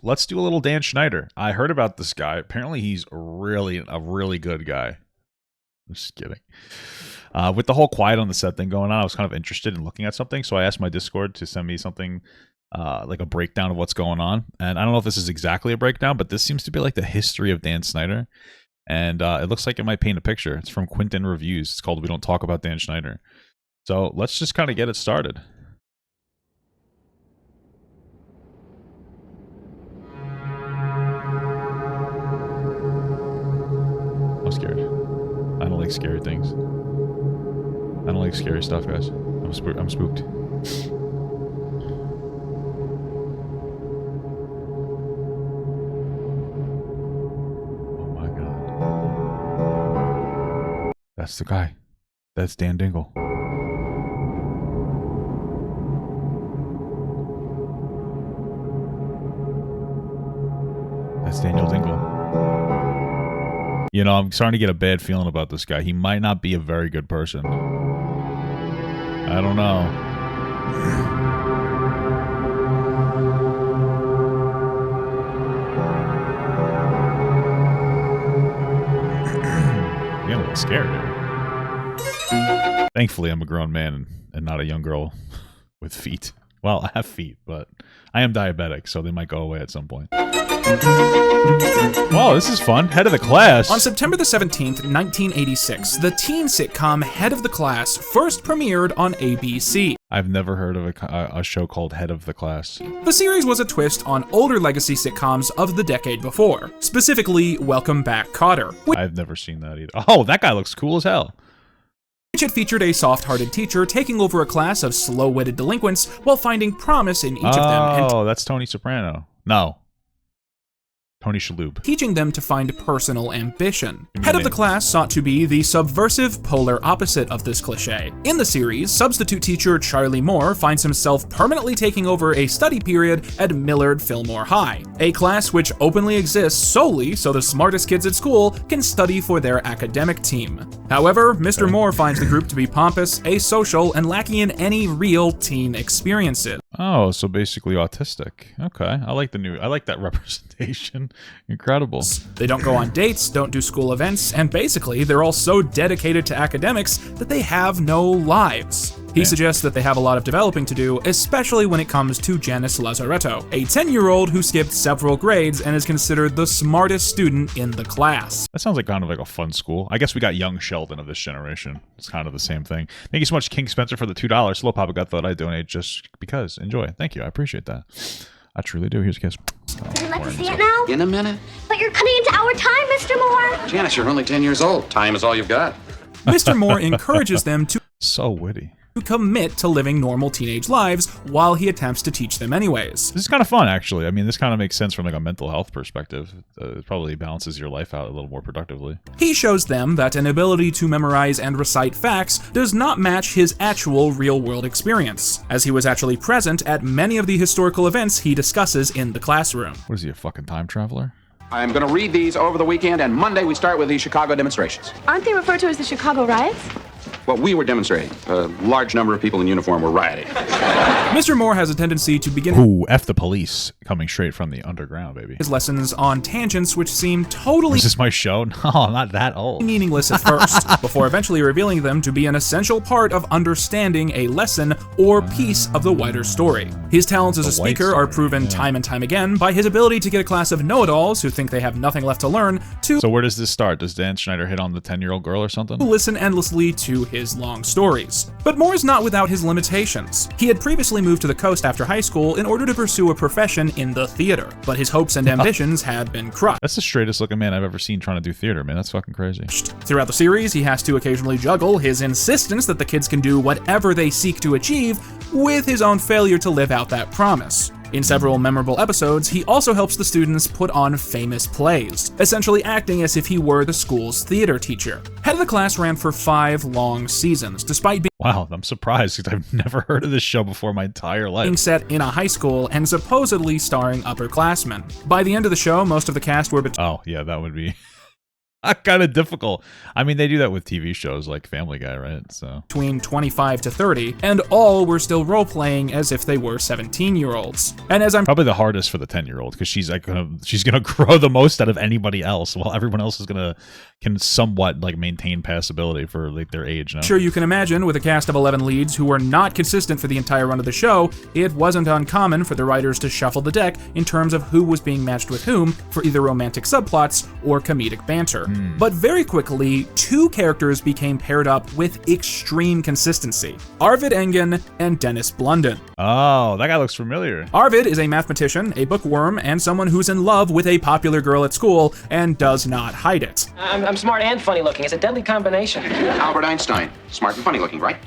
let's do a little Dan Schneider. I heard about this guy. Apparently he's a really good guy. I'm just kidding. With the whole quiet on the set thing going on, I was kind of interested in looking at something, so I asked my Discord to send me something like a breakdown of what's going on. And I don't know if this is exactly a breakdown, but this seems to be like the history of Dan Schneider. And it looks like it might paint a picture. It's from Quinton Reviews. It's called We Don't Talk About Dan Schneider. So let's just kind of get it started. I'm scared. I don't like scary things. I don't like scary stuff, guys. I'm spooked. Oh my god. That's the guy. That's Dan Dingle. That's Daniel Dingle. You know, I'm starting to get a bad feeling about this guy. He might not be a very good person. I don't know. I'm getting a little scared here. Thankfully, I'm a grown man and not a young girl with feet. Well, I have feet, but I am diabetic, so they might go away at some point. Wow, this is fun. Head of the Class. On September the 17th, 1986, the teen sitcom Head of the Class first premiered on ABC. I've never heard of a show called Head of the Class. The series was a twist on older legacy sitcoms of the decade before, specifically Welcome Back, Kotter, I've never seen that either. Oh, that guy looks cool as hell. which had featured a soft-hearted teacher taking over a class of slow-witted delinquents while finding promise in each of them and that's Tony Soprano. No. Tony Shalhoub. teaching them to find personal ambition. Head of the Class sought to be the subversive polar opposite of this cliche. In the series, substitute teacher Charlie Moore finds himself permanently taking over a study period at Millard Fillmore High, a class which openly exists solely so the smartest kids at school can study for their academic team. However, Mr. Moore finds the group to be pompous, asocial, and lacking in any real teen experiences. Oh, so basically autistic. Okay, I like that representation. Incredible. They don't go on dates, don't do school events, and basically they're all so dedicated to academics that they have no lives. He suggests that they have a lot of developing to do, especially when it comes to Janice Lazaretto, a 10-year-old who skipped several grades and is considered the smartest student in the class. That sounds like kind of like a fun school. I guess we got young Sheldon of this generation. It's kind of the same thing. Thank you so much, King Spencer, for the $2. Slow Papa God thought I'd donate just because. Enjoy. Thank you. I appreciate that. I truly do. Here's a kiss. Would you like to see it now? In a minute. But you're cutting into our time, Mr. Moore. Janice, you're only 10 years old. Time is all you've got. Mr. Moore encourages them to So witty. commit to living normal teenage lives while he attempts to teach them anyways. This is kind of fun, actually. I mean, this kind of makes sense from like a mental health perspective. It probably balances your life out a little more productively. He shows them that an ability to memorize and recite facts does not match his actual real-world experience, as he was actually present at many of the historical events he discusses in the classroom. What is he, a fucking time traveler? I'm going to read these over the weekend, and Monday we start with the Chicago demonstrations. Aren't they referred to as the Chicago riots? Well, we were demonstrating. A large number of people in uniform were rioting. Mr. Moore has a tendency to begin Ooh, F the police, coming straight from the underground, baby. his lessons on tangents which seem totally Is this my show? No, I'm not that old. meaningless at first, before eventually revealing them to be an essential part of understanding a lesson or piece of the wider story. His talents as a The white speaker are story, proven time and time again by his ability to get a class of know-it-alls who think they have nothing left to learn to So where does this start? Does Dan Schneider hit on the 10-year-old girl or something? listen endlessly to his long stories. But Moore is not without his limitations. He had previously moved to the coast after high school in order to pursue a profession in the theater, but his hopes and ambitions had been crushed. That's the straightest looking man I've ever seen trying to do theater, man. That's fucking crazy. Throughout the series, he has to occasionally juggle his insistence that the kids can do whatever they seek to achieve with his own failure to live out that promise. In several memorable episodes, he also helps the students put on famous plays, essentially acting as if he were the school's theater teacher. Head of the Class ran for 5 long seasons, despite Wow, I'm surprised because I've never heard of this show before my entire being life. set in a high school and supposedly starring upperclassmen. By the end of the show, most of the cast were between Oh, yeah, that would be Kind of difficult. I mean, they do that with TV shows like Family Guy, right? So between 25 to 30, and all were still role-playing as if they were 17-year-olds. And as I'm probably the hardest for the 10-year-old, because she's gonna grow the most out of anybody else, while everyone else can somewhat like maintain passability for like their age. No? Sure, you can imagine with a cast of 11 leads who were not consistent for the entire run of the show, it wasn't uncommon for the writers to shuffle the deck in terms of who was being matched with whom for either romantic subplots or comedic banter. But very quickly, two characters became paired up with extreme consistency: Arvid Engen and Dennis Blunden. Oh, that guy looks familiar. Arvid is a mathematician, a bookworm, and someone who's in love with a popular girl at school and does not hide it. I'm smart and funny looking. It's a deadly combination. Albert Einstein, smart and funny looking, right?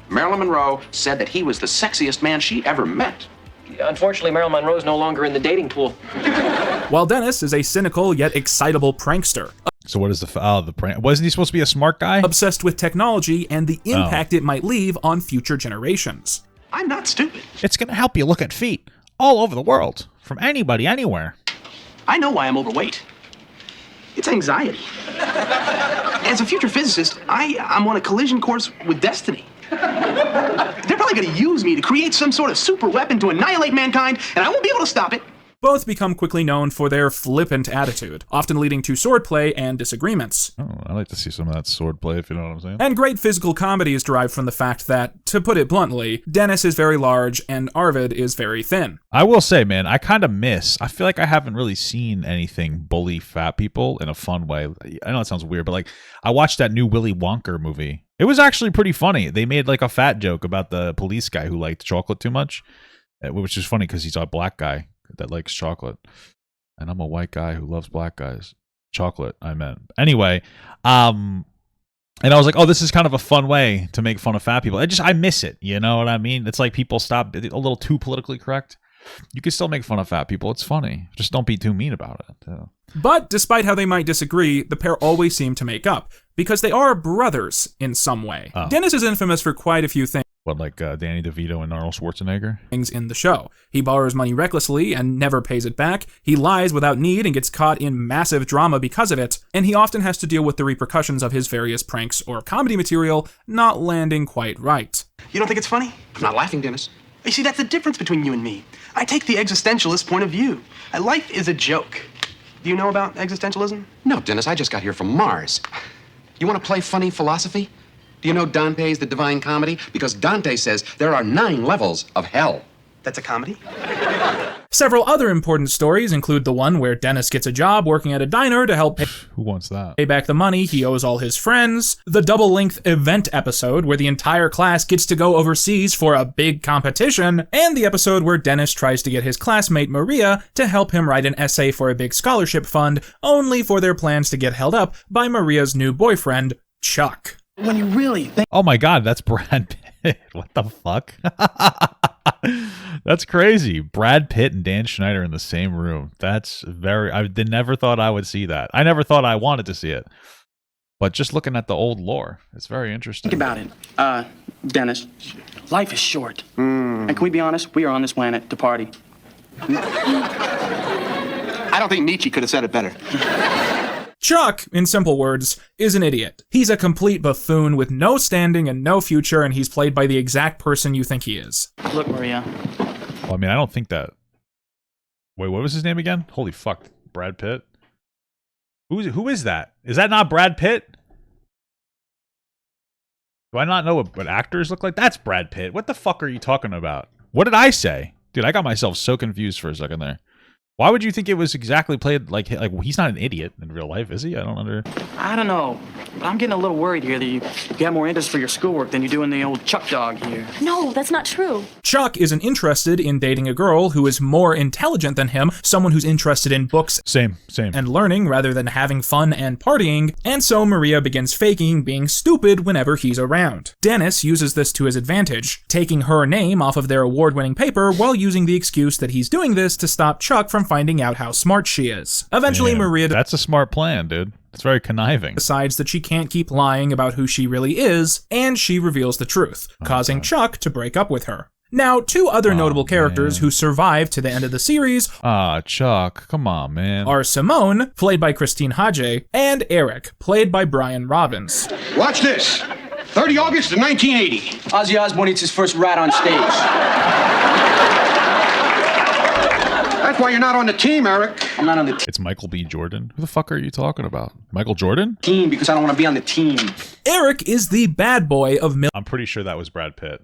Marilyn Monroe said that he was the sexiest man she ever met. Unfortunately, Marilyn Monroe's no longer in the dating pool. While Dennis is a cynical yet excitable prankster. So what is the prank? Wasn't he supposed to be a smart guy? Obsessed with technology and the impact it might leave on future generations. I'm not stupid. It's going to help you look at feet all over the world, from anybody, anywhere. I know why I'm overweight. It's anxiety. As a future physicist, I'm on a collision course with destiny. They're probably going to use me to create some sort of super weapon to annihilate mankind, and I won't be able to stop it. Both become quickly known for their flippant attitude, often leading to swordplay and disagreements. Oh, I like to see some of that swordplay, if you know what I'm saying. And great physical comedy is derived from the fact that, to put it bluntly, Dennis is very large and Arvid is very thin. I will say, man, I feel like I haven't really seen anything bully fat people in a fun way. I know it sounds weird, but like, I watched that new Willy Wonka movie. It was actually pretty funny. They made like a fat joke about the police guy who liked chocolate too much, which is funny because he's a black guy that likes chocolate, and I'm a white guy who loves black guys. Chocolate, I meant. Anyway, and I was like, oh, this is kind of a fun way to make fun of fat people. I miss it. You know what I mean? It's like people stop a little too politically correct. You can still make fun of fat people. It's funny. Just don't be too mean about it. But despite how they might disagree, the pair always seem to make up, because they are brothers in some way. Oh. Dennis is infamous for quite a few things. What, like Danny DeVito and Arnold Schwarzenegger? In the show. He borrows money recklessly and never pays it back. He lies without need and gets caught in massive drama because of it. And he often has to deal with the repercussions of his various pranks or comedy material not landing quite right. You don't think it's funny? I'm not laughing, Dennis. You see, that's the difference between you and me. I take the existentialist point of view. Life is a joke. Do you know about existentialism? No, Dennis, I just got here from Mars. You want to play funny philosophy? Do you know Dante's The Divine Comedy? Because Dante says there are 9 levels of hell. That's a comedy? Several other important stories include the one where Dennis gets a job working at a diner to help Who wants that? pay back the money he owes all his friends, the double-length event episode where the entire class gets to go overseas for a big competition, and the episode where Dennis tries to get his classmate Maria to help him write an essay for a big scholarship fund, only for their plans to get held up by Maria's new boyfriend, Chuck. When you really think... Oh my god, that's Brad Pitt. What the fuck? That's crazy. Brad Pitt and Dan Schneider in the same room. That's I never thought I would see that. I never thought I wanted to see it. But just looking at the old lore, it's very interesting. Think about it. Dennis, life is short. And can we be honest? We are on this planet to party. I don't think Nietzsche could have said it better. Chuck, in simple words, is an idiot. He's a complete buffoon with no standing and no future, and he's played by the exact person you think he is. Look, Maria. Well, I mean, I don't think that... Wait, what was his name again? Holy fuck. Brad Pitt? Who is that? Is that not Brad Pitt? Do I not know what actors look like? That's Brad Pitt. What the fuck are you talking about? What did I say? Dude, I got myself so confused for a second there. Why would you think it was exactly played like he's not an idiot in real life, is he? I don't know, but I'm getting a little worried here that you got more interest for your schoolwork than you do in the old Chuck dog here. No, that's not true. Chuck isn't interested in dating a girl who is more intelligent than him, someone who's interested in books Same. and learning rather than having fun and partying, and so Maria begins faking being stupid whenever he's around. Dennis uses this to his advantage, taking her name off of their award-winning paper while using the excuse that he's doing this to stop Chuck from finding out how smart she is. Eventually, Maria... That's a smart plan, dude. It's very conniving. Decides that she can't keep lying about who she really is, and she reveals the truth, causing Chuck to break up with her. Now, two other notable characters who survived to the end of the series Chuck, come on, man. are Simone, played by Christine Hadje, and Eric, played by Brian Robbins. Watch this. 30 August of 1980. Ozzy Osbourne eats his first rat on stage. That's why you're not on the team, Eric. I'm not on the It's Michael B. Jordan. Who the fuck are you talking about? Michael Jordan? team because I don't want to be on the team. Eric is the bad boy of I'm pretty sure that was Brad Pitt.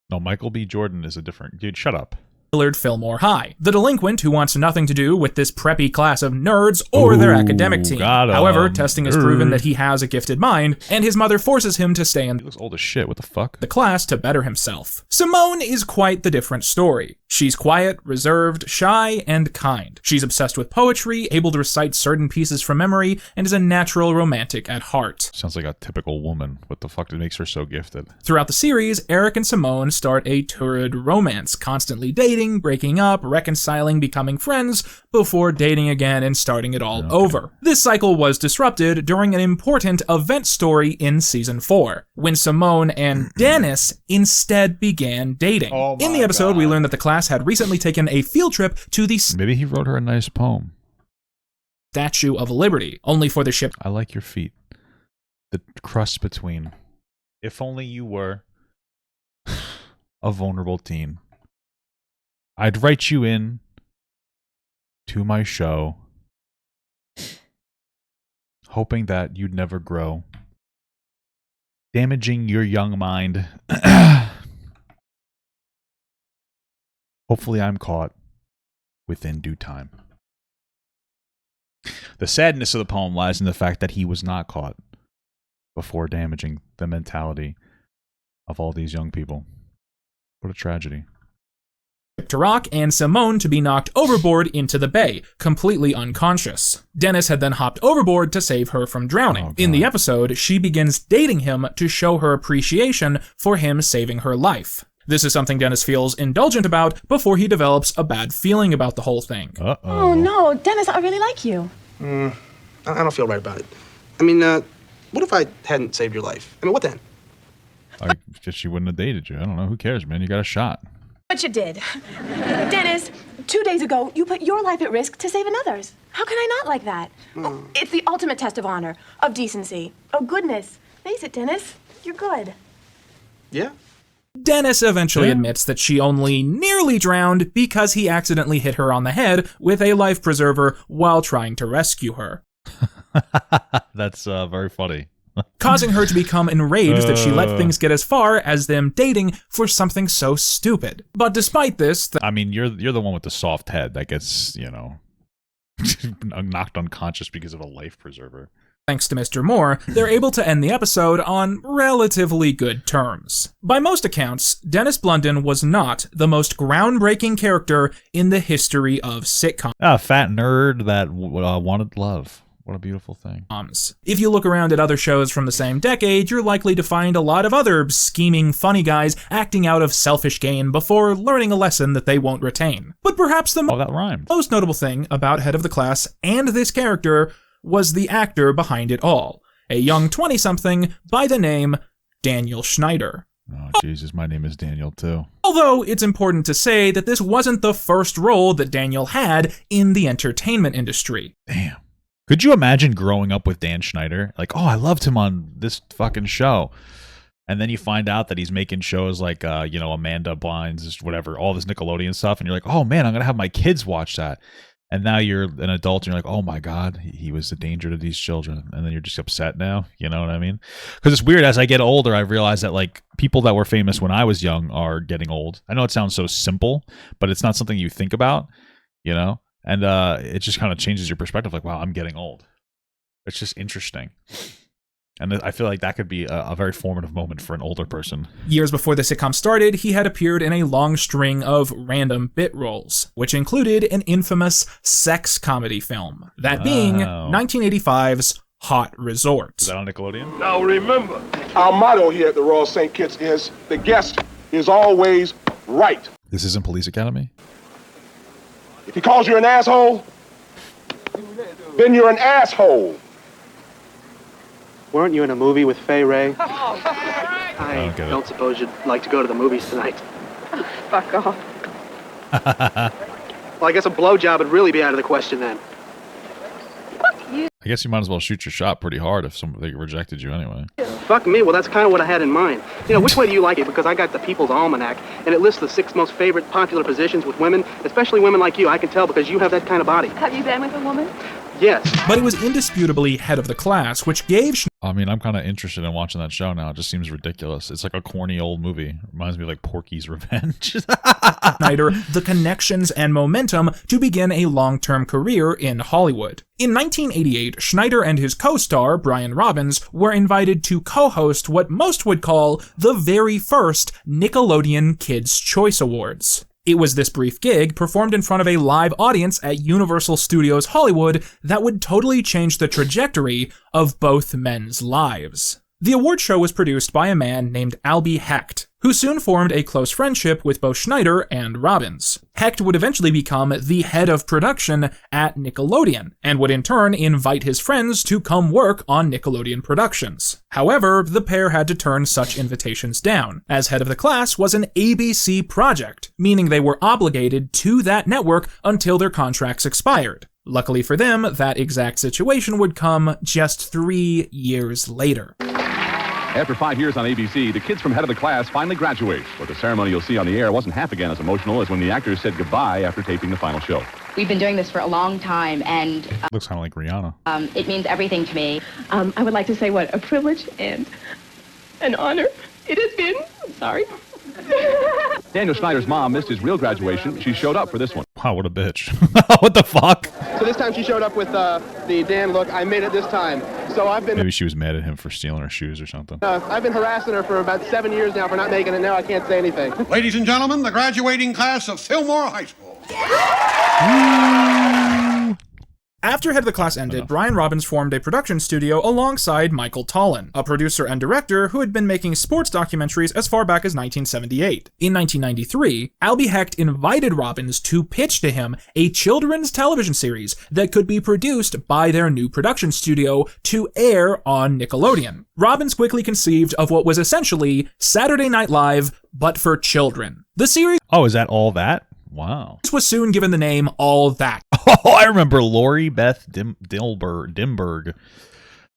No, Michael B. Jordan is a different... Dude, shut up. Millard Fillmore High, the delinquent who wants nothing to do with this preppy class of nerds or their academic team. However, testing has proven that he has a gifted mind, and his mother forces him to stay in He looks old as shit. What the fuck? the class to better himself. Simone is quite the different story. She's quiet, reserved, shy, and kind. She's obsessed with poetry, able to recite certain pieces from memory, and is a natural romantic at heart. Sounds like a typical woman. What the fuck that makes her so gifted? Throughout the series, Eric and Simone start a torrid romance, constantly dating, breaking up, reconciling, becoming friends, before dating again and starting it all over. This cycle was disrupted during an important event story in season 4, when Simone and Dennis instead began dating. In the episode, we learned that the class had recently taken a field trip to the Maybe he wrote her a nice poem. Statue of Liberty, only for the ship. I like your feet. The crust between. If only you were a vulnerable teen. I'd write you in to my show, hoping that you'd never grow, damaging your young mind. Hopefully I'm caught within due time. The sadness of the poem lies in the fact that he was not caught before damaging the mentality of all these young people. What a tragedy. To rock and Simone to be knocked overboard into the bay, completely unconscious. Dennis had then hopped overboard to save her from drowning. In the episode, she begins dating him to show her appreciation for him saving her life. This is something Dennis feels indulgent about before he develops a bad feeling about the whole thing. Oh no, Dennis, I really like you. I don't feel right about it. I mean, what if I hadn't saved your life? I mean, what then? I guess she wouldn't have dated you. I don't know. Who cares, man? You got a shot. But you did. Dennis, 2 days ago, you put your life at risk to save another's. How can I not like that? Oh, it's the ultimate test of honor, of decency, of goodness. Face it, Dennis, you're good. Yeah? Dennis eventually admits that she only nearly drowned because he accidentally hit her on the head with a life preserver while trying to rescue her. That's very funny. Causing her to become enraged that she let things get as far as them dating for something so stupid. But despite this... I mean, you're the one with the soft head that gets, knocked unconscious because of a life preserver. Thanks to Mr. Moore, they're able to end the episode on relatively good terms. By most accounts, Dennis Blunden was not the most groundbreaking character in the history of sitcoms. A fat nerd that wanted love. What a beautiful thing. If you look around at other shows from the same decade, you're likely to find a lot of other scheming, funny guys acting out of selfish gain before learning a lesson that they won't retain. But perhaps the that rhymed. most notable thing about Head of the Class and this character was the actor behind it all, a young 20-something by the name Daniel Schneider. Oh, Jesus, my name is Daniel, too. Although it's important to say that this wasn't the first role that Daniel had in the entertainment industry. Damn. Could you imagine growing up with Dan Schneider? Like, oh, I loved him on this fucking show. And then you find out that he's making shows like, Amanda Bynes, whatever, all this Nickelodeon stuff. And you're like, oh, man, I'm going to have my kids watch that. And now you're an adult and you're like, oh, my God, he was a danger to these children. And then you're just upset now. You know what I mean? Because it's weird. As I get older, I realize that, like, people that were famous when I was young are getting old. I know it sounds so simple, but it's not something you think about, And it just kind of changes your perspective. Like, wow, I'm getting old. It's just interesting. And I feel like that could be a very formative moment for an older person. Years before the sitcom started, he had appeared in a long string of random bit roles, which included an infamous sex comedy film, that being 1985's Hot Resort. Is that on Nickelodeon? Now remember, our motto here at the Royal St. Kitts is, the guest is always right. This isn't Police Academy? If he calls you an asshole, then you're an asshole. Weren't you in a movie with Fay Ray? I don't get don't it. suppose you'd like to go to the movies tonight. Fuck off. Well, I guess a blowjob would really be out of the question then. I guess you might as well shoot your shot pretty hard if they rejected you anyway. Fuck me, well, that's kind of what I had in mind. You know, which way do you like it? Because I got the People's Almanac, and it lists the 6 most favorite popular positions with women, especially women like you. I can tell because you have that kind of body. Have you been with a woman? Yes. But it was indisputably Head of the Class, which gave I mean, I'm kind of interested in watching that show now. It just seems ridiculous. It's like a corny old movie. Reminds me of like Porky's Revenge. Schneider the connections and momentum to begin a long-term career in Hollywood. In 1988, Schneider and his co-star, Brian Robbins, were invited to co-host what most would call the very first Nickelodeon Kids' Choice Awards. It was this brief gig, performed in front of a live audience at Universal Studios Hollywood, that would totally change the trajectory of both men's lives. The award show was produced by a man named Albie Hecht, who soon formed a close friendship with both Schneider and Robbins. Hecht would eventually become the head of production at Nickelodeon, and would in turn invite his friends to come work on Nickelodeon productions. However, the pair had to turn such invitations down, as Head of the Class was an ABC project, meaning they were obligated to that network until their contracts expired. Luckily for them, that exact situation would come just 3 years later. After 5 years on ABC, the kids from Head of the Class finally graduate, but the ceremony you'll see on the air wasn't half again as emotional as when the actors said goodbye after taping the final show. We've been doing this for a long time, and Looks kind of like Rihanna. it means everything to me. I would like to say what a privilege and an honor it has been. I'm sorry. Daniel Schneider's mom missed his real graduation. She showed up for this one. Wow, what a bitch. What the fuck? So this time she showed up with the Dan look. I made it this time. So I've been Maybe she was mad at him for stealing her shoes or something. I've been harassing her for about 7 years now for not making it. Now I can't say anything. Ladies and gentlemen, the graduating class of Fillmore High School. After Head of the Class ended, Brian Robbins formed a production studio alongside Michael Tollin, a producer and director who had been making sports documentaries as far back as 1978. In 1993, Albie Hecht invited Robbins to pitch to him a children's television series that could be produced by their new production studio to air on Nickelodeon. Robbins quickly conceived of what was essentially Saturday Night Live, but for children. The series Oh, is that all that? Wow. was soon given the name All That. Oh, I remember Lori Beth Dimberg. It's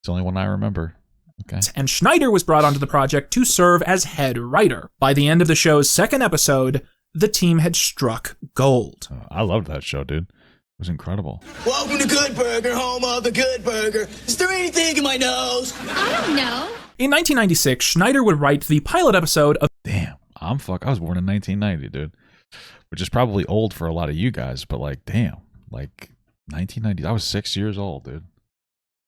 the only one I remember. Okay. And Schneider was brought onto the project to serve as head writer. By the end of the show's second episode, the team had struck gold. I loved that show, dude. It was incredible. Welcome to Good Burger, home of the Good Burger. Is there anything in my nose? I don't know. In 1996, Schneider would write the pilot episode of Damn, I was born in 1990, dude. Which is probably old for a lot of you guys, but like, damn, like 1990. I was 6 years old, dude.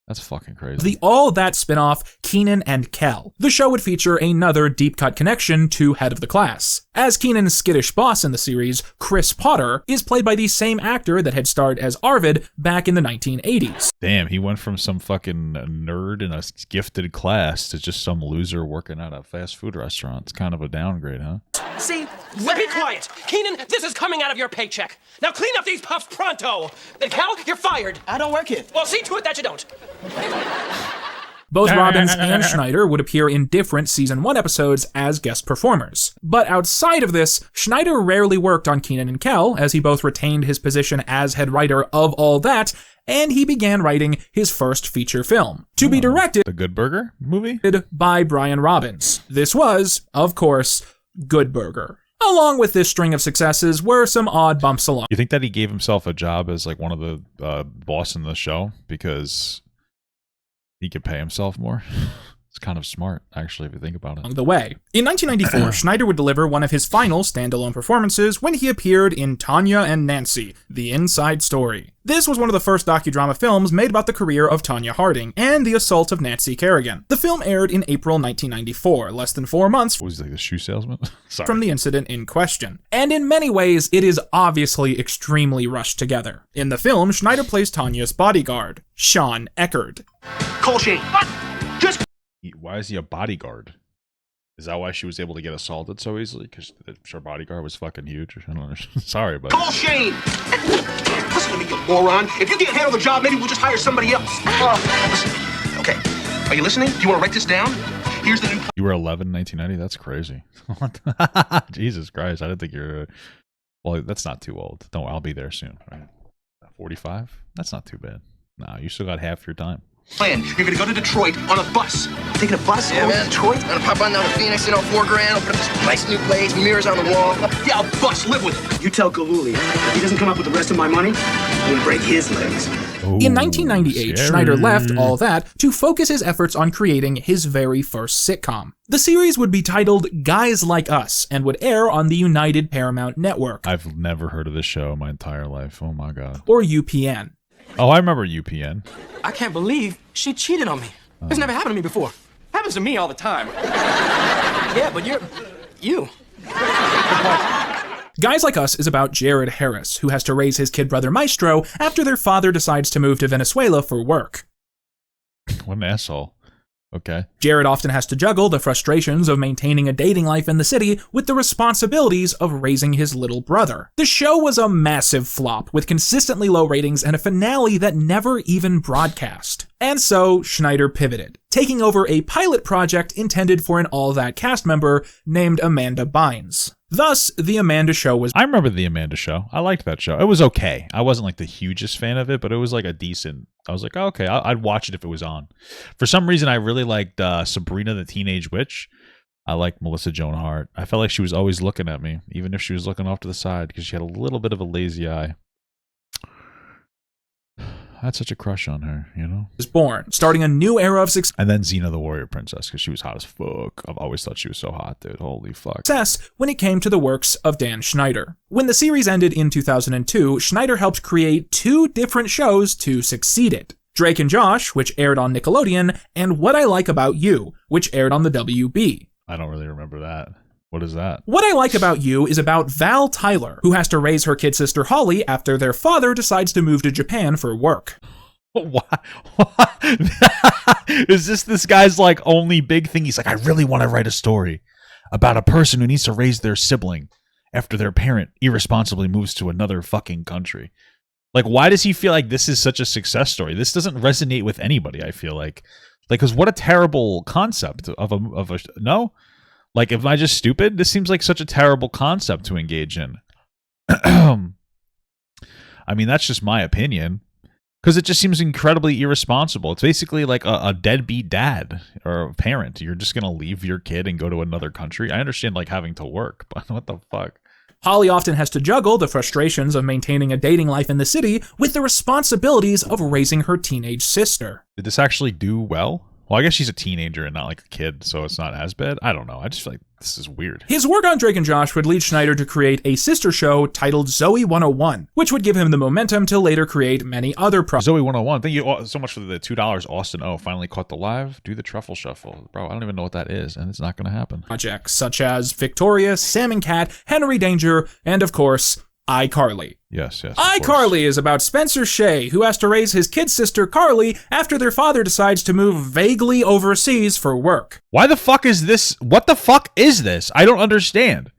That's fucking crazy. The All That spin-off, Kenan and Kel. The show would feature another deep-cut connection to Head of the Class, as Kenan's skittish boss in the series, Chris Potter, is played by the same actor that had starred as Arvid back in the 1980s. Damn, he went from some fucking nerd in a gifted class to just some loser working at a fast food restaurant. It's kind of a downgrade, huh? See, be quiet. Keenan, this is coming out of your paycheck. Now clean up these puffs pronto. And Cal, you're fired. I don't work here. Well, see to it that you don't. Both Robbins and Schneider would appear in different Season 1 episodes as guest performers. But outside of this, Schneider rarely worked on Kenan and Kel, as he both retained his position as head writer of All That, and he began writing his first feature film, to be directed The Good Burger movie? by Brian Robbins. This was, of course, Good Burger. Along with this string of successes were some odd bumps along. You think that he gave himself a job as like one of the boss in the show because he could pay himself more? It's kind of smart, actually, if you think about it. The way. In 1994, Schneider would deliver one of his final standalone performances when he appeared in Tanya and Nancy, The Inside Story. This was one of the first docudrama films made about the career of Tanya Harding and the assault of Nancy Kerrigan. The film aired in April 1994, less than 4 months Was he like the shoe salesman? Sorry. from the incident in question. And in many ways, it is obviously extremely rushed together. In the film, Schneider plays Tanya's bodyguard, Sean Eckerd. Call Shane. What? Just Why is he a bodyguard? Is that why she was able to get assaulted so easily? Because her bodyguard was fucking huge? I don't understand. Sorry, but... call Shane. Listen to me, you moron. If you can't handle the job, maybe we'll just hire somebody else. Listen to me. Okay. Are you listening? Do you want to write this down? Here's the new... You were 11 in 1990? That's crazy. Jesus Christ. I didn't think you were... Well, that's not too old. Don't. I'll be there soon. Right? 45? That's not too bad. No, you still got half your time. Plan. You're gonna go to Detroit on a bus. Taking a bus? Yeah, man. Detroit? I'm gonna pop on down to Phoenix, $4 grand, open up this nice new place, mirrors on the wall. Yeah, a bus. Live with it. You tell Galuli, if he doesn't come up with the rest of my money, I'm gonna break his legs. Ooh, In 1998, scary. Schneider left all that to focus his efforts on creating his very first sitcom. The series would be titled Guys Like Us and would air on the United Paramount Network, I've never heard of this show in my entire life. Oh my God. or UPN. Oh, I remember UPN. I can't believe she cheated on me. It's never happened to me before. Happens to me all the time. Yeah, but you. Guys Like Us is about Jared Harris, who has to raise his kid brother Maestro after their father decides to move to Venezuela for work. What an asshole. Okay. Jared often has to juggle the frustrations of maintaining a dating life in the city with the responsibilities of raising his little brother. The show was a massive flop, with consistently low ratings and a finale that never even broadcast. And so, Schneider pivoted, taking over a pilot project intended for an All That cast member named Amanda Bynes. Thus, The Amanda Show was... I remember The Amanda Show. I liked that show. It was okay. I wasn't like the hugest fan of it, but it was like a decent... I was like, oh, okay, I'd watch it if it was on. For some reason, I really liked Sabrina the Teenage Witch. I liked Melissa Joan Hart. I felt like she was always looking at me, even if she was looking off to the side, because she had a little bit of a lazy eye. I had such a crush on her, you know? Was born, starting a new era of success. And then Xena the Warrior Princess, because she was hot as fuck. I've always thought she was so hot, dude. Holy fuck. When it came to the works of Dan Schneider. When the series ended in 2002, Schneider helped create 2 different shows to succeed it. Drake and Josh, which aired on Nickelodeon, and What I Like About You, which aired on the WB. I don't really remember that. What is that? What I Like About You is about Val Tyler, who has to raise her kid sister Holly after their father decides to move to Japan for work. What? Is this guy's like only big thing? He's like, I really want to write a story about a person who needs to raise their sibling after their parent irresponsibly moves to another fucking country. Like, why does he feel like this is such a success story? This doesn't resonate with anybody, I feel like. Because what a terrible concept of a no? Like, am I just stupid? This seems like such a terrible concept to engage in. I mean, that's just my opinion. Because it just seems incredibly irresponsible. It's basically like a deadbeat dad or a parent. You're just going to leave your kid and go to another country. I understand like having to work, but what the fuck? Holly often has to juggle the frustrations of maintaining a dating life in the city with the responsibilities of raising her teenage sister. Did this actually do well? Well, I guess she's a teenager and not like a kid, so it's not as bad. I don't know. I just feel like this is weird. His work on Drake and Josh would lead Schneider to create a sister show titled Zoe 101, which would give him the momentum to later create many other projects. Zoe 101, thank you so much for the $2. Austin O finally caught the live. Do the truffle shuffle. Bro, I don't even know what that is, and it's not going to happen. Projects such as Victoria, Sam and Cat, Henry Danger, and of course, iCarly. Yes. iCarly is about Spencer Shea, who has to raise his kid sister Carly after their father decides to move vaguely overseas for work. Why the fuck is this? What the fuck is this? I don't understand.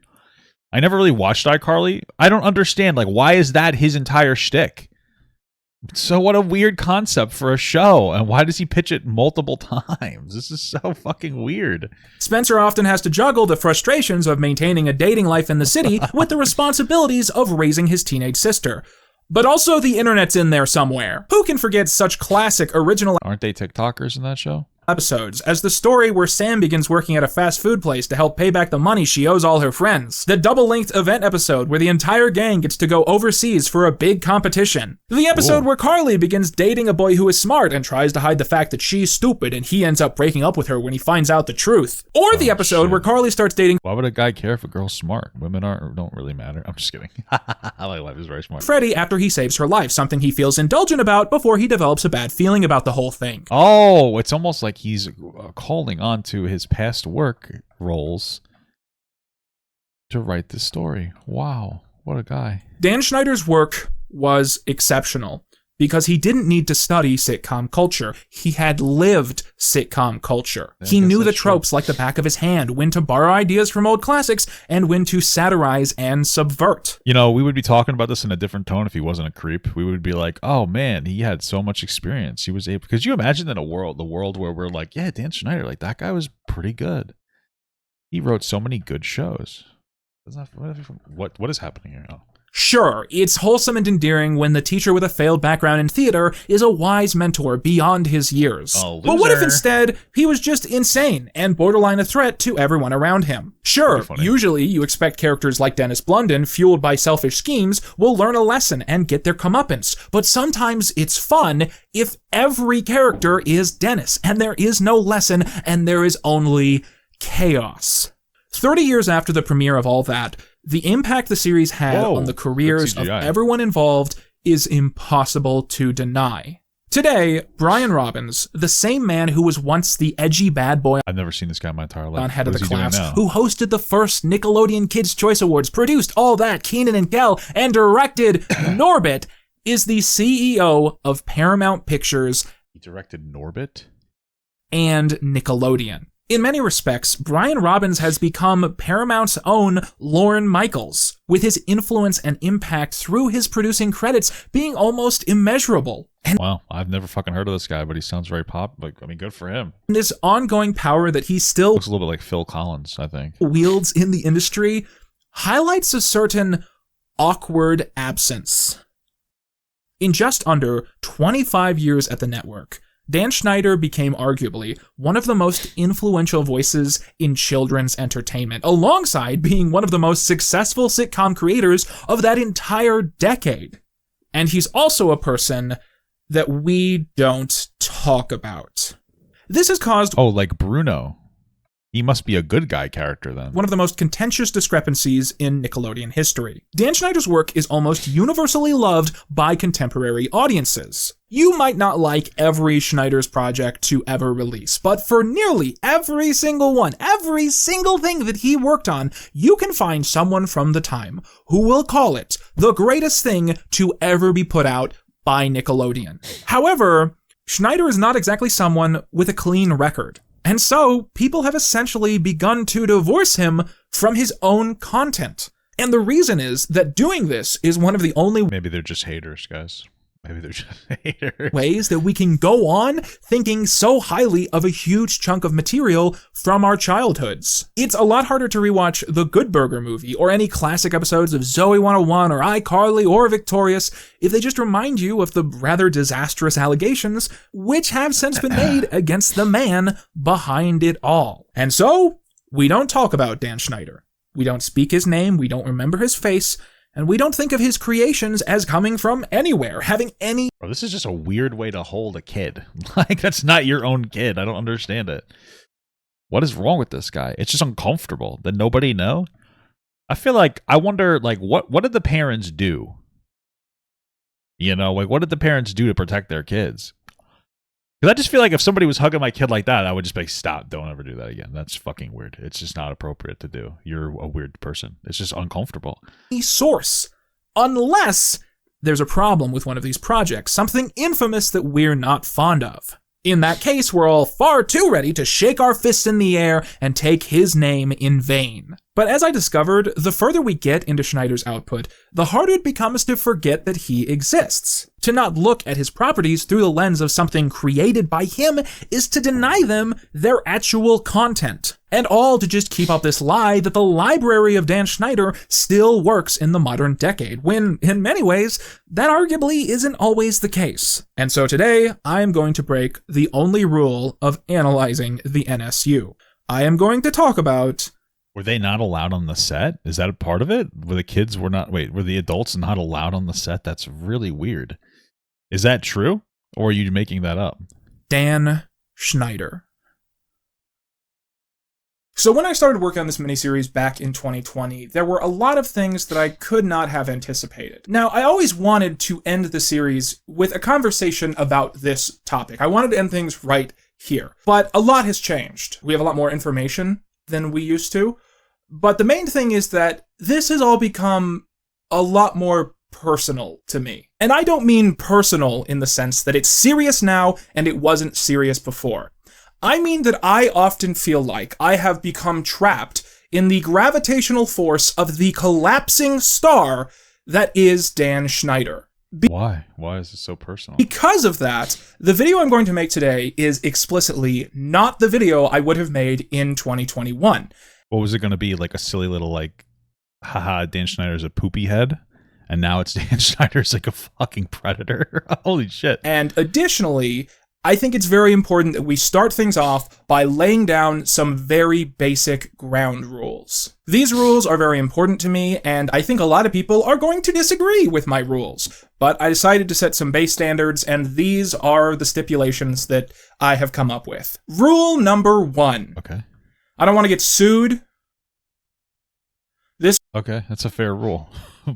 I never really watched iCarly. I don't understand. Like, why is that his entire shtick? So what a weird concept for a show, and why does he pitch it multiple times? This is so fucking weird. Spencer often has to juggle the frustrations of maintaining a dating life in the city with the responsibilities of raising his teenage sister. But also the internet's in there somewhere. Who can forget such classic original... Aren't they TikTokers in that show? Episodes, as the story where Sam begins working at a fast food place to help pay back the money she owes all her friends. The double-length event episode where the entire gang gets to go overseas for a big competition. The episode where Carly begins dating a boy who is smart and tries to hide the fact that she's stupid and he ends up breaking up with her when he finds out the truth. Or the episode where Carly starts dating... Why would a guy care if a girl's smart? Women don't really matter. I'm just kidding. I like life is very smart. Freddie after he saves her life, something he feels indulgent about before he develops a bad feeling about the whole thing. Oh, it's almost like he's calling on to his past work roles to write this story. Wow, what a guy. Dan Schneider's work was exceptional. because he didn't need to study sitcom culture. He had lived sitcom culture. I He guess knew the that's true. tropes like the back of his hand, when to borrow ideas from old classics, and when to satirize and subvert. You know, we would be talking about this in a different tone if he wasn't a creep. We would be like, oh man, he had so much experience. He was able, because you imagine the world where we're like, yeah, Dan Schneider, like that guy was pretty good. He wrote so many good shows. What is happening here now? Sure, it's wholesome and endearing when the teacher with a failed background in theater is a wise mentor beyond his years. Oh, but what if loser. instead he was just insane and borderline a threat to everyone around him? Sure, usually you expect characters like Dennis Blunden, fueled by selfish schemes, will learn a lesson and get their comeuppance. But sometimes it's fun if every character is Dennis and there is no lesson and there is only chaos. 30 years after the premiere of all that, the impact the series had on the careers of everyone involved is impossible to deny. Today, Brian Robbins, the same man who was once the edgy bad boy I've never seen this guy in my entire life. on Head of What the is he doing Class, now? who hosted the first Nickelodeon Kids' Choice Awards, produced All That, Kenan and Kel, and directed Norbit, is the CEO of Paramount Pictures He directed Norbit? and Nickelodeon. In many respects, Brian Robbins has become Paramount's own Lorne Michaels, with his influence and impact through his producing credits being almost immeasurable. And Wow, I've never fucking heard of this guy, but he sounds very pop. Like, I mean, good for him. this ongoing power that he still Looks a little bit like Phil Collins, I think. wields in the industry highlights a certain awkward absence. In just under 25 years at the network, Dan Schneider became arguably one of the most influential voices in children's entertainment, alongside being one of the most successful sitcom creators of that entire decade. And he's also a person that we don't talk about. This has caused Oh, like Bruno. He must be a good guy character then. one of the most contentious discrepancies in Nickelodeon history. Dan Schneider's work is almost universally loved by contemporary audiences. You might not like every Schneider's project to ever release, but for nearly every single one, every single thing that he worked on, you can find someone from the time who will call it the greatest thing to ever be put out by Nickelodeon. However, Schneider is not exactly someone with a clean record. And so, people have essentially begun to divorce him from his own content. And the reason is that doing this is one of the only Maybe they're just haters, guys. Maybe they're just haters. ways that we can go on thinking so highly of a huge chunk of material from our childhoods. It's a lot harder to rewatch The Good Burger movie or any classic episodes of Zoe 101 or iCarly or Victorious if they just remind you of the rather disastrous allegations which have since been made against the man behind it all. And so, we don't talk about Dan Schneider. We don't speak his name, we don't remember his face, and we don't think of his creations as coming from anywhere, having any Bro, this is just a weird way to hold a kid. Like, that's not your own kid. I don't understand it. What is wrong with this guy? It's just uncomfortable. Did nobody know? I feel like, I wonder, like, what did the parents do? You know, like, what did the parents do to protect their kids? Because I just feel like if somebody was hugging my kid like that, I would just be like, stop, don't ever do that again. That's fucking weird. It's just not appropriate to do. You're a weird person. It's just uncomfortable. source, unless there's a problem with one of these projects, something infamous that we're not fond of. In that case, we're all far too ready to shake our fists in the air and take his name in vain. But as I discovered, the further we get into Schneider's output, the harder it becomes to forget that he exists. To not look at his properties through the lens of something created by him is to deny them their actual content. And all to just keep up this lie that the library of Dan Schneider still works in the modern decade, when, in many ways, that arguably isn't always the case. And so today, I am going to break the only rule of analyzing the NSU. I am going to talk about... Were they not allowed on the set? Is that a part of it? Were the adults not allowed on the set? That's really weird. Is that true? Or are you making that up? Dan Schneider. So when I started working on this miniseries back in 2020, there were a lot of things that I could not have anticipated. Now, I always wanted to end the series with a conversation about this topic. I wanted to end things right here. But a lot has changed. We have a lot more information than we used to. But the main thing is that this has all become a lot more personal to me. And I don't mean personal in the sense that it's serious now and it wasn't serious before. I mean that I often feel like I have become trapped in the gravitational force of the collapsing star that is Dan Schneider. Why? Why is it so personal? Because of that, the video I'm going to make today is explicitly not the video I would have made in 2021. What was it going to be? Like a silly little, like, haha, Dan Schneider's a poopy head? And now it's Dan Schneider's like a fucking predator? Holy shit. And additionally, I think it's very important that we start things off by laying down some very basic ground rules. These rules are very important to me, and I think a lot of people are going to disagree with my rules. But I decided to set some base standards, and these are the stipulations that I have come up with. Rule number 1. Okay. I don't want to get sued. Okay, that's a fair rule.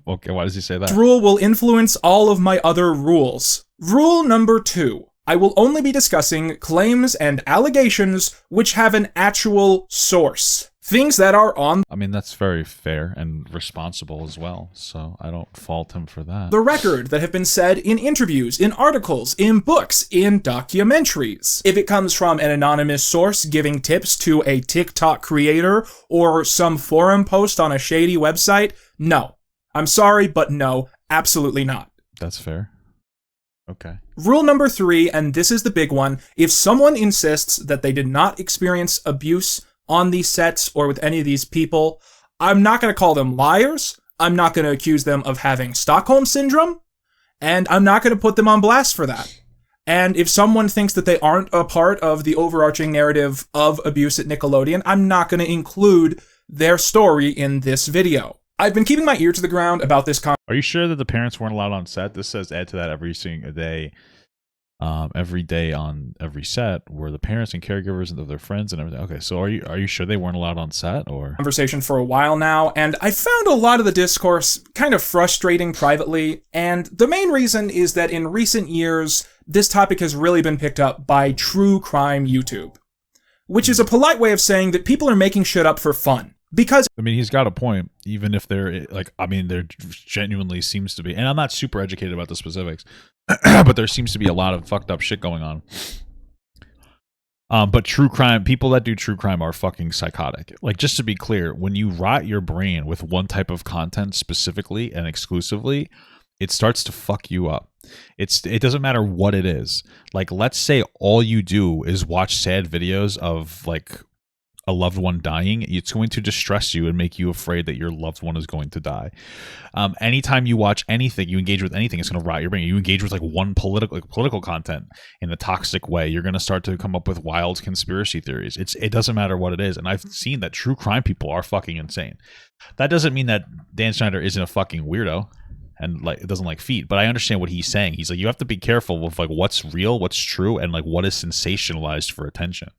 Okay, why does he say that? This rule will influence all of my other rules. Rule number 2. I will only be discussing claims and allegations which have an actual source. Things that are on I mean, that's very fair and responsible as well, so I don't fault him for that. the record, that have been said in interviews, in articles, in books, in documentaries. If it comes from an anonymous source giving tips to a TikTok creator or some forum post on a shady website, no. I'm sorry, but no, absolutely not. That's fair. Okay. Rule number 3, and this is the big one, if someone insists that they did not experience abuse on these sets or with any of these people, I'm not going to call them liars, I'm not going to accuse them of having Stockholm Syndrome, and I'm not going to put them on blast for that. And if someone thinks that they aren't a part of the overarching narrative of abuse at Nickelodeon, I'm not going to include their story in this video. I've been keeping my ear to the ground about this Are you sure that the parents weren't allowed on set? This says add to that every single day. Every day on every set were the parents and caregivers of their friends and everything. Okay, so are you sure they weren't allowed on set, or conversation for a while now, and I found a lot of the discourse kind of frustrating privately, and the main reason is that in recent years, this topic has really been picked up by true crime YouTube, which is a polite way of saying that people are making shit up for fun. Because I mean, he's got a point, even if they're like, I mean, there genuinely seems to be, and I'm not super educated about the specifics, but there seems to be a lot of fucked up shit going on. But true crime, people that do true crime are fucking psychotic. Like, just to be clear, when you rot your brain with one type of content specifically and exclusively, it starts to fuck you up. It doesn't matter what it is. Like, let's say all you do is watch sad videos of like a loved one dying, it's going to distress you and make you afraid that your loved one is going to die. Anytime you watch anything, you engage with anything, it's going to rot your brain. You engage with like one political content in a toxic way, you're going to start to come up with wild conspiracy theories. It doesn't matter what it is. And I've seen that true crime people are fucking insane. That doesn't mean that Dan Schneider isn't a fucking weirdo and like it doesn't like feet, but I understand what he's saying. He's like, you have to be careful with like what's real, what's true, and like what is sensationalized for attention.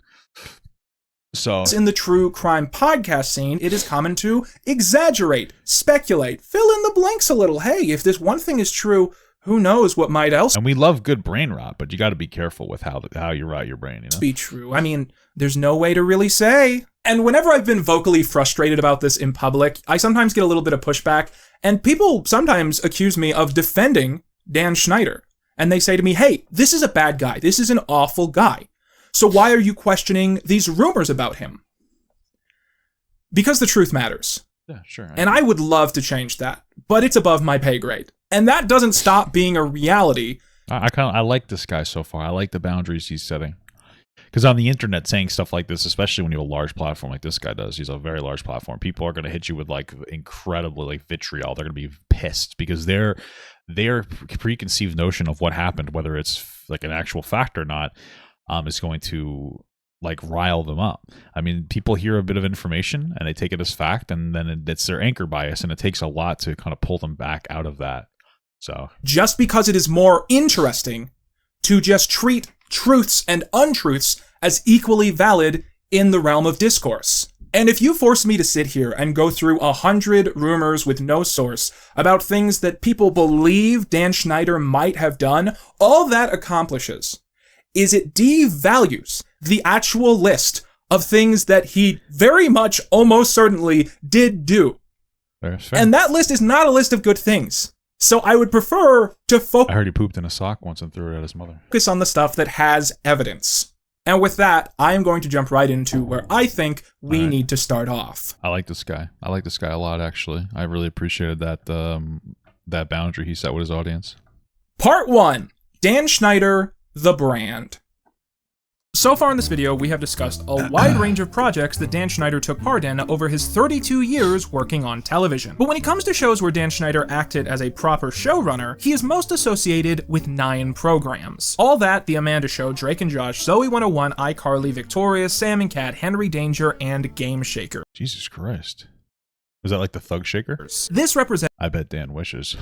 So in the true crime podcast scene, it is common to exaggerate, speculate, fill in the blanks a little. Hey, if this one thing is true, who knows what might else. And we love good brain rot, but you got to be careful with how you rot your brain, you know? Be true. I mean, there's no way to really say. And whenever I've been vocally frustrated about this in public, I sometimes get a little bit of pushback, and people sometimes accuse me of defending Dan Schneider. And they say to me, hey, this is a bad guy. This is an awful guy. So why are you questioning these rumors about him? Because the truth matters. Yeah, sure. And I would love to change that, but it's above my pay grade. And that doesn't stop being a reality. I like this guy so far. I like the boundaries he's setting. Because on the internet, saying stuff like this, especially when you have a large platform like this guy does, he's a very large platform, people are going to hit you with like incredibly like vitriol. They're going to be pissed because their preconceived notion of what happened, whether it's like an actual fact or not, is going to like rile them up. I mean, people hear a bit of information and they take it as fact, and then it's their anchor bias, and it takes a lot to kind of pull them back out of that. So just because it is more interesting to just treat truths and untruths as equally valid in the realm of discourse. And if you force me to sit here and go through 100 rumors with no source about things that people believe Dan Schneider might have done, all that accomplishes is it devalues the actual list of things that he very much almost certainly did do. And that list is not a list of good things. So I would prefer to I heard he pooped in a sock once and threw it at his mother. focus on the stuff that has evidence. And with that, I am going to jump right into where I think we need to start off. I like this guy. I like this guy a lot, actually. I really appreciated that that boundary he set with his audience. Part 1. Dan Schneider, the brand. So far in this video, we have discussed a wide range of projects that Dan Schneider took part in over his 32 years working on television. But when it comes to shows where Dan Schneider acted as a proper showrunner, he is most associated with 9 programs. All That, The Amanda Show, Drake and Josh, Zoe 101, iCarly, Victoria, Sam and Cat, Henry Danger, and Game Shaker. Jesus Christ. Was that like the Thug Shaker? This represents I bet Dan wishes.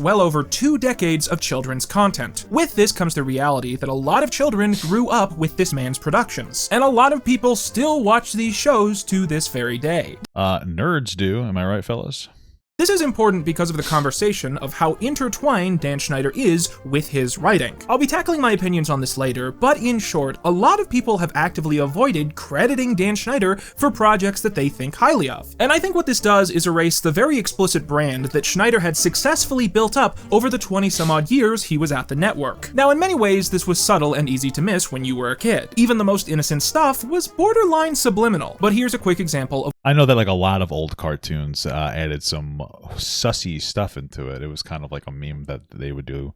well over 2 decades of children's content. With this comes the reality that a lot of children grew up with this man's productions, and a lot of people still watch these shows to this very day. Nerds do, am I right, fellas? This is important because of the conversation of how intertwined Dan Schneider is with his writing. I'll be tackling my opinions on this later, but in short, a lot of people have actively avoided crediting Dan Schneider for projects that they think highly of. And I think what this does is erase the very explicit brand that Schneider had successfully built up over the 20-some-odd years he was at the network. Now, in many ways, this was subtle and easy to miss when you were a kid. Even the most innocent stuff was borderline subliminal. But here's a quick example of I know that like a lot of old cartoons added some sussy stuff into it. It was kind of like a meme that they would do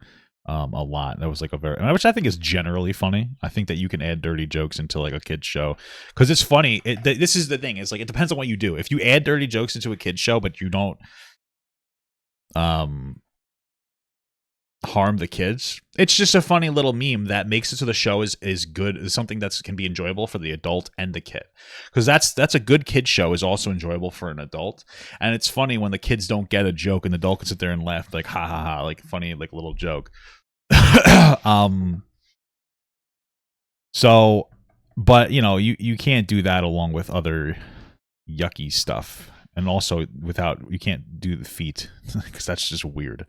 a lot. That was like a very, which I think is generally funny. I think that you can add dirty jokes into like a kid's show because it's funny. This is the thing. It's like it depends on what you do. If you add dirty jokes into a kid's show, but you don't harm the kids, it's just a funny little meme that makes it so the show is good, is something that can be enjoyable for the adult and the kid, because that's a good kid show is also enjoyable for an adult. And it's funny when the kids don't get a joke and the adult can sit there and laugh like ha ha ha, like funny like little joke. So but you know, you can't do that along with other yucky stuff, and also you can't do the feet because that's just weird.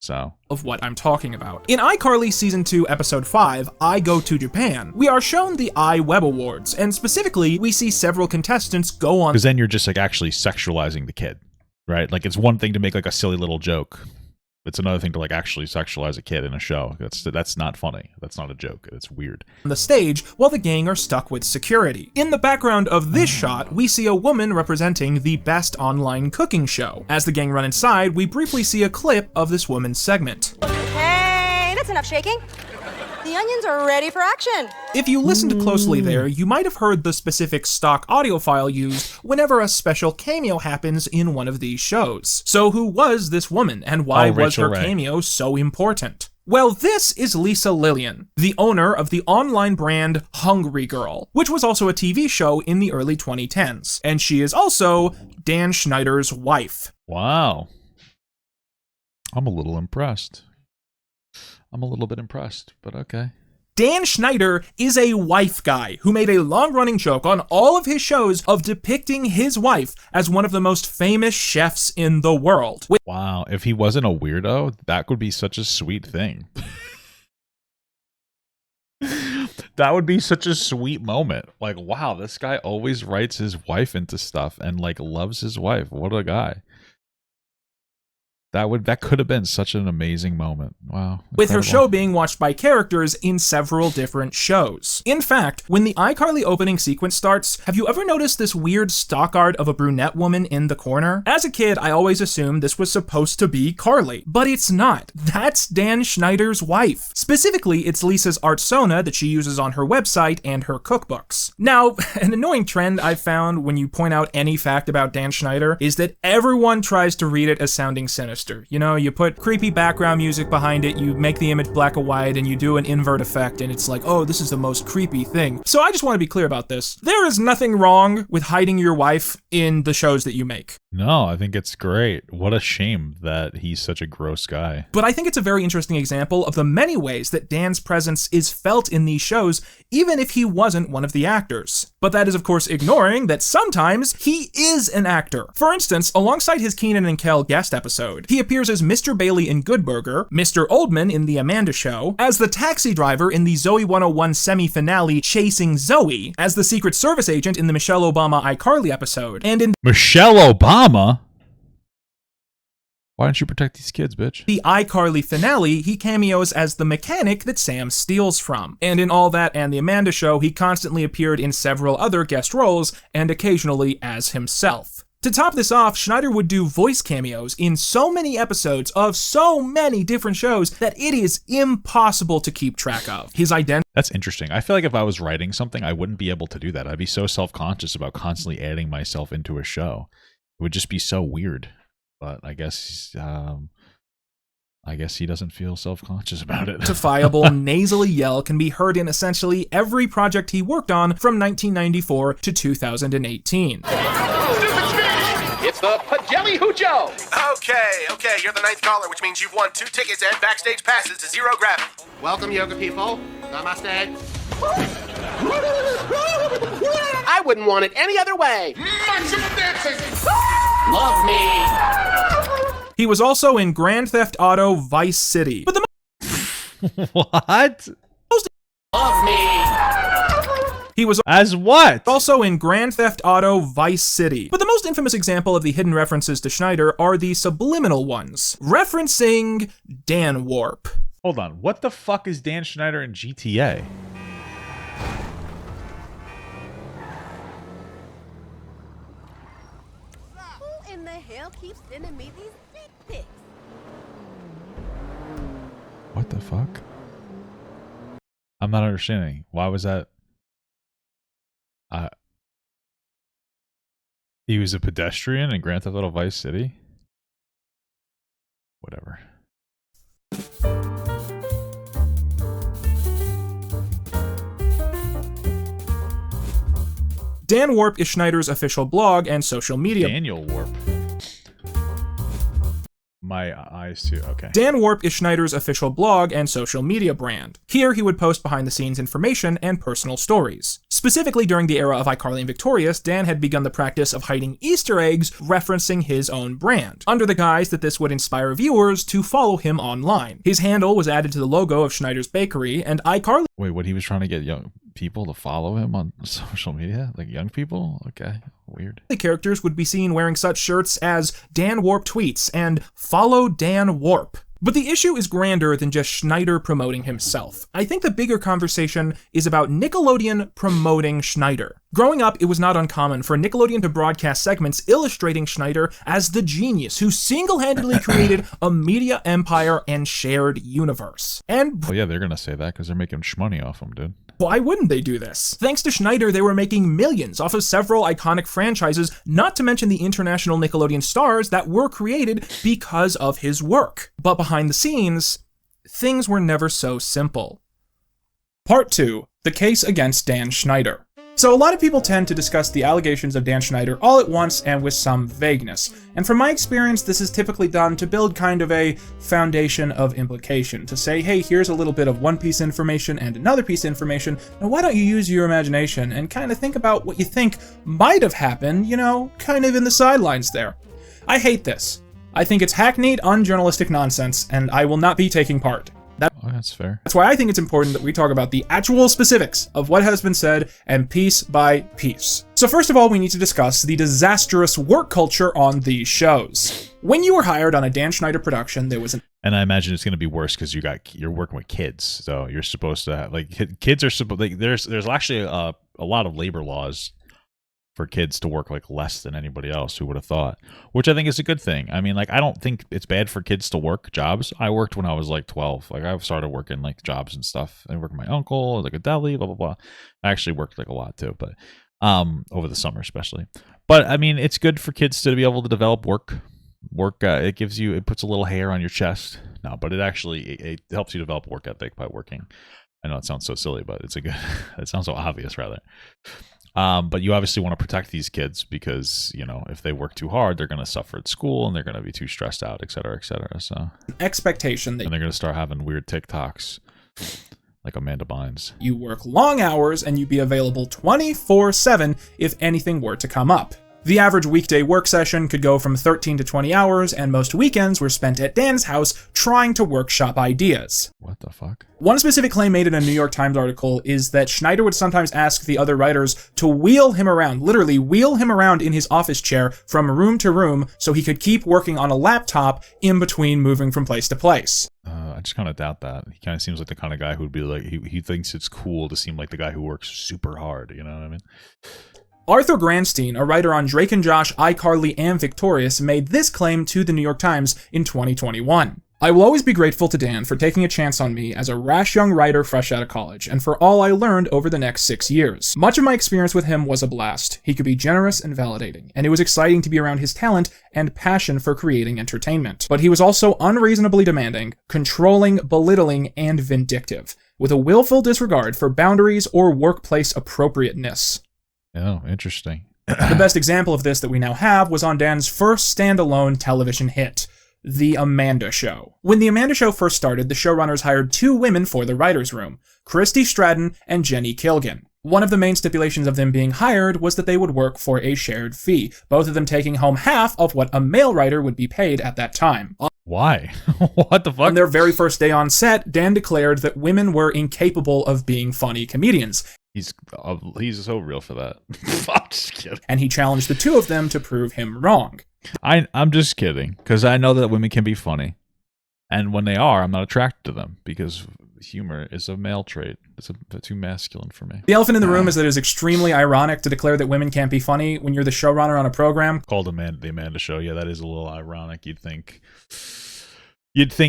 So, of what I'm talking about. In iCarly Season 2, Episode 5, I Go to Japan, we are shown the iWeb Awards, and specifically, we see several contestants go on— because then you're just like actually sexualizing the kid, right? Like it's one thing to make like a silly little joke. It's another thing to like actually sexualize a kid in a show. That's not funny. That's not a joke. It's weird. On the stage while the gang are stuck with security. In the background of this shot, we see a woman representing the best online cooking show. As the gang run inside, we briefly see a clip of this woman's segment. Hey, that's enough shaking. The onions are ready for action. If you listened closely there, you might have heard the specific stock audio file used whenever a special cameo happens in one of these shows. So who was this woman, and why was her cameo so important? Well, this is Lisa Lillian, the owner of the online brand Hungry Girl, which was also a TV show in the early 2010s. And she is also Dan Schneider's wife. Wow. I'm a little impressed. I'm a little bit impressed, but okay. Dan Schneider is a wife guy who made a long-running joke on all of his shows of depicting his wife as one of the most famous chefs in the world. Wow, if he wasn't a weirdo, that would be such a sweet thing. That would be such a sweet moment. Like, wow, this guy always writes his wife into stuff and like loves his wife. What a guy. That could have been such an amazing moment. Wow. Incredible. With her show being watched by characters in several different shows. In fact, when the iCarly opening sequence starts, have you ever noticed this weird stock art of a brunette woman in the corner? As a kid, I always assumed this was supposed to be Carly, but it's not. That's Dan Schneider's wife. Specifically, it's Lisa's artsona that she uses on her website and her cookbooks. Now, an annoying trend I've found when you point out any fact about Dan Schneider is that everyone tries to read it as sounding sinister. You know, you put creepy background music behind it, you make the image black and white, and you do an invert effect, and it's like, oh, this is the most creepy thing. So I just want to be clear about this. There is nothing wrong with hiding your wife in the shows that you make. No, I think it's great. What a shame that he's such a gross guy. But I think it's a very interesting example of the many ways that Dan's presence is felt in these shows, even if he wasn't one of the actors. But that is, of course, ignoring that sometimes he is an actor. For instance, alongside his Keenan and Kel guest episode, he appears as Mr. Bailey in Good Burger, Mr. Oldman in The Amanda Show, as the taxi driver in the Zoe 101 semi-finale Chasing Zoe, as the Secret Service agent in the Michelle Obama iCarly episode, and in Michelle Obama? Why don't you protect these kids, bitch? The iCarly finale, he cameos as the mechanic that Sam steals from. And in All That and The Amanda Show, he constantly appeared in several other guest roles, and occasionally as himself. To top this off, Schneider would do voice cameos in so many episodes of so many different shows that it is impossible to keep track of. His identity... That's interesting. I feel like if I was writing something, I wouldn't be able to do that. I'd be so self-conscious about constantly adding myself into a show. It would just be so weird. But I guess he doesn't feel self-conscious about it. Identifiable nasally yell can be heard in essentially every project he worked on from 1994 to 2018. It's the Pajelli Hoojo. Okay, you're the ninth caller, which means you've won 2 tickets and backstage passes to Zero Gravity. Welcome, yoga people. Namaste. I wouldn't want it any other way. Maximum dancing. Love me. He was also in Grand Theft Auto Vice City. But the what? Love me. He was as what? Also in Grand Theft Auto Vice City. But the most infamous example of the hidden references to Schneider are the subliminal ones, referencing Dan Warp. Hold on, what the fuck is Dan Schneider in GTA? Who in the hell keeps sending me these dick pics? What the fuck? I'm not understanding. Why was that? He was a pedestrian in Grand Theft Auto Vice City? Whatever. Dan Warp is Schneider's official blog and social media. Daniel Warp. My eyes too, okay. Dan Warp is Schneider's official blog and social media brand. Here he would post behind-the-scenes information and personal stories. Specifically during the era of iCarly and Victorious, Dan had begun the practice of hiding Easter eggs referencing his own brand, under the guise that this would inspire viewers to follow him online. His handle was added to the logo of Schneider's Bakery, and iCarly... Wait, what, he was trying to get young people to follow him on social media? Like young people? Okay, weird. The characters would be seen wearing such shirts as Dan Warp Tweets and Follow Dan Warp. But the issue is grander than just Schneider promoting himself. I think the bigger conversation is about Nickelodeon promoting Schneider. Growing up, it was not uncommon for Nickelodeon to broadcast segments illustrating Schneider as the genius who single-handedly created a media empire and shared universe. And... oh yeah, they're gonna say that because they're making shmoney off him, dude. Why wouldn't they do this? Thanks to Schneider, they were making millions off of several iconic franchises, not to mention the international Nickelodeon stars that were created because of his work. But behind the scenes, things were never so simple. Part 2. The case against Dan Schneider. So a lot of people tend to discuss the allegations of Dan Schneider all at once and with some vagueness. And from my experience, this is typically done to build kind of a foundation of implication. To say, hey, here's a little bit of one piece of information and another piece of information. Now why don't you use your imagination and kind of think about what you think might have happened, you know, kind of in the sidelines there. I hate this. I think it's hackneyed, unjournalistic nonsense, and I will not be taking part. That's fair. That's why I think it's important that we talk about the actual specifics of what has been said, and piece by piece. So first of all, we need to discuss the disastrous work culture on these shows. When you were hired on a Dan Schneider production, there was an... and I imagine it's going to be worse because you're working with kids, so you're supposed to have, like, kids are supposed, like, there's actually a lot of labor laws for kids to work like less than anybody else. Who would have thought? Which I think is a good thing. I mean, like, I don't think it's bad for kids to work jobs. I worked when I was like 12. Like, I started working like jobs and stuff. I worked with my uncle, like a deli, blah blah blah. I actually worked like a lot too, but over the summer especially. But I mean, it's good for kids to be able to develop work. It gives you, it puts a little hair on your chest. No, but it helps you develop work ethic by working. I know it sounds so silly, but it's a good. It sounds so obvious rather. But you obviously want to protect these kids because, you know, if they work too hard, they're going to suffer at school and they're going to be too stressed out, et cetera, et cetera. So expectation that, and they're going to start having weird TikToks like Amanda Bynes. You work long hours and you be available 24/7 if anything were to come up. The average weekday work session could go from 13 to 20 hours, and most weekends were spent at Dan's house trying to workshop ideas. What the fuck? One specific claim made in a New York Times article is that Schneider would sometimes ask the other writers to wheel him around, literally wheel him around in his office chair from room to room so he could keep working on a laptop in between moving from place to place. I just kind of doubt that. He kind of seems like the kind of guy who'd be like, he thinks it's cool to seem like the guy who works super hard, you know what I mean? Arthur Granstein, a writer on Drake and Josh, iCarly, and Victorious, made this claim to the New York Times in 2021. I will always be grateful to Dan for taking a chance on me as a rash young writer fresh out of college, and for all I learned over the next 6 years. Much of my experience with him was a blast. He could be generous and validating, and it was exciting to be around his talent and passion for creating entertainment. But he was also unreasonably demanding, controlling, belittling, and vindictive, with a willful disregard for boundaries or workplace appropriateness. Oh, interesting. The best example of this that we now have was on Dan's first standalone television hit, The Amanda Show. When The Amanda Show first started, the showrunners hired 2 women for the writer's room, Christy Stratton and Jenny Kilgan. One of the main stipulations of them being hired was that they would work for a shared fee, both of them taking home half of what a male writer would be paid at that time. Why? What the fuck? On their very first day on set, Dan declared that women were incapable of being funny comedians. He's so real for that. I'm just kidding. And he challenged the 2 of them to prove him wrong. I'm just kidding, because I know that women can be funny. And when they are, I'm not attracted to them, because humor is a male trait. It's too masculine for me. The elephant in the room is that it is extremely ironic to declare that women can't be funny when you're the showrunner on a program called The Amanda Show. Yeah, that is a little ironic. You'd think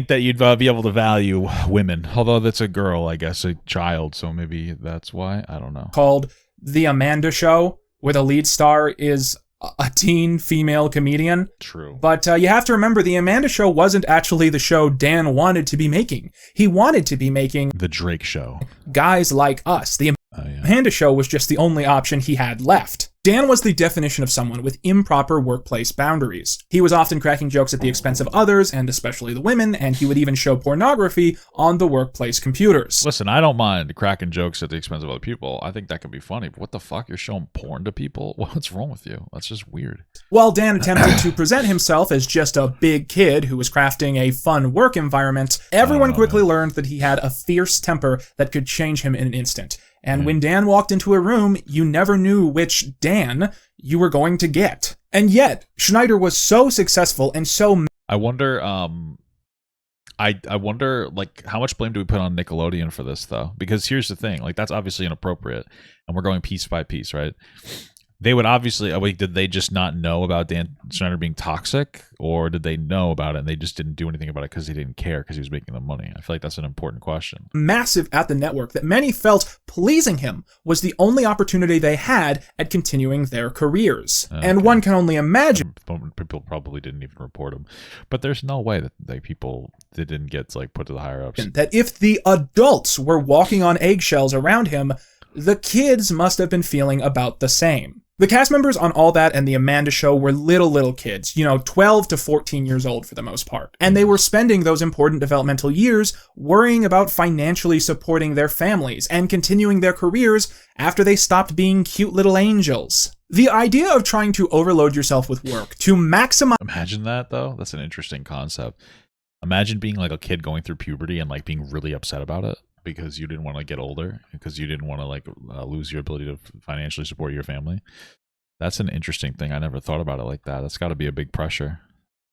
that you'd be able to value women, although that's a girl, I guess, a child, so maybe that's why. I don't know. Called The Amanda Show, where the lead star is a teen female comedian. True. But you have to remember, The Amanda Show wasn't actually the show Dan wanted to be making. He wanted to be making The Drake Show. Guys Like Us. The Amanda Show was just the only option he had left. Dan was the definition of someone with improper workplace boundaries. He was often cracking jokes at the expense of others, and especially the women, and he would even show pornography on the workplace computers. Listen, I don't mind cracking jokes at the expense of other people. I think that can be funny, but what the fuck? You're showing porn to people? What's wrong with you? That's just weird. While Dan attempted to present himself as just a big kid who was crafting a fun work environment, everyone quickly learned that he had a fierce temper that could change him in an instant. And when Dan walked into a room, you never knew which Dan you were going to get. And yet, Schneider was so successful and so... I wonder, I wonder, like, how much blame do we put on Nickelodeon for this, though? Because here's the thing, like, that's obviously inappropriate, and we're going piece by piece, right? They would obviously, did they just not know about Dan Schneider being toxic, or did they know about it and they just didn't do anything about it because they didn't care because he was making the money? I feel like that's an important question. Massive at the network that many felt pleasing him was the only opportunity they had at continuing their careers. Okay. And one can only imagine. People probably didn't even report him, but there's no way that people didn't get put to the higher ups. That if the adults were walking on eggshells around him, the kids must have been feeling about the same. The cast members on All That and The Amanda Show were little kids, 12 to 14 years old for the most part. And they were spending those important developmental years worrying about financially supporting their families and continuing their careers after they stopped being cute little angels. The idea of trying to overload yourself with work to maximize... Imagine that, though. That's an interesting concept. Imagine being like a kid going through puberty and being really upset about it because you didn't want to get older, because you didn't want to lose your ability to financially support your family. That's an interesting thing. I never thought about it like that. That's got to be a big pressure.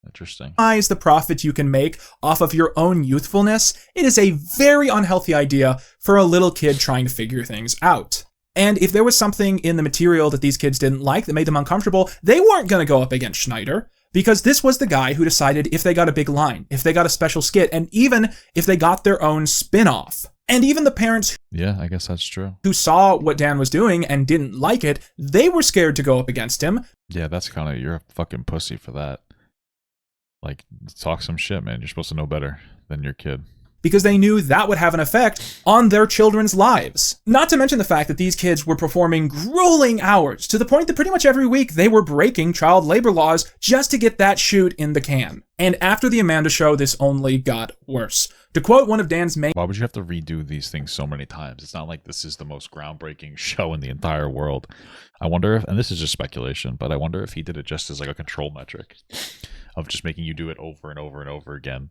Interesting. The profit you can make off of your own youthfulness. It is a very unhealthy idea for a little kid trying to figure things out. And if there was something in the material that these kids didn't like that made them uncomfortable, they weren't going to go up against Schneider. Because this was the guy who decided if they got a big line, if they got a special skit, and even if they got their own spin-off. And even the parents I guess that's true. Who saw what Dan was doing and didn't like it, they were scared to go up against him. Yeah, that's kind of, you're a fucking pussy for that. Talk some shit, man. You're supposed to know better than your kid. because they knew that would have an effect on their children's lives. Not to mention the fact that these kids were performing grueling hours, to the point that pretty much every week they were breaking child labor laws just to get that shoot in the can. And after the Amanda show, this only got worse. To quote one of Dan's main— Why would you have to redo these things so many times? It's not like this is the most groundbreaking show in the entire world. I wonder if, and this is just speculation, but I wonder if he did it just as like a control metric of just making you do it over and over and over again,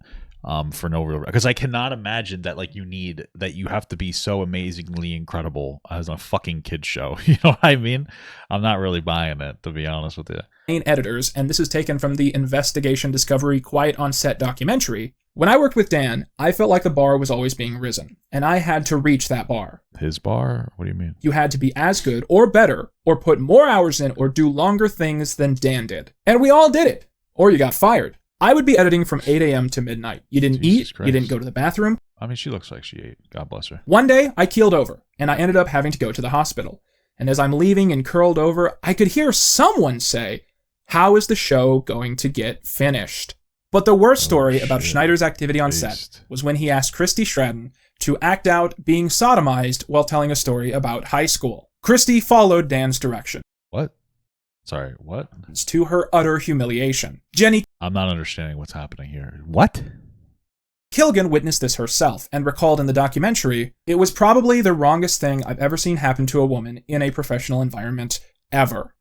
for no real, because I cannot imagine that like you have to be so amazingly incredible as a fucking kid show. You know what I mean? I'm not really buying it, to be honest with you. Main editors, and this is taken from the Investigation Discovery Quiet on Set documentary. When I worked with Dan, I felt like the bar was always being risen, and I had to reach that bar. His bar? What do you mean? You had to be as good or better, or put more hours in, or do longer things than Dan did. And we all did it, or you got fired. I would be editing from 8 a.m. to midnight. You didn't eat, you didn't go to the bathroom. I mean, she looks like she ate. God bless her. One day, I keeled over, and I ended up having to go to the hospital. And as I'm leaving and curled over, I could hear someone say, "How is the show going to get finished?" But the worst story about Schneider's activity on set was when he asked Christy Stratton to act out being sodomized while telling a story about high school. Christy followed Dan's direction. What? Sorry, what? To her utter humiliation. Jenny— I'm not understanding what's happening here. What? Kilgan witnessed this herself and recalled in the documentary, "It was probably the wrongest thing I've ever seen happen to a woman in a professional environment, ever."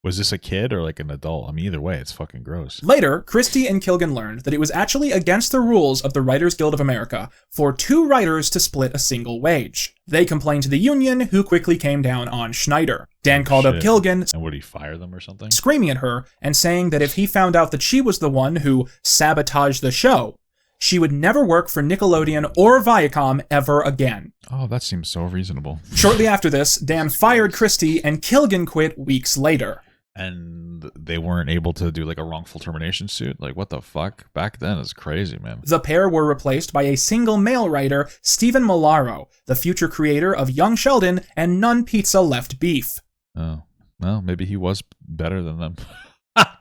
Was this a kid or like an adult? I mean, either way, it's fucking gross. Later, Christy and Kilgan learned that it was actually against the rules of the Writers Guild of America for two writers to split a single wage. They complained to the union, who quickly came down on Schneider. Dan called up Kilgan— and would he fire them or something? Screaming at her and saying that if he found out that she was the one who sabotaged the show, she would never work for Nickelodeon or Viacom ever again. Oh, that seems so reasonable. Shortly after this, Dan fired Christy and Kilgan quit weeks later. And they weren't able to do like a wrongful termination suit? Like, what the fuck? Back then is crazy, man. The pair were replaced by a single male writer, Stephen Malaro, the future creator of Young Sheldon and None Pizza Left Beef. Oh, well, maybe he was better than them.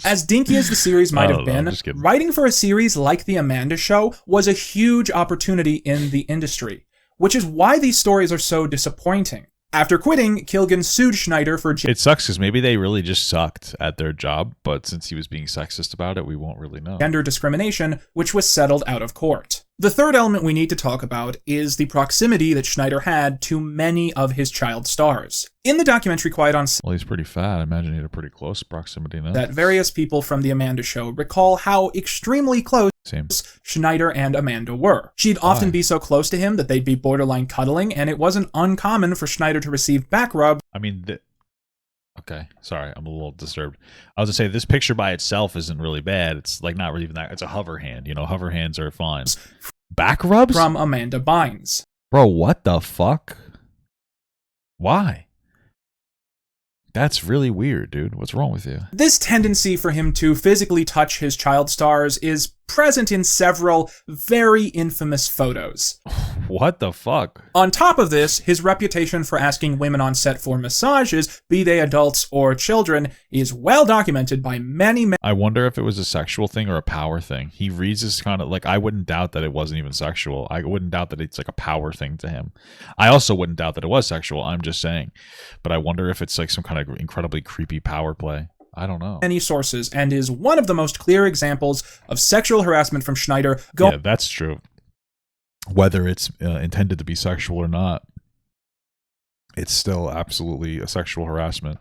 As dinky as the series might have been, writing for a series like The Amanda Show was a huge opportunity in the industry, which is why these stories are so disappointing. After quitting, Kilgan sued Schneider for— It sucks because maybe they really just sucked at their job, but since he was being sexist about it, we won't really know. Gender discrimination, which was settled out of court. The third element we need to talk about is the proximity that Schneider had to many of his child stars. In the documentary Quiet on Set— Well, he's pretty fat. I imagine he had a pretty close proximity now. That various people from The Amanda Show recall how extremely close Schneider and Amanda were. She'd often be so close to him that they'd be borderline cuddling, and it wasn't uncommon for Schneider to receive back rub. I mean, okay, sorry, I'm a little disturbed. I was gonna say, this picture by itself isn't really bad. It's like not really even that. It's a hover hand. You know, hover hands are fine. Back rubs? From Amanda Bynes. Bro, what the fuck? Why? That's really weird, dude. What's wrong with you? This tendency for him to physically touch his child stars is present in several very infamous photos. What the fuck? On top of this, his reputation for asking women on set for massages, be they adults or children, is well documented by many men. I wonder if it was a sexual thing or a power thing. He reads this kind of like, I wouldn't doubt that it wasn't even sexual. I wouldn't doubt that it's like a power thing to him. I also wouldn't doubt that it was sexual. I'm just saying. But I wonder if it's like some kind of incredibly creepy power play. I don't know. Many sources, and is one of the most clear examples of sexual harassment from Schneider. Yeah, that's true. Whether it's intended to be sexual or not, it's still absolutely a sexual harassment.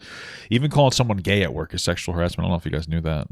Even calling someone gay at work is sexual harassment. I don't know if you guys knew that.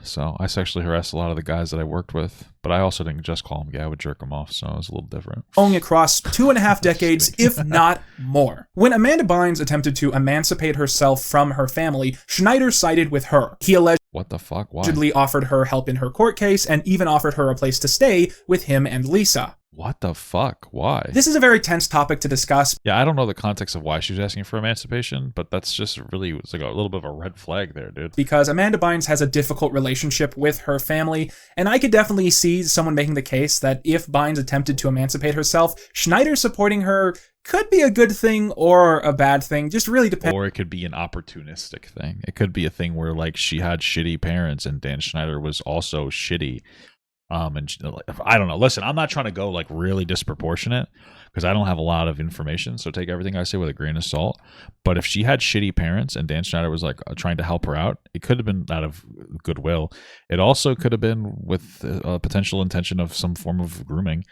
So I sexually harassed a lot of the guys that I worked with, but I also didn't just call them gay. I would jerk them off, so it was a little different. Going across 2.5 decades, if not more. When Amanda Bynes attempted to emancipate herself from her family, Schneider sided with her. He what the fuck? Why? Allegedly offered her help in her court case and even offered her a place to stay with him and Lisa. What the fuck? Why? This is a very tense topic to discuss. Yeah, I don't know the context of why she was asking for emancipation, but that's just really, it's like a little bit of a red flag there, dude. Because Amanda Bynes has a difficult relationship with her family, and I could definitely see someone making the case that if Bynes attempted to emancipate herself, Schneider supporting her could be a good thing or a bad thing, just really depends. Or it could be an opportunistic thing. It could be a thing where like she had shitty parents and Dan Schneider was also shitty. And I don't know. Listen, I'm not trying to go like really disproportionate because I don't have a lot of information. So take everything I say with a grain of salt. But if she had shitty parents and Dan Schneider was like trying to help her out, it could have been out of goodwill. It also could have been with a potential intention of some form of grooming.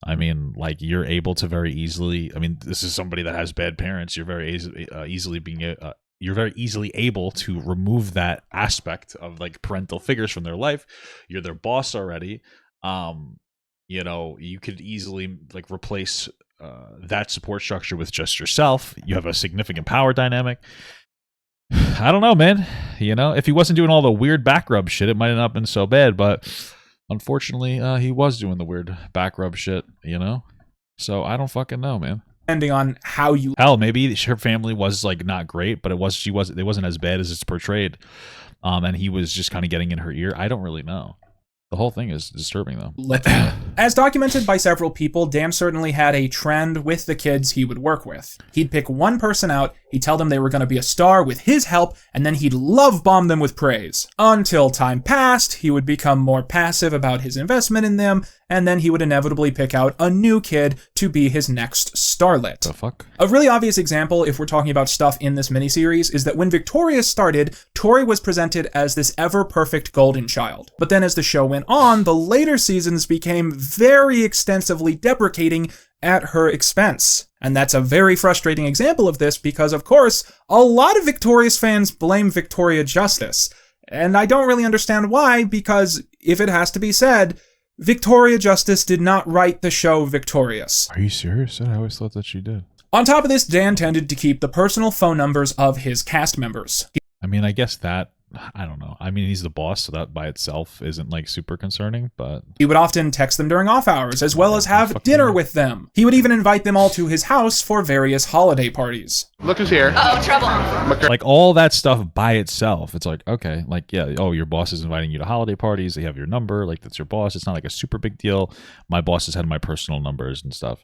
I mean, like you're able to very easily. I mean, this is somebody that has bad parents. You're very easily being. You're very easily able to remove that aspect of like parental figures from their life. You're their boss already. You know, you could easily like replace that support structure with just yourself. You have a significant power dynamic. I don't know, man. You know, if he wasn't doing all the weird back rub shit, it might have not been so bad. But unfortunately, he was doing the weird back rub shit, you know? So I don't fucking know, man. Depending on how you... Hell, maybe her family was like not great, but it wasn't as bad as it's portrayed. And he was just kind of getting in her ear. I don't really know. The whole thing is disturbing, though. As documented by several people, Dan certainly had a trend with the kids he would work with. He'd pick one person out, he'd tell them they were going to be a star with his help, and then he'd love bomb them with praise. Until time passed, he would become more passive about his investment in them, and then he would inevitably pick out a new kid to be his next starlet. The fuck? A really obvious example, if we're talking about stuff in this miniseries, is that when Victoria started, Tori was presented as this ever-perfect golden child. But then as the show went on, the later seasons became very extensively deprecating at her expense. And that's a very frustrating example of this because, of course, a lot of Victorious fans blame Victoria Justice. And I don't really understand why, because if it has to be said, Victoria Justice did not write the show Victorious. Are you serious? I always thought that she did. On top of this, Dan tended to keep the personal phone numbers of his cast members. I mean, I guess that, I don't know. I mean, he's the boss, so that by itself isn't like super concerning, but... He would often text them during off hours, as well as have dinner with them. He would even invite them all to his house for various holiday parties. Look who's here. Oh, trouble. Like all that stuff by itself, it's like, okay, like, yeah, oh, your boss is inviting you to holiday parties, they have your number, like that's your boss. It's not like a super big deal. My boss has had my personal numbers and stuff.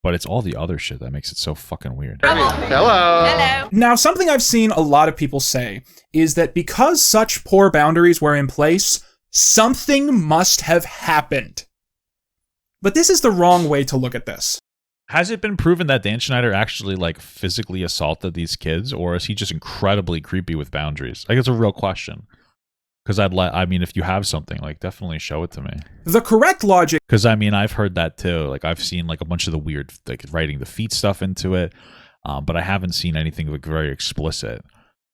But it's all the other shit that makes it so fucking weird. Hello. Now, something I've seen a lot of people say is that because such poor boundaries were in place, something must have happened. But this is the wrong way to look at this. Has it been proven that Dan Schneider actually like physically assaulted these kids, or is he just incredibly creepy with boundaries? Like, it's a real question. Because I mean, if you have something, like, definitely show it to me. The correct logic... Because, I mean, I've heard that, too. Like, I've seen, like, a bunch of the weird, like, writing the feet stuff into it. But I haven't seen anything, like, very explicit.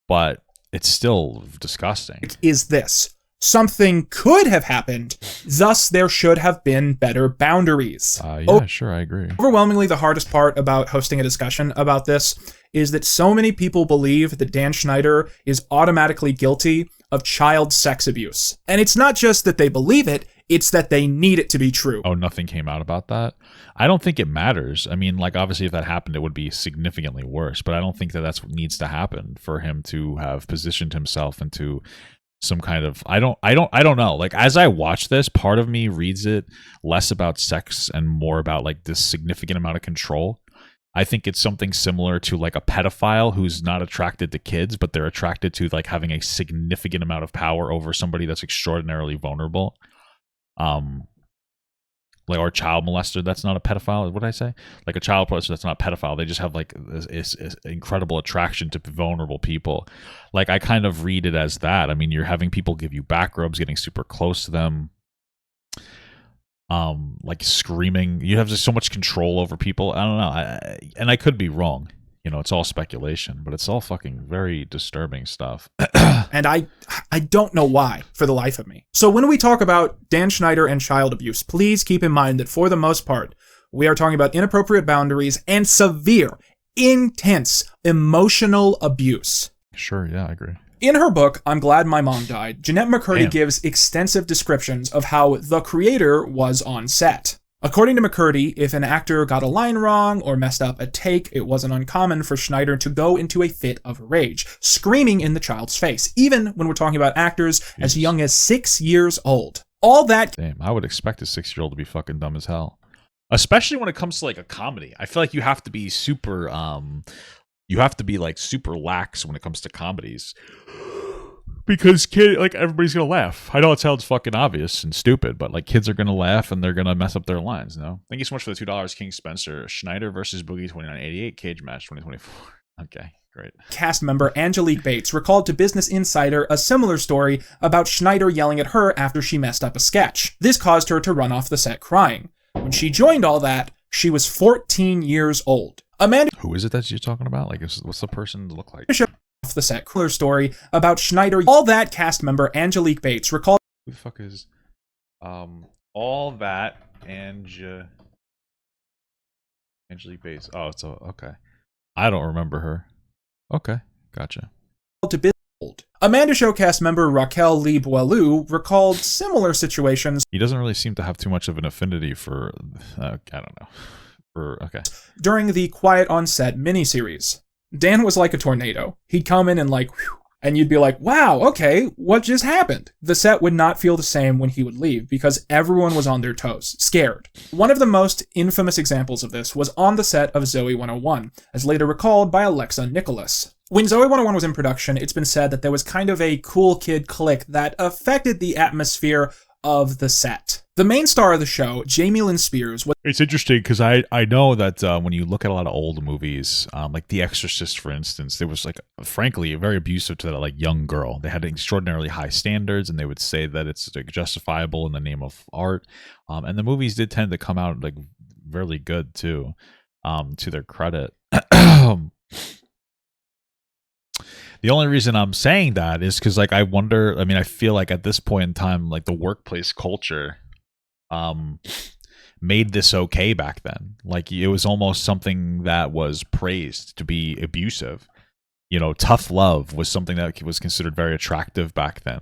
But it's still disgusting. Is this. Something could have happened, thus there should have been better boundaries. Yeah, sure, I agree. Overwhelmingly, the hardest part about hosting a discussion about this is that so many people believe that Dan Schneider is automatically guilty of child sex abuse. And it's not just that they believe it, it's that they need it to be true. Oh, nothing came out about that? I don't think it matters. I mean, like, obviously if that happened, it would be significantly worse, but I don't think that that's what needs to happen for him to have positioned himself into some kind of, I don't know. Like, as I watch this, part of me reads it less about sex and more about like this significant amount of control. I think it's something similar to like a pedophile who's not attracted to kids, but they're attracted to like having a significant amount of power over somebody that's extraordinarily vulnerable. Like, or a child molester that's not a pedophile. What did I say? Like a child molester that's not a pedophile. They just have like this incredible attraction to vulnerable people. Like, I kind of read it as that. I mean, you're having people give you back rubs, getting super close to them. Like screaming. You have just so much control over people. I don't know. And I could be wrong. You know, it's all speculation, but it's all fucking very disturbing stuff. And I don't know why, for the life of me. So when we talk about Dan Schneider and child abuse, please keep in mind that for the most part, we are talking about inappropriate boundaries and severe, intense, emotional abuse. Sure, yeah, I agree. In her book, I'm Glad My Mom Died, Jeanette McCurdy gives extensive descriptions of how the creator was on set. According to McCurdy, if an actor got a line wrong or messed up a take, it wasn't uncommon for Schneider to go into a fit of rage, screaming in the child's face, even when we're talking about actors as young as 6 years old. All that... Damn, I would expect a 6-year-old to be fucking dumb as hell. Especially when it comes to like a comedy. I feel like you have to be super, you have to be like super lax when it comes to comedies. Because everybody's gonna laugh. I know it sounds fucking obvious and stupid, but like kids are gonna laugh and they're gonna mess up their lines. No, thank you so much for the $2, King Spencer. Schneider versus Boogie 2988 cage match 2024. Okay, great. Cast member Angelique Bates recalled to Business Insider a similar story about Schneider yelling at her after she messed up a sketch. This caused her to run off the set crying. When she joined all that, she was 14 years old. Amanda, who is it that you're talking about? Like, what's the person look like? Off the set cooler story about Schneider. All That cast member Angelique Bates recalled. Who the fuck is All That Angelique Bates? Oh, it's okay. I don't remember her. Okay, gotcha. To Amanda Show cast member Raquel Lee Boileau recalled similar situations. He doesn't really seem to have too much of an affinity for, I don't know. Okay. During the Quiet on Set miniseries. Dan was like a tornado. He'd come in and whew, and you'd be like, wow, okay, what just happened? The set would not feel the same when he would leave because everyone was on their toes, scared. One of the most infamous examples of this was on the set of Zoe 101, as later recalled by Alexa Nicholas. When Zoe 101 was in production, it's been said that there was kind of a cool kid clique that affected the atmosphere of the set. The main star of the show, Jamie Lynn Spears, was... It's interesting because I know that when you look at a lot of old movies, like The Exorcist, for instance, there was frankly, very abusive to that young girl. They had extraordinarily high standards, and they would say that it's justifiable in the name of art. And the movies did tend to come out really good too, to their credit. The only reason I'm saying that is because I wonder. I mean, I feel like at this point in time, the workplace culture made this okay back then. It was almost something that was praised to be abusive. Tough love was something that was considered very attractive back then,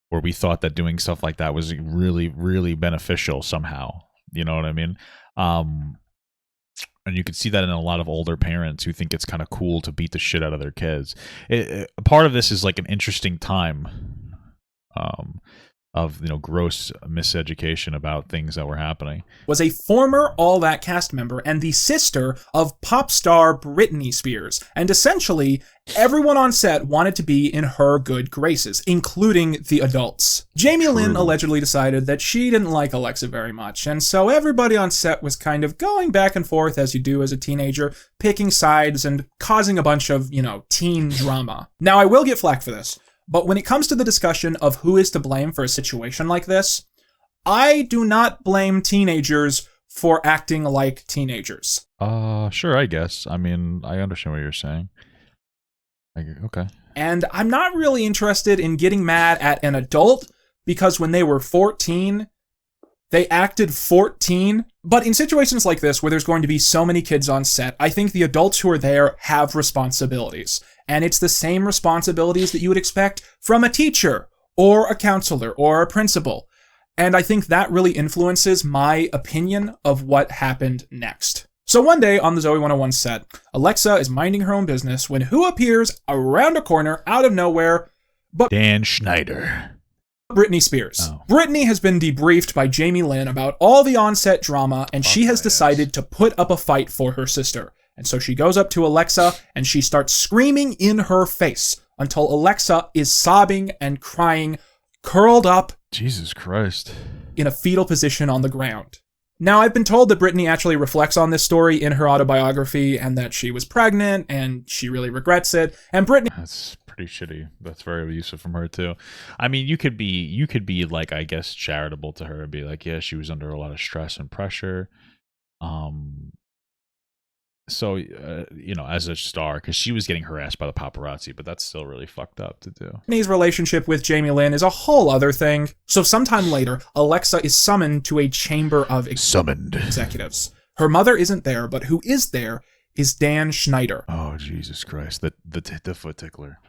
where we thought that doing stuff like that was really, really beneficial somehow. You know what I mean? And you can see that in a lot of older parents who think it's kind of cool to beat the shit out of their kids. Part of this is an interesting time of gross miseducation about things that were happening. Was a former All That cast member and the sister of pop star Britney Spears, and essentially everyone on set wanted to be in her good graces, including the adults. Jamie Lynn allegedly decided that she didn't like Alexa very much, and so everybody on set was kind of going back and forth as you do as a teenager, picking sides and causing a bunch of, teen drama. Now, I will get flack for this, but when it comes to the discussion of who is to blame for a situation like this, I do not blame teenagers for acting like teenagers. Sure, I guess. I mean, I understand what you're saying. Okay. And I'm not really interested in getting mad at an adult because when they were 14, they acted 14. But in situations like this, where there's going to be so many kids on set, I think the adults who are there have responsibilities. And it's the same responsibilities that you would expect from a teacher or a counselor or a principal. And I think that really influences my opinion of what happened next. So one day on the Zoe 101 set, Alexa is minding her own business when who appears around a corner out of nowhere but Dan Schneider. Britney Spears. Oh. Britney has been debriefed by Jamie Lynn about all the on-set drama, and she has decided to put up a fight for her sister. And so she goes up to Alexa, and she starts screaming in her face until Alexa is sobbing and crying, curled up, Jesus Christ, in a fetal position on the ground. Now, I've been told that Britney actually reflects on this story in her autobiography, and that she was pregnant, and she really regrets it. And Britney... That's pretty shitty. That's very abusive from her, too. I mean, you could be I guess, charitable to her and be like, yeah, she was under a lot of stress and pressure. So, as a star, because she was getting harassed by the paparazzi, but that's still really fucked up to do. Britney's relationship with Jamie Lynn is a whole other thing. So sometime later, Alexa is summoned to a chamber of executives. Her mother isn't there, but who is there is Dan Schneider. Oh, Jesus Christ. The foot tickler.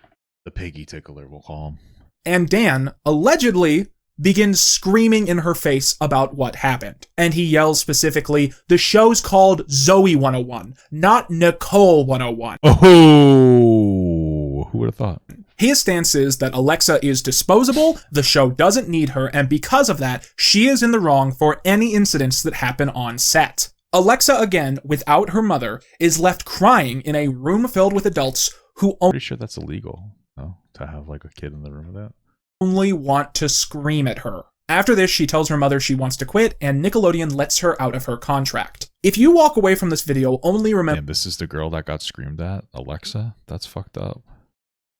The piggy tickler, we'll call him. And Dan, allegedly, begins screaming in her face about what happened. And he yells specifically, the show's called Zoe 101, not Nicole 101. Oh, who would have thought? His stance is that Alexa is disposable, the show doesn't need her, and because of that, she is in the wrong for any incidents that happen on set. Alexa, again, without her mother, is left crying in a room filled with adults who... Pretty sure that's illegal. No, to have like a kid in the room with that. Only want to scream at her. After this, she tells her mother she wants to quit, and Nickelodeon lets her out of her contract. If you walk away from this video, only Man, this is the girl that got screamed at, Alexa? That's fucked up.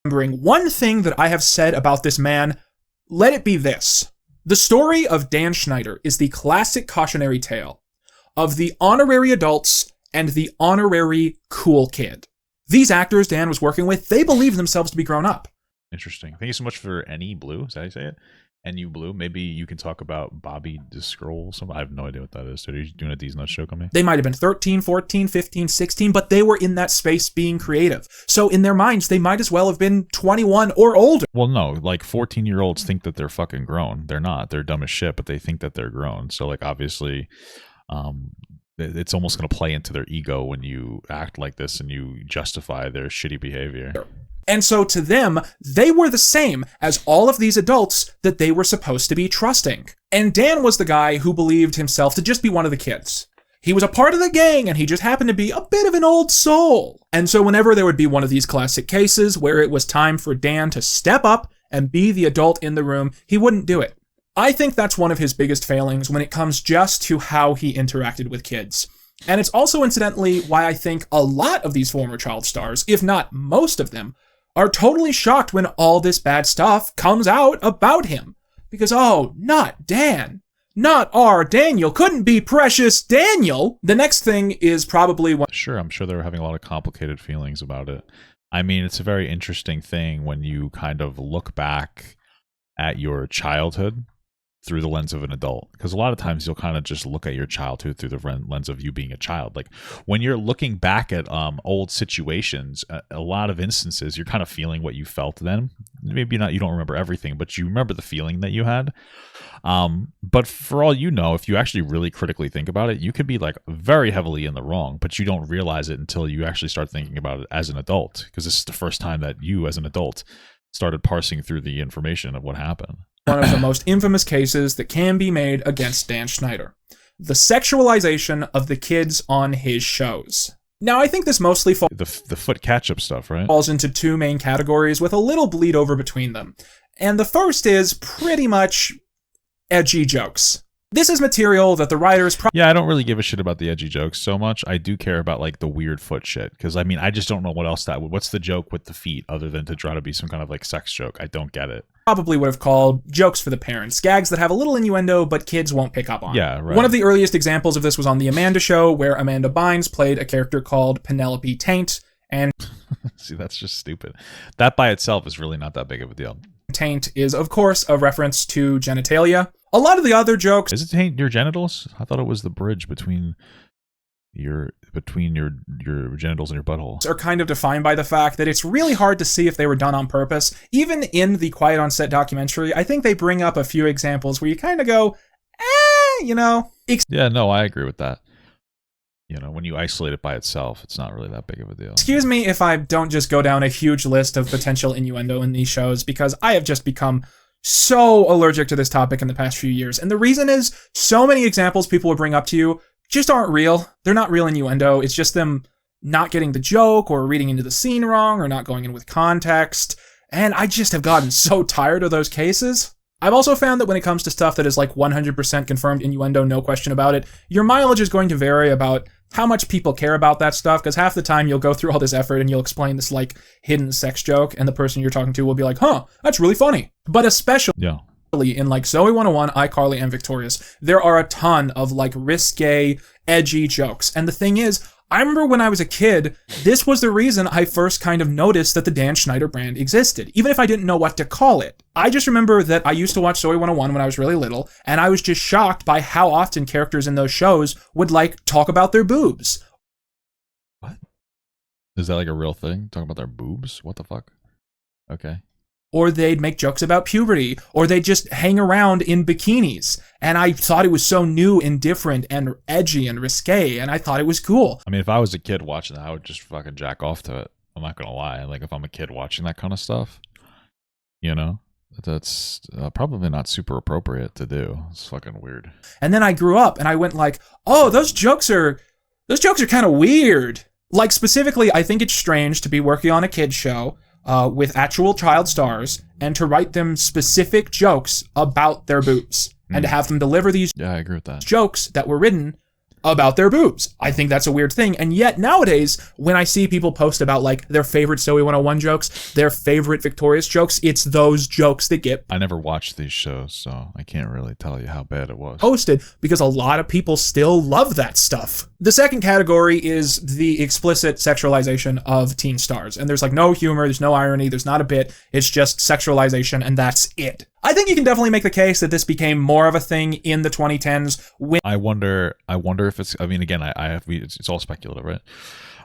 remembering one thing that I have said about this man, let it be this. The story of Dan Schneider is the classic cautionary tale of the honorary adults and the honorary cool kid. These actors Dan was working with, they believe themselves to be grown up. Interesting. Thank you so much for NE Blue. Is that how you say it? NU Blue. Maybe you can talk about Bobby Discroll. I have no idea what that is. So are you doing a D's Nuts joke on me? They might have been 13, 14, 15, 16, but they were in that space being creative. So in their minds, they might as well have been 21 or older. Well, no. Like 14-year-olds think that they're fucking grown. They're not. They're dumb as shit, but they think that they're grown. So like obviously, it's almost going to play into their ego when you act like this and you justify their shitty behavior. And so to them, they were the same as all of these adults that they were supposed to be trusting. And Dan was the guy who believed himself to just be one of the kids. He was a part of the gang and he just happened to be a bit of an old soul. And so whenever there would be one of these classic cases where it was time for Dan to step up and be the adult in the room, he wouldn't do it. I think that's one of his biggest failings when it comes just to how he interacted with kids. And it's also incidentally why I think a lot of these former child stars, if not most of them, are totally shocked when all this bad stuff comes out about him. Because, oh, not Dan. Not our Daniel. Couldn't be precious Daniel. The next thing is probably one. Sure, I'm sure they were having a lot of complicated feelings about it. I mean, it's a very interesting thing when you kind of look back at your childhood through the lens of an adult, because a lot of times you'll kind of just look at your childhood through the lens of you being a child. Like when you're looking back at old situations, a lot of instances you're kind of feeling what you felt then. Maybe not, you don't remember everything, but you remember the feeling that you had. But for all you know, if you actually really critically think about it, you could be like very heavily in the wrong, but you don't realize it until you actually start thinking about it as an adult, because this is the first time that you as an adult started parsing through the information of what happened. One of the most infamous cases that can be made against Dan Schneider. The sexualization of the kids on his shows. Now, I think this mostly the foot catch-up stuff, right? Falls into two main categories with a little bleed over between them. And the first is pretty much edgy jokes. This is material that the writers... Yeah, I don't really give a shit about the edgy jokes so much. I do care about like the weird foot shit. Because I mean, I just don't know what else that would... What's the joke with the feet other than to try to be some kind of like sex joke? I don't get it. Probably would have called jokes for the parents. Gags that have a little innuendo, but kids won't pick up on. Yeah, right. One of the earliest examples of this was on The Amanda Show, where Amanda Bynes played a character called Penelope Taint. And... See, that's just stupid. That by itself is really not that big of a deal. Taint is, of course, a reference to genitalia. A lot of the other jokes... Is it taint your genitals? I thought it was the bridge between your genitals and your butthole. Are kind of defined by the fact that it's really hard to see if they were done on purpose. Even in the Quiet on Set documentary, I think they bring up a few examples where you kind of go, you know. Yeah, no, I agree with that. You know, when you isolate it by itself, it's not really that big of a deal. Excuse me if I don't just go down a huge list of potential innuendo in these shows, because I have just become so allergic to this topic in the past few years. And the reason is, so many examples people will bring up to you just aren't real. They're not real innuendo. It's just them not getting the joke or reading into the scene wrong or not going in with context. And I just have gotten so tired of those cases. I've also found that when it comes to stuff that is like 100% confirmed innuendo, no question about it, your mileage is going to vary about how much people care about that stuff, because half the time you'll go through all this effort and you'll explain this like hidden sex joke and the person you're talking to will be like, huh, that's really funny. But especially in like Zoe 101, iCarly, and Victorious, there are a ton of like risque, edgy jokes. And the thing is, I remember when I was a kid, this was the reason I first kind of noticed that the Dan Schneider brand existed, even if I didn't know what to call it. I just remember that I used to watch Zoe 101 when I was really little, and I was just shocked by how often characters in those shows would like talk about their boobs. What? Is that like a real thing? Talking about their boobs? What the fuck? Okay. Or they'd make jokes about puberty, or they'd just hang around in bikinis. And I thought it was so new and different and edgy and risque, and I thought it was cool. I mean, if I was a kid watching that, I would just fucking jack off to it. I'm not gonna lie. Like, if I'm a kid watching that kind of stuff, you know, that's probably not super appropriate to do. It's fucking weird. And then I grew up, and I went like, oh, those jokes are kind of weird. Like, specifically, I think it's strange to be working on a kid's show, with actual child stars and to write them specific jokes about their boobs and to have them deliver these I agree with that. jokes that were written about their boobs. I think that's a weird thing. And yet nowadays, when I see people post about like their favorite Zoe 101 jokes, their favorite Victorious jokes, it's those jokes that get I never watched these shows, so I can't really tell you how bad it was. posted because a lot of people still love that stuff. The second category is the explicit sexualization of teen stars. And there's like no humor, there's no irony, there's not a bit, it's just sexualization and that's it. I think you can definitely make the case that this became more of a thing in the 2010s when I wonder if it's, I mean, again, it's all speculative, right?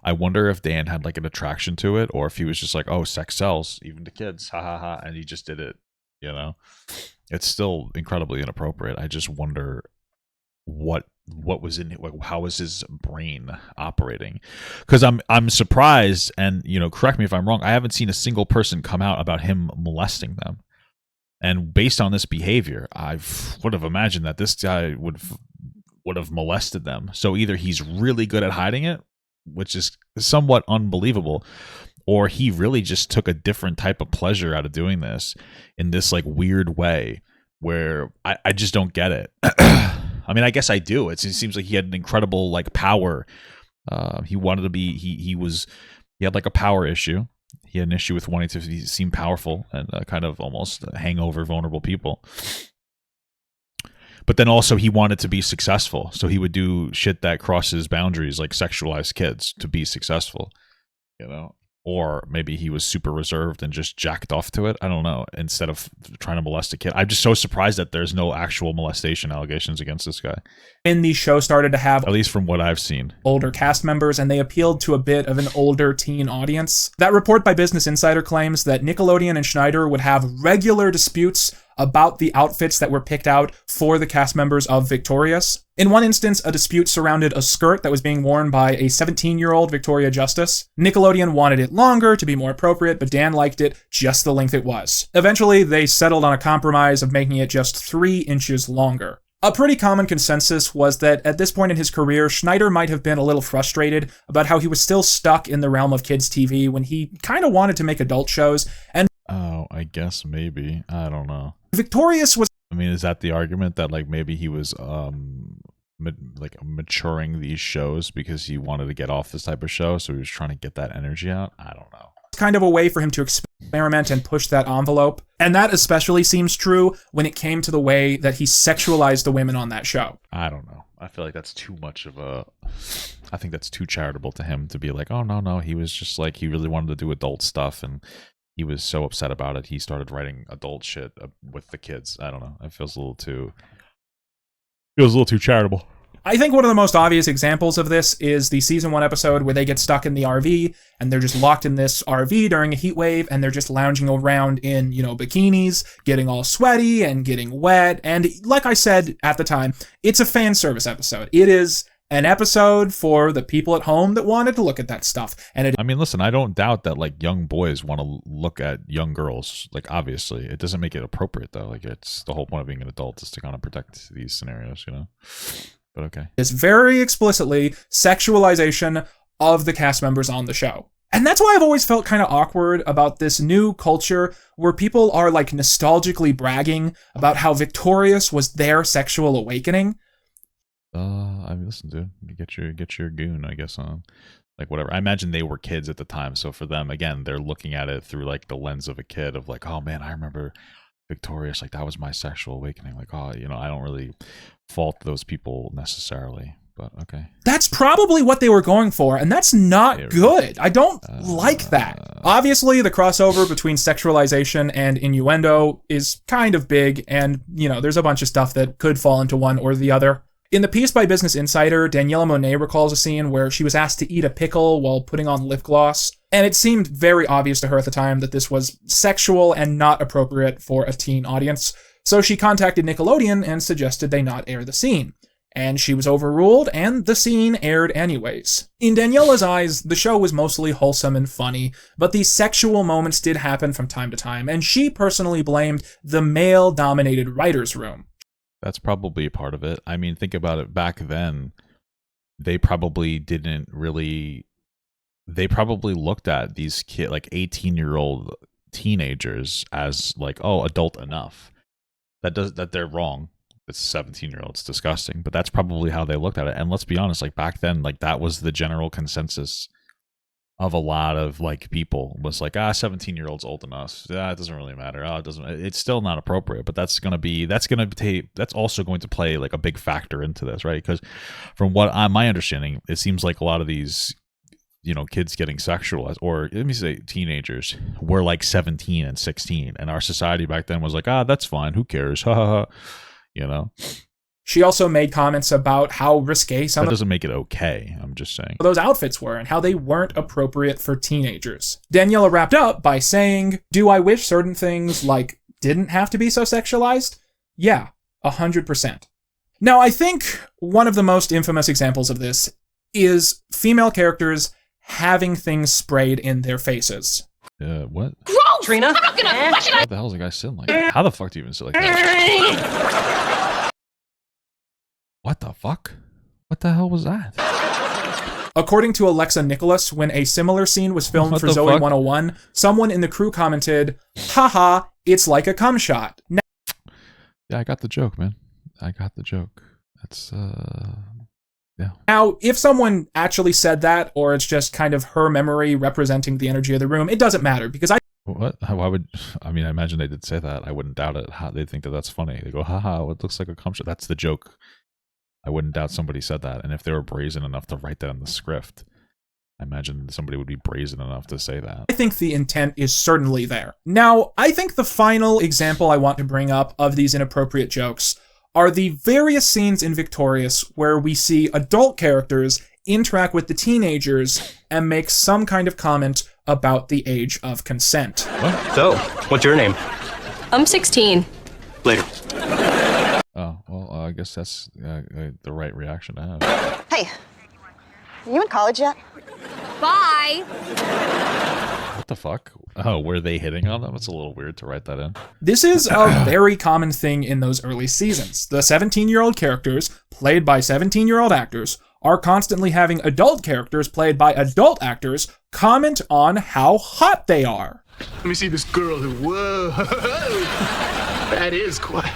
I wonder if Dan had like an attraction to it, or if he was just like, oh, sex sells, even to kids, ha ha ha, and he just did it, you know? It's still incredibly inappropriate. I just wonder what was in it, how was his brain operating? Because I'm surprised, and you know, correct me if I'm wrong, I haven't seen a single person come out about him molesting them. And based on this behavior, I would have imagined that this guy would have molested them. So either he's really good at hiding it, which is somewhat unbelievable, or he really just took a different type of pleasure out of doing this in this like weird way where I just don't get it. I mean, I guess I do. It seems like he had an incredible like power. He wanted to be, he had like a power issue. He had an issue with wanting to seem powerful and kind of almost hang over vulnerable people. But then also he wanted to be successful. So he would do shit that crosses boundaries, like sexualize kids to be successful, you know? Or maybe he was super reserved and just jacked off to it. I don't know. Instead of trying to molest a kid. I'm just so surprised that there's no actual molestation allegations against this guy. when the show started to have, at least from what I've seen, older cast members, and they appealed to a bit of an older teen audience. That report by Business Insider claims that Nickelodeon and Schneider would have regular disputes about the outfits that were picked out for the cast members of Victorious. In one instance, a dispute surrounded a skirt that was being worn by a 17-year-old Victoria Justice. Nickelodeon wanted it longer to be more appropriate, but Dan liked it just the length it was. Eventually, they settled on a compromise of making it just 3 inches longer. A pretty common consensus was that at this point in his career, Schneider might have been a little frustrated about how he was still stuck in the realm of kids' TV when he kind of wanted to make adult shows, and I guess maybe. I don't know. Victorious was... I mean, is that the argument that like maybe he was maturing these shows because he wanted to get off this type of show, so he was trying to get that energy out? I don't know. Kind of a way for him to experiment and push that envelope. And that especially seems true when it came to the way that he sexualized the women on that show. I don't know. I feel like that's too much of a... I think that's too charitable to him to be like, oh, no, he was just like, he really wanted to do adult stuff, and he was so upset about it, he started writing adult shit with the kids. I don't know. It feels a little too charitable. I think one of the most obvious examples of this is the season 1 episode where they get stuck in the RV and they're just locked in this RV during a heat wave and they're just lounging around in, bikinis, getting all sweaty and getting wet. And like I said at the time, it's a fan service episode. It is an episode for the people at home that wanted to look at that stuff. And I mean, listen, I don't doubt that like young boys want to look at young girls. Like, obviously, it doesn't make it appropriate though. Like, it's the whole point of being an adult is to kind of protect these scenarios, But okay. It's very explicitly sexualization of the cast members on the show. And that's why I've always felt kind of awkward about this new culture where people are like nostalgically bragging about how Victorious was their sexual awakening. I mean, listen, dude, you get your goon, I guess, on like whatever. I imagine they were kids at the time, so for them, again, they're looking at it through like the lens of a kid of like, oh man, I remember Victorious, like that was my sexual awakening. Like, oh, I don't really fault those people necessarily, but okay. That's probably what they were going for, and that's not good. I don't like that. Obviously, the crossover between sexualization and innuendo is kind of big, and, there's a bunch of stuff that could fall into one or the other. In the piece by Business Insider, Daniela Monet recalls a scene where she was asked to eat a pickle while putting on lip gloss, and it seemed very obvious to her at the time that this was sexual and not appropriate for a teen audience, so she contacted Nickelodeon and suggested they not air the scene. And she was overruled, and the scene aired anyways. In Daniela's eyes, the show was mostly wholesome and funny, but these sexual moments did happen from time to time, and she personally blamed the male-dominated writer's room. That's probably a part of it. I mean, think about it. Back then, they probably didn't really... they probably looked at these 18-year-old teenagers as like, oh, adult enough. That they're wrong. It's 17-year-old. It's disgusting, but that's probably how they looked at it. And let's be honest, like back then, like that was the general consensus of a lot of like people was like, 17-year-old's old enough. It doesn't really matter. It's still not appropriate, but that's also going to play like a big factor into this, right? Because from what my understanding, it seems like a lot of these, kids getting sexualized, or let me say teenagers, were like 17 and 16, and our society back then was like, that's fine, who cares, ha ha ha, She also made comments about how risque some that doesn't make it okay. I'm just saying of those outfits were and how they weren't appropriate for teenagers. Daniela wrapped up by saying, do I wish certain things like didn't have to be so sexualized? Yeah, 100%. Now, I think one of the most infamous examples of this is female characters having things sprayed in their faces. What? Gross! Trina? I'm not gonna. What the hell is a guy sitting like that? How the fuck do you even sit like that? What the fuck? What the hell was that? According to Alexa Nicholas, when a similar scene was filmed for Zoe 101, someone in the crew commented, haha, it's like a cum shot. Yeah, I got the joke, man. I got the joke. That's, yeah. Now, if someone actually said that, or it's just kind of her memory representing the energy of the room, it doesn't matter, because What? Why would... I mean, I imagine they did say that. I wouldn't doubt it. They think that that's funny. They go, haha, it looks like a cum shot. That's the joke. I wouldn't doubt somebody said that. And if they were brazen enough to write that in the script, I imagine somebody would be brazen enough to say that. I think the intent is certainly there. Now, I think the final example I want to bring up of these inappropriate jokes are the various scenes in Victorious where we see adult characters interact with the teenagers and make some kind of comment about the age of consent. What? So, what's your name? I'm 16. Later. Oh, well, I guess that's the right reaction to have. Hey, are you in college yet? Bye. What the fuck? Oh, were they hitting on them? It's a little weird to write that in. This is a very common thing in those early seasons. The 17-year-old characters, played by 17-year-old actors, are constantly having adult characters, played by adult actors, comment on how hot they are. Let me see this girl who, whoa, that is quite...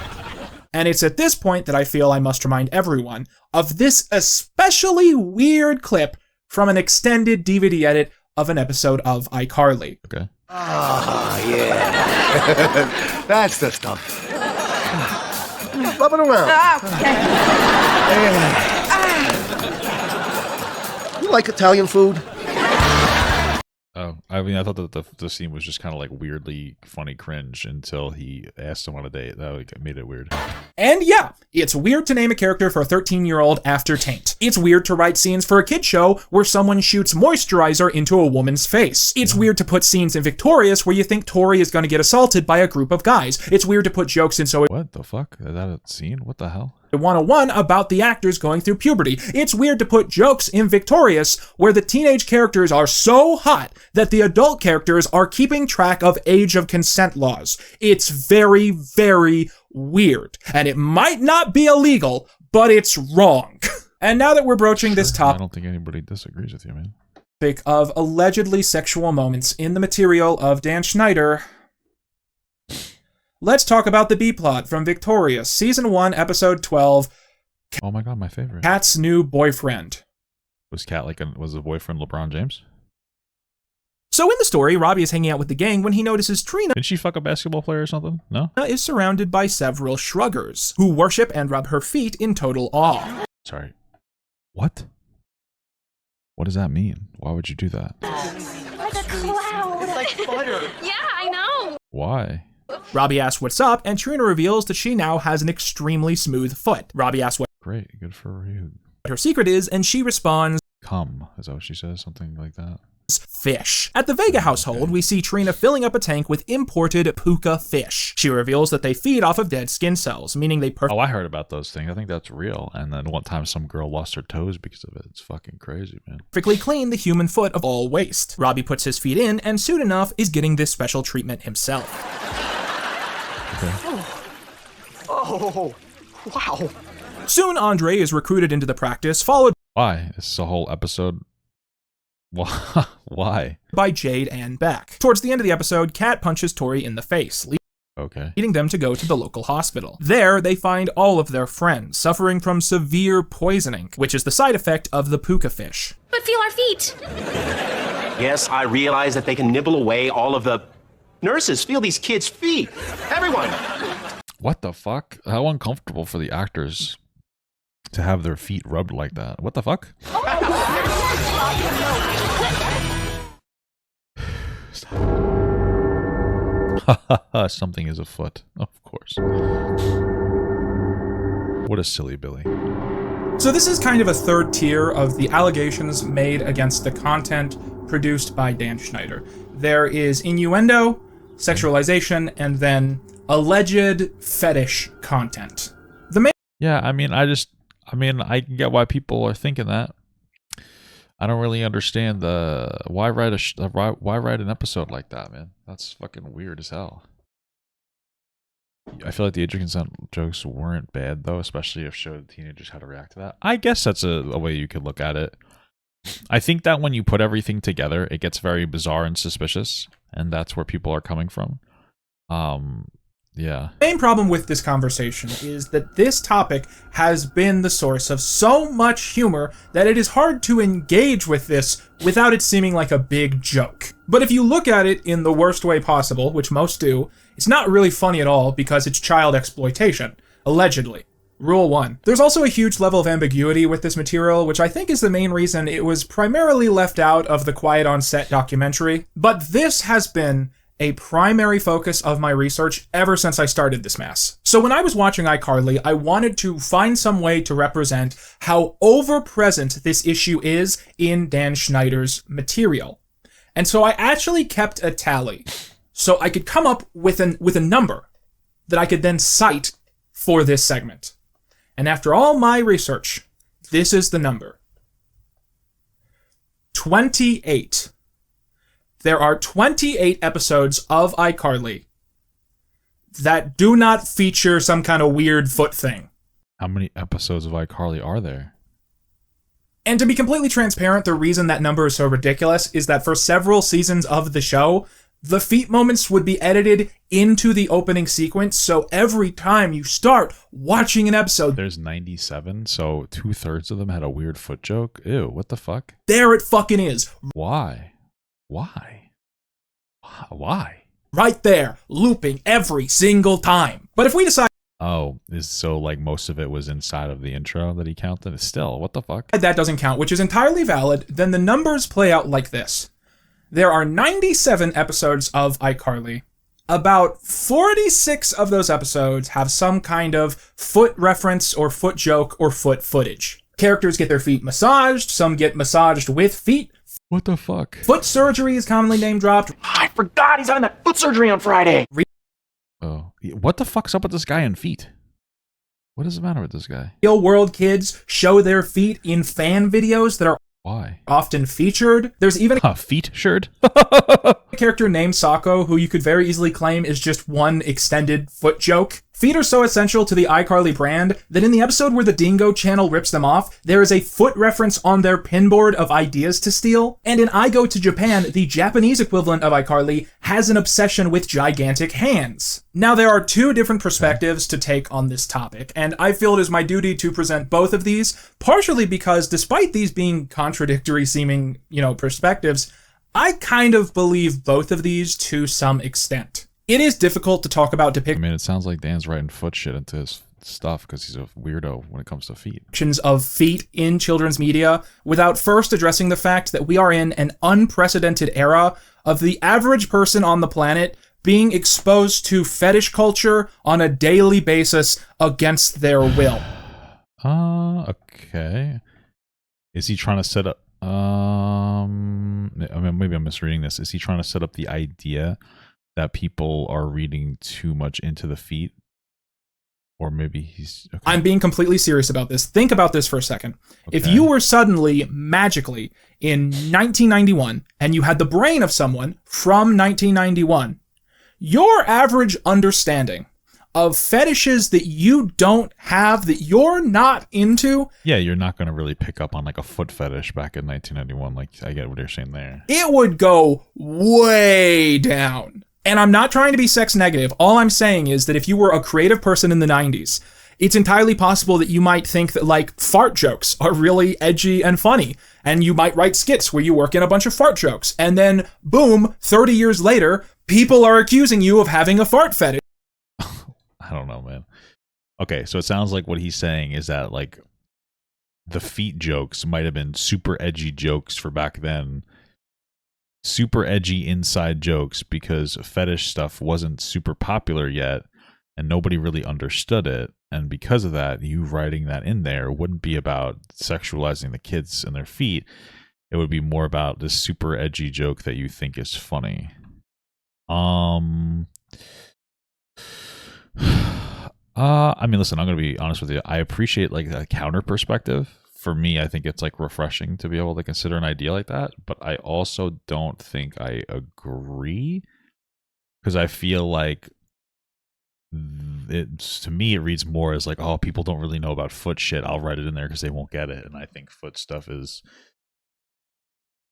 And it's at this point that I feel I must remind everyone of this especially weird clip from an extended DVD edit of an episode of iCarly. Okay. Ah, yeah. That's the stuff. Rub it around. You like Italian food? Oh, I mean, I thought that the scene was just kind of like weirdly funny cringe until he asked him on a date. That made it weird. And yeah, it's weird to name a character for a 13-year-old after Taint. It's weird to write scenes for a kid show where someone shoots moisturizer into a woman's face. It's weird to put scenes in Victorious where you think Tori is going to get assaulted by a group of guys. It's weird to put jokes in So What the fuck? Is that a scene? What the hell? 101 about the actors going through puberty. It's weird to put jokes in Victorious where the teenage characters are so hot that the adult characters are keeping track of age of consent laws. It's very, very weird. And it might not be illegal, but it's wrong. And now that we're broaching this topic, I don't think anybody disagrees with you, man. Of allegedly sexual moments in the material of Dan Schneider, let's talk about the B-plot from Victorious, Season 1, Episode 12. Oh my god, my favorite. Kat's new boyfriend. Was Kat was the boyfriend LeBron James? So in the story, Robbie is hanging out with the gang when he notices Trina Didn't she fuck a basketball player or something? No? is surrounded by several shruggers, who worship and rub her feet in total awe. Sorry. What? What does that mean? Why would you do that? Like a cloud. It's like butter. Yeah, I know. Why? Robbie asks what's up, and Trina reveals that she now has an extremely smooth foot. Robbie asks what Great, good for you. her secret is, and she responds, Come. Is that what she says? Something like that? fish. At the Vega household, we see Trina filling up a tank with imported puka fish. She reveals that they feed off of dead skin cells, meaning they Oh, I heard about those things. I think that's real. And then one time some girl lost her toes because of it. It's fucking crazy, man. perfectly clean the human foot of all waste. Robbie puts his feet in, and soon enough is getting this special treatment himself. Okay. Oh, wow. Soon Andre is recruited into the practice, followed Why? This is a whole episode Why? By Jade and Beck. Towards the end of the episode, Kat punches Tori in the face, leading them to go to the local hospital. There, they find all of their friends suffering from severe poisoning, which is the side effect of the puka fish. But feel our feet. Yes, I realize that they can nibble away all of the... Nurses, feel these kids' feet. Everyone. What the fuck? How uncomfortable for the actors to have their feet rubbed like that. What the fuck? Something is afoot, of course. What a silly Billy. So this is kind of a third tier of the allegations made against the content produced by Dan Schneider. There is innuendo, sexualization, and then alleged fetish content. Yeah, I mean, I can get why people are thinking that. I don't really understand why write an episode like that, man. That's fucking weird as hell. I feel like the age of consent jokes weren't bad though, especially if showed teenagers how to react to that. I guess that's a way you could look at it. I think that when you put everything together, it gets very bizarre and suspicious, and that's where people are coming from. Yeah. The main problem with this conversation is that this topic has been the source of so much humor that it is hard to engage with this without it seeming like a big joke. But if you look at it in the worst way possible, which most do, it's not really funny at all because it's child exploitation, allegedly. Rule 1. There's also a huge level of ambiguity with this material, which I think is the main reason it was primarily left out of the Quiet on Set documentary. But this has been a primary focus of my research ever since I started this mess. So when I was watching iCarly, I wanted to find some way to represent how over-present this issue is in Dan Schneider's material. And so I actually kept a tally, so I could come up with a number that I could then cite for this segment. And after all my research, this is the number. 28. There are 28 episodes of iCarly that do not feature some kind of weird foot thing. How many episodes of iCarly are there? And to be completely transparent, the reason that number is so ridiculous is that for several seasons of the show, the feet moments would be edited into the opening sequence, so every time you start watching an episode... There's 97, so 2/3 of them had a weird foot joke? Ew, what the fuck? There it fucking is. Why? Right there, looping every single time. But if we decide... Oh, so like most of it was inside of the intro that he counted? Still, what the fuck? That doesn't count, which is entirely valid, then the numbers play out like this. There are 97 episodes of iCarly. About 46 of those episodes have some kind of foot reference or foot joke or foot footage. Characters get their feet massaged, some get massaged with feet. What the fuck? Foot surgery is commonly name dropped. I forgot he's having that foot surgery on Friday. Oh, what the fuck's up with this guy and feet? What is the matter with this guy? Real world kids show their feet in fan videos that are often featured. There's even a featured character named Sako who you could very easily claim is just one extended foot joke. Feet are so essential to the iCarly brand that in the episode where the Dingo channel rips them off, there is a foot reference on their pinboard of ideas to steal. And in I Go to Japan, the Japanese equivalent of iCarly has an obsession with gigantic hands. Now, there are two different perspectives to take on this topic, and I feel it is my duty to present both of these, partially because despite these being contradictory seeming, perspectives, I kind of believe both of these to some extent. It is difficult to talk about depictions. I mean, it sounds like Dan's writing foot shit into his stuff because he's a weirdo when it comes to feet. Of feet in children's media without first addressing the fact that we are in an unprecedented era of the average person on the planet being exposed to fetish culture on a daily basis against their will. Okay. Is he trying to set up... I mean, maybe I'm misreading this. Is he trying to set up the idea that people are reading too much into the feet? Or maybe he's... Okay. I'm being completely serious about this. Think about this for a second. Okay. If you were suddenly, magically, in 1991, and you had the brain of someone from 1991, your average understanding of fetishes that you don't have, that you're not into. Yeah, you're not going to really pick up on like a foot fetish back in 1991. Like, I get what you're saying there. It would go way down. And I'm not trying to be sex negative. All I'm saying is that if you were a creative person in the 90s, it's entirely possible that you might think that like fart jokes are really edgy and funny. And you might write skits where you work in a bunch of fart jokes. And then boom, 30 years later, people are accusing you of having a fart fetish. I don't know, man. Okay, so it sounds like what he's saying is that like the feet jokes might have been super edgy jokes for back then. Super edgy inside jokes because fetish stuff wasn't super popular yet and nobody really understood it. And because of that, you writing that in there wouldn't be about sexualizing the kids and their feet. It would be more about this super edgy joke that you think is funny. I mean, listen, I'm going to be honest with you. I appreciate like a counter perspective. For me, I think it's like refreshing to be able to consider an idea like that, but I also don't think I agree because I feel like to me it reads more as like, oh, people don't really know about foot shit. I'll write it in there because they won't get it, and I think foot stuff is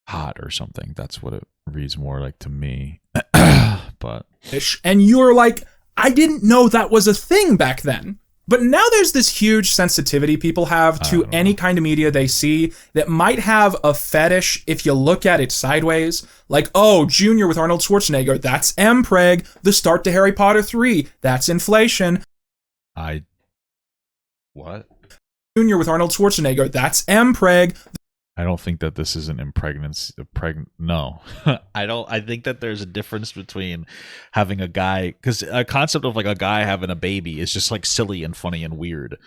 hot or something. That's what it reads more like to me. But and you're like, I didn't know that was a thing back then. But now there's this huge sensitivity people have to any kind of media they see that might have a fetish if you look at it sideways. Like, oh, Junior with Arnold Schwarzenegger, that's M-Preg. The start to Harry Potter 3, that's inflation. What? Junior with Arnold Schwarzenegger, that's M-Preg. I don't think that this is an impregnancy. No, I think that there's a difference between having a guy, because a concept of like a guy having a baby is just like silly and funny and weird.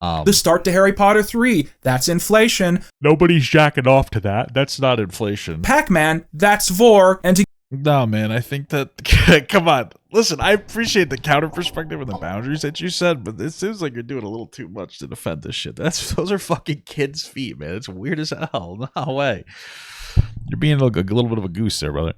The start to Harry Potter 3, that's inflation. Nobody's jacking off to that. That's not inflation. Pac-Man, that's vor. And no, man, I think that, come on. Listen, I appreciate the counter perspective and the boundaries that you said, but it seems like you're doing a little too much to defend this shit. Those are fucking kids' feet, man. It's weird as hell. No way. You're being a little bit of a goose there, brother.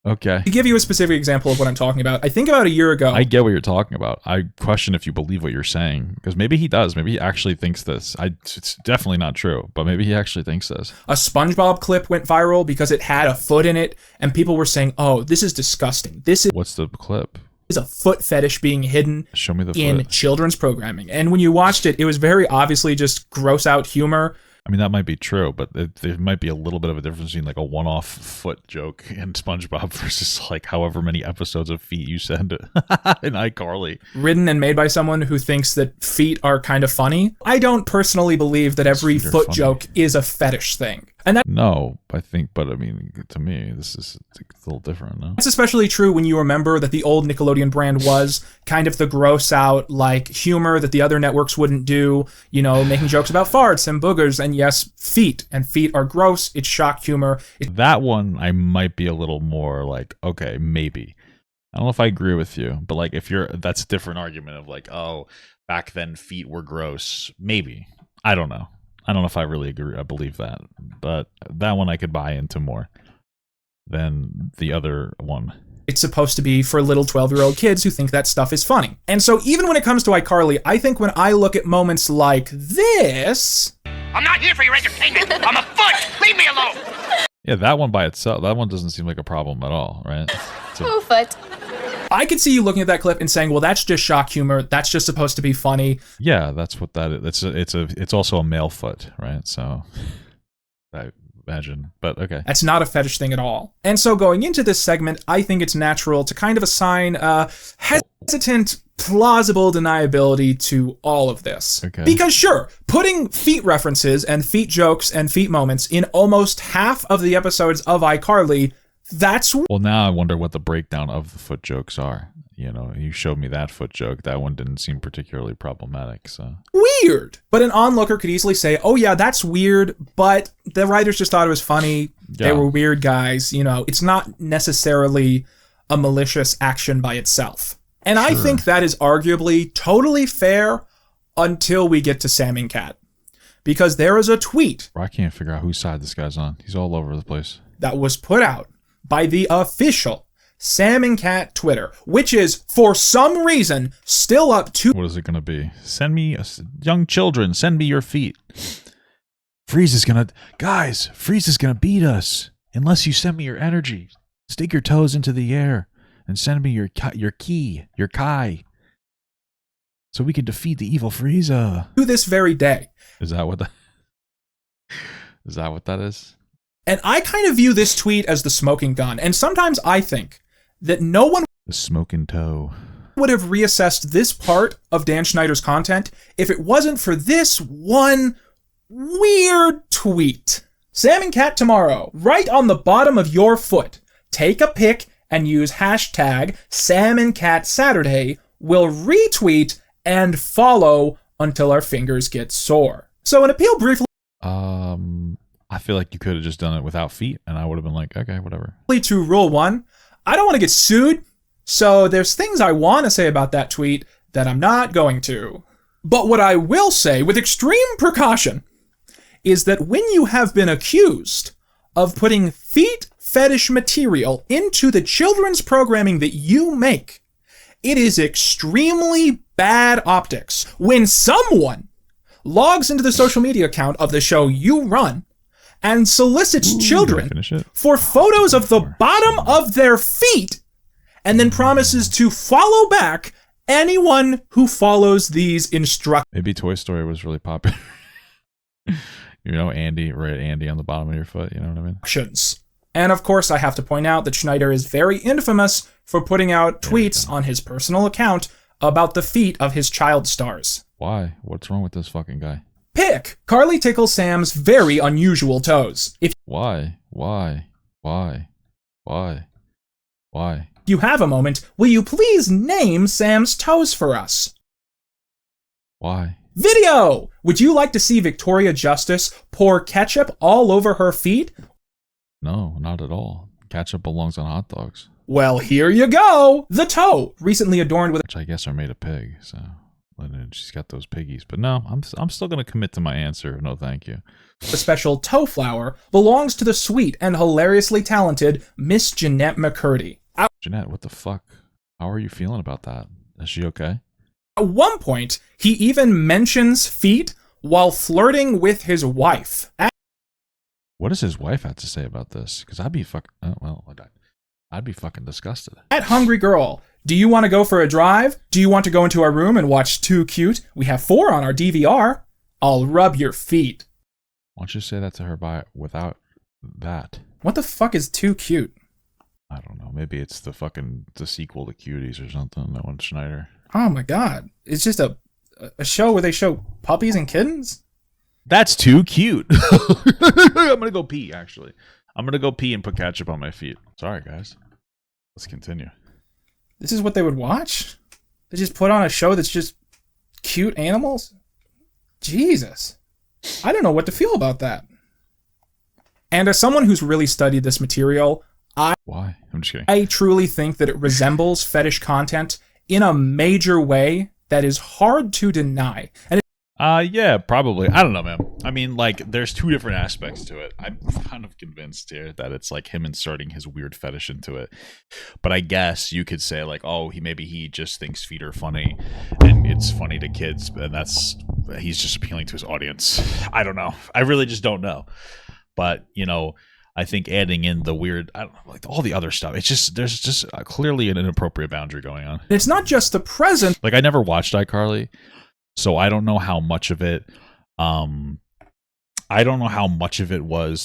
Okay. To give you a specific example of what I'm talking about, I think about a year ago. I get what you're talking about. I question if you believe what you're saying, because maybe he does. Maybe he actually thinks this. It's definitely not true, but maybe he actually thinks this. A SpongeBob clip went viral because it had a foot in it, and people were saying, oh, this is disgusting. What's the clip? Is a foot fetish being hidden Show me the in foot. Children's programming. And when you watched it, it was very obviously just gross out humor. I mean, that might be true, but there might be a little bit of a difference between like a one-off foot joke in SpongeBob versus like however many episodes of feet you send in iCarly. Written and made by someone who thinks that feet are kind of funny. I don't personally believe that every foot joke is a fetish thing. And No, but I mean, to me, this is a little different, no? That's especially true when you remember that the old Nickelodeon brand was kind of the gross out, like, humor that the other networks wouldn't do, you know, making jokes about farts and boogers, and yes, feet. And feet are gross, it's shock humor. That one, I might be a little more like, okay, maybe. I don't know if I agree with you, but like, that's a different argument of like, oh, back then feet were gross. Maybe. I don't know. I don't know if I really agree. I believe that, but that one I could buy into more than the other one. It's supposed to be for little 12-year-old kids who think that stuff is funny. And so even when it comes to iCarly, I think when I look at moments like this... I'm not here for your entertainment. I'm a foot. Leave me alone. Yeah, that one by itself, that one doesn't seem like a problem at all, right? Foot. I could see you looking at that clip and saying, well, that's just shock humor. That's just supposed to be funny. Yeah, that's what that is. It's also a male foot, right? So I imagine, but okay. That's not a fetish thing at all. And so going into this segment, I think it's natural to kind of assign hesitant, plausible deniability to all of this. Okay. Because sure, putting feet references and feet jokes and feet moments in almost half of the episodes of iCarly, well, now I wonder what the breakdown of the foot jokes are. You know, you showed me that foot joke. That one didn't seem particularly problematic, so. Weird! But an onlooker could easily say, oh yeah, that's weird, but the writers just thought it was funny. Yeah. They were weird guys. You know, it's not necessarily a malicious action by itself. And sure. I think that is arguably totally fair until we get to Sam and Cat. Because there is a tweet. I can't figure out whose side this guy's on. He's all over the place. That was put out by the official Sam and Cat Twitter, which is, for some reason, still up to... What is it going to be? Send me, young children, send me your feet. Freeze is going to beat us unless you send me your energy. Stick your toes into the air and send me your Kai, so we can defeat the evil Frieza. To this very day. Is that what that is? And I kind of view this tweet as the smoking gun, and sometimes I think that no one... The smoking toe. ...would have reassessed this part of Dan Schneider's content if it wasn't for this one weird tweet. Sam and Cat tomorrow, right on the bottom of your foot. Take a pic and use hashtag Sam and Cat Saturday. We'll retweet and follow until our fingers get sore. So an appeal briefly... I feel like you could have just done it without feet, and I would have been like, okay, whatever. ...to Rule 1, I don't want to get sued, so there's things I want to say about that tweet that I'm not going to. But what I will say, with extreme precaution, is that when you have been accused of putting feet fetish material into the children's programming that you make, it is extremely bad optics when someone logs into the social media account of the show you run and solicits children for photos of the bottom of their feet and then promises to follow back anyone who follows these instructions. Maybe Toy Story was really popular. You know, Andy on the bottom of your foot, you know what I mean? And of course, I have to point out that Schneider is very infamous for putting out tweets on his personal account about the feet of his child stars. Why? What's wrong with this fucking guy? Pick! Carly tickles Sam's very unusual toes. Why? You have a moment, will you please name Sam's toes for us? Why? Video! Would you like to see Victoria Justice pour ketchup all over her feet? No, not at all. Ketchup belongs on hot dogs. Well, here you go! The toe, recently adorned with... Which I guess are made of pig, so... She's got those piggies. But no, I'm still going to commit to my answer. No, thank you. The special toe flower belongs to the sweet and hilariously talented Miss Jeanette McCurdy. Jeanette, what the fuck? How are you feeling about that? Is she okay? At one point, he even mentions feet while flirting with his wife. What does his wife have to say about this? Because I'd be fucking... I'd be fucking disgusted. At Hungry Girl, do you want to go for a drive? Do you want to go into our room and watch Too Cute? We have 4 on our DVR. I'll rub your feet. Why don't you say that to her without that? What the fuck is Too Cute? I don't know. Maybe it's the sequel to Cuties or something. That one, Schneider. Oh my god. It's just a show where they show puppies and kittens? That's too cute. I'm gonna go pee, actually. I'm gonna go pee and put ketchup on my feet. Sorry, guys. Let's continue. This is what they would watch? They just put on a show that's just cute animals? Jesus. I don't know what to feel about that. And as someone who's really studied this material, Why? I'm just kidding. I truly think that it resembles fetish content in a major way that is hard to deny. And yeah, probably. I don't know, man. I mean, like, there's 2 different aspects to it. I'm kind of convinced here that it's like him inserting his weird fetish into it. But I guess you could say, like, oh, maybe he just thinks feet are funny and it's funny to kids, and he's just appealing to his audience. I don't know. I really just don't know. But, you know, I think adding in the weird, I don't know, like all the other stuff, there's just clearly an inappropriate boundary going on. It's not just the present. Like, I never watched iCarly, so I don't know how much of it, was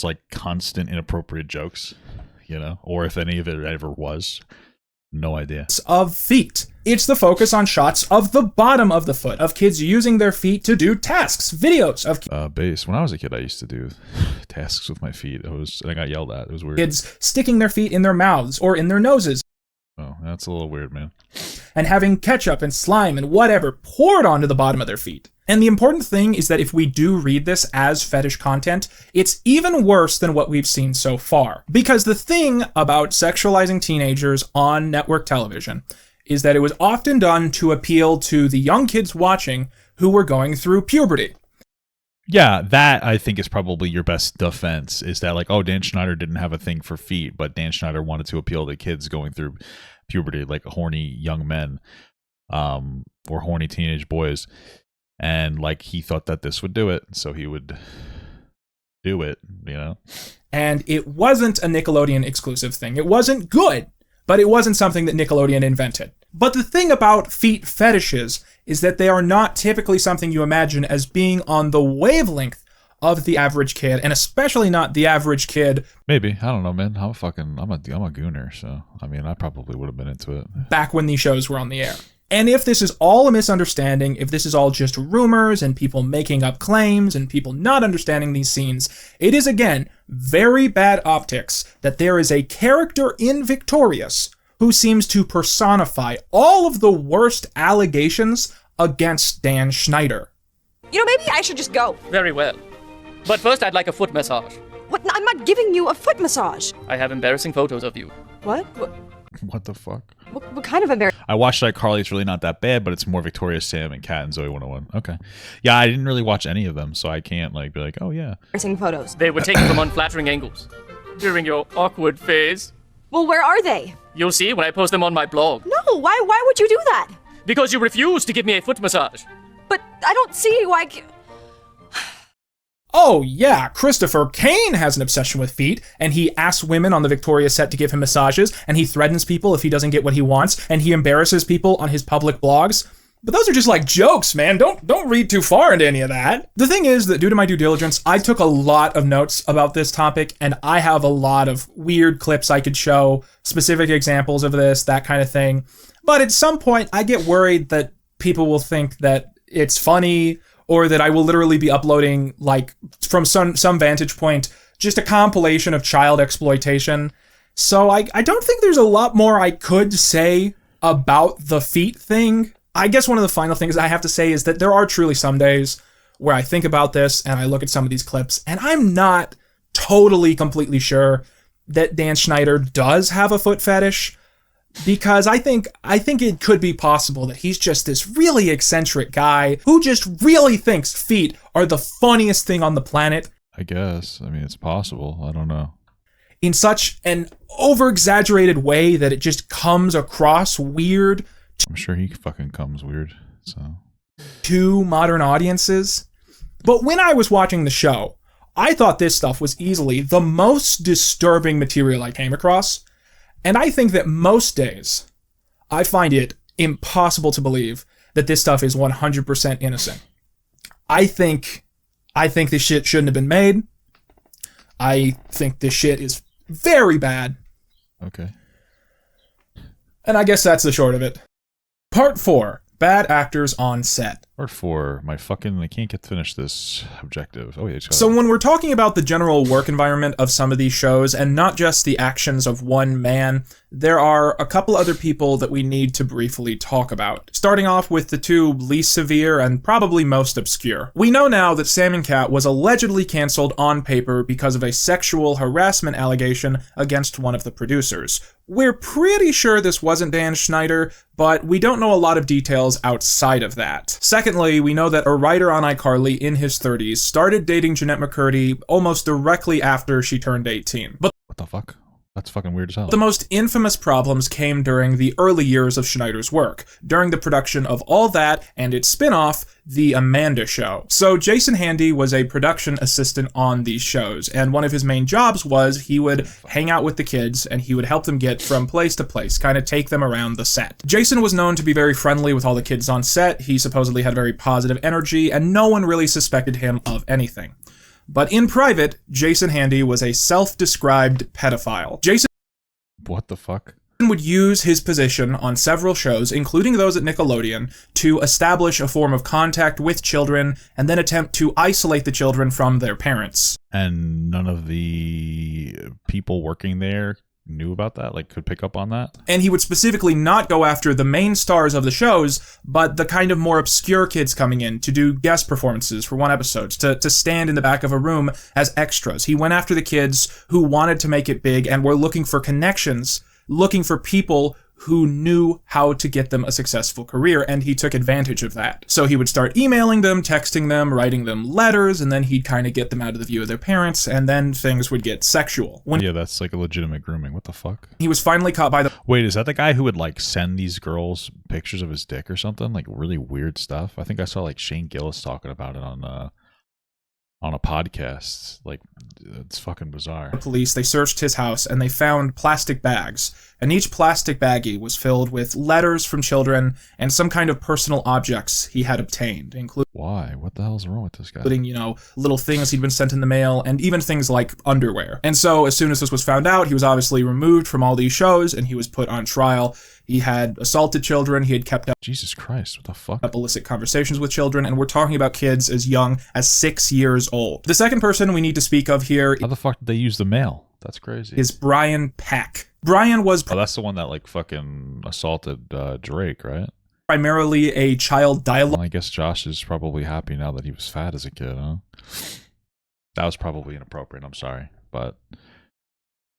like constant inappropriate jokes, you know, or if any of it ever was. No idea. Of feet. It's the focus on shots of the bottom of the foot, of kids using their feet to do tasks, videos of bass. When I was a kid, I used to do tasks with my feet. And I got yelled at. It was weird. Kids sticking their feet in their mouths or in their noses. Oh, that's a little weird, man. And having ketchup and slime and whatever poured onto the bottom of their feet. And the important thing is that if we do read this as fetish content, it's even worse than what we've seen so far. Because the thing about sexualizing teenagers on network television is that it was often done to appeal to the young kids watching who were going through puberty. Yeah, that I think is probably your best defense, is that like, oh, Dan Schneider didn't have a thing for feet, but Dan Schneider wanted to appeal to kids going through puberty, like horny young men, or horny teenage boys. And like he thought that this would do it, so he would do it, you know? And it wasn't a Nickelodeon exclusive thing. It wasn't good, but it wasn't something that Nickelodeon invented. But the thing about feet fetishes is that they are not typically something you imagine as being on the wavelength of the average kid, and especially not the average kid. Maybe, I don't know, man. I'm a gooner, so I mean, I probably would have been into it back when these shows were on the air. And if this is all a misunderstanding, if this is all just rumors and people making up claims and people not understanding these scenes, it is again very bad optics that there is a character in Victorious who seems to personify all of the worst allegations against Dan Schneider. You know, maybe I should just go. Very well. But first, I'd like a foot massage. What? I'm not giving you a foot massage. I have embarrassing photos of you. What? What the fuck? What kind of embarrassing? I watched iCarly. It's really not that bad, but it's more Victoria, Sam, and Kat and Zoe 101. Okay. Yeah, I didn't really watch any of them, so I can't like be like, oh yeah. Embarrassing photos. They were taken from unflattering angles during your awkward phase. Well, where are they? You'll see when I post them on my blog. No, why would you do that? Because you refuse to give me a foot massage. But I don't see why... Oh yeah, Christopher Kane has an obsession with feet, and he asks women on the Victoria set to give him massages, and he threatens people if he doesn't get what he wants, and he embarrasses people on his public blogs. But those are just like jokes, man. Don't read too far into any of that. The thing is that due to my due diligence, I took a lot of notes about this topic, and I have a lot of weird clips I could show, specific examples of this, that kind of thing. But at some point, I get worried that people will think that it's funny, or that I will literally be uploading, like, from some vantage point, just a compilation of child exploitation. So I don't think there's a lot more I could say about the feet thing. I guess one of the final things I have to say is that there are truly some days where I think about this and I look at some of these clips, and I'm not totally completely sure that Dan Schneider does have a foot fetish. Because I think it could be possible that he's just this really eccentric guy who just really thinks feet are the funniest thing on the planet. I guess. I mean, it's possible. I don't know. In such an over-exaggerated way that it just comes across weird. I'm sure he fucking comes weird, so. To modern audiences. But when I was watching the show, I thought this stuff was easily the most disturbing material I came across. And I think that most days, I find it impossible to believe that this stuff is 100% innocent. I think this shit shouldn't have been made. I think this shit is very bad. Okay. And I guess that's the short of it. Part 4. Bad actors on set. Part 4. I can't get to finish this objective. Oh, yeah. So when we're talking about the general work environment of some of these shows, and not just the actions of one man, there are a couple other people that we need to briefly talk about. Starting off with the two least severe and probably most obscure. We know now that Sam and Cat was allegedly canceled on paper because of a sexual harassment allegation against one of the producers. We're pretty sure this wasn't Dan Schneider, but we don't know a lot of details outside of that. Secondly, we know that a writer on iCarly in his 30s started dating Jeanette McCurdy almost directly after she turned 18. But what the fuck? That's fucking weird as hell. The most infamous problems came during the early years of Schneider's work, during the production of All That and its spin-off, The Amanda Show. So Jason Handy was a production assistant on these shows, and one of his main jobs was he would hang out with the kids and he would help them get from place to place, kind of take them around the set. Jason was known to be very friendly with all the kids on set. He supposedly had very positive energy, and no one really suspected him of anything. But in private, Jason Handy was a self-described pedophile. Jason What the fuck? would use his position on several shows, including those at Nickelodeon, to establish a form of contact with children and then attempt to isolate the children from their parents. And none of the people working there knew about that, like could pick up on that? And he would specifically not go after the main stars of the shows, but the kind of more obscure kids coming in to do guest performances for one episode, to stand in the back of a room as extras. He went after the kids who wanted to make it big and were looking for connections, looking for people who knew how to get them a successful career, and he took advantage of that. So he would start emailing them, texting them, writing them letters, and then he'd kind of get them out of the view of their parents, and then things would get sexual. Yeah, that's like a legitimate grooming. What the fuck? He was finally caught by the... Wait, is that the guy who would like send these girls pictures of his dick or something? Like really weird stuff? I think I saw like Shane Gillis talking about it on a podcast. Like, it's fucking bizarre. Police, they searched his house and they found plastic bags, and each plastic baggie was filled with letters from children and some kind of personal objects he had obtained, including... Why? What the hell's wrong with this guy? Including, little things he'd been sent in the mail, and even things like underwear. And so, as soon as this was found out, he was obviously removed from all these shows, and he was put on trial. He had assaulted children, he had kept up... Jesus Christ, what the fuck? Illicit conversations with children, and we're talking about kids as young as 6 years old. The second person we need to speak of here... How the fuck did they use the mail? That's crazy. ...is Brian Peck. Brian was... Oh, that's the one that, like, fucking assaulted Drake, right? Primarily a child dialogue... Well, I guess Josh is probably happy now that he was fat as a kid, huh? That was probably inappropriate, I'm sorry, but...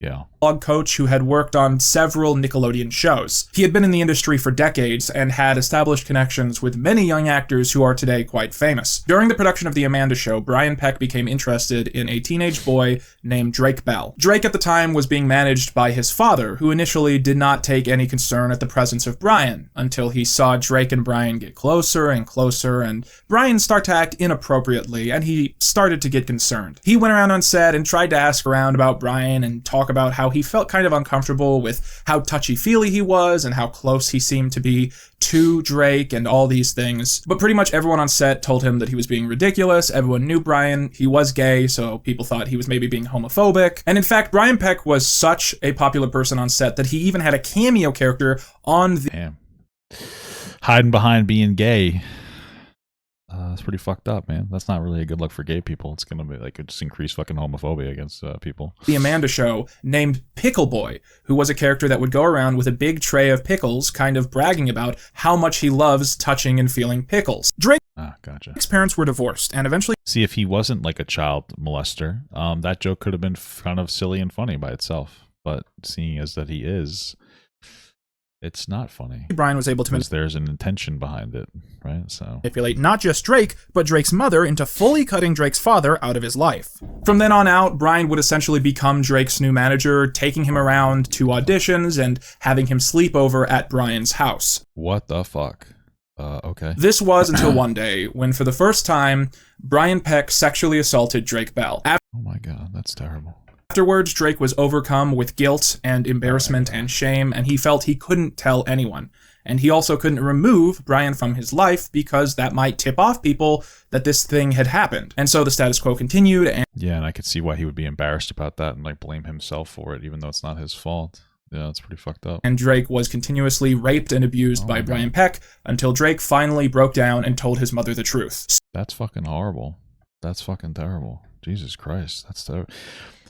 Yeah. Coach who had worked on several Nickelodeon shows. He had been in the industry for decades and had established connections with many young actors who are today quite famous. During the production of The Amanda Show, Brian Peck became interested in a teenage boy named Drake Bell. Drake at the time was being managed by his father, who initially did not take any concern at the presence of Brian, until he saw Drake and Brian get closer and closer, and Brian start to act inappropriately, and he started to get concerned. He went around on set and tried to ask around about Brian and talk about how he felt kind of uncomfortable with how touchy-feely he was and how close he seemed to be to Drake and all these things. But pretty much everyone on set told him that he was being ridiculous. Everyone knew Brian. He was gay, so people thought he was maybe being homophobic. And in fact, Brian Peck was such a popular person on set that he even had a cameo character on the... Damn. Hiding behind being gay. That's pretty fucked up, man. That's not really a good look for gay people. It's gonna be like just increase fucking homophobia against people. The Amanda Show, named Pickle Boy, who was a character that would go around with a big tray of pickles, kind of bragging about how much he loves touching and feeling pickles. Drake's parents were divorced, and eventually... See, if he wasn't like a child molester, that joke could have been kind of silly and funny by itself. But seeing as that he is... It's not funny. Brian was able to because there's an intention behind it, right? So manipulate not just Drake, but Drake's mother into fully cutting Drake's father out of his life. From then on out, Brian would essentially become Drake's new manager, taking him around to auditions and having him sleep over at Brian's house. What the fuck? Okay. This was until one day when, for the first time, Brian Peck sexually assaulted Drake Bell. Oh my god, that's terrible. Afterwards, Drake was overcome with guilt and embarrassment and shame, and he felt he couldn't tell anyone. And he also couldn't remove Brian from his life because that might tip off people that this thing had happened. And so the status quo continued. And yeah, and I could see why he would be embarrassed about that and like blame himself for it, even though it's not his fault. Yeah, that's pretty fucked up. And Drake was continuously raped and abused by Brian Peck until Drake finally broke down and told his mother the truth. That's fucking horrible. That's fucking terrible. Jesus Christ, that's terrible.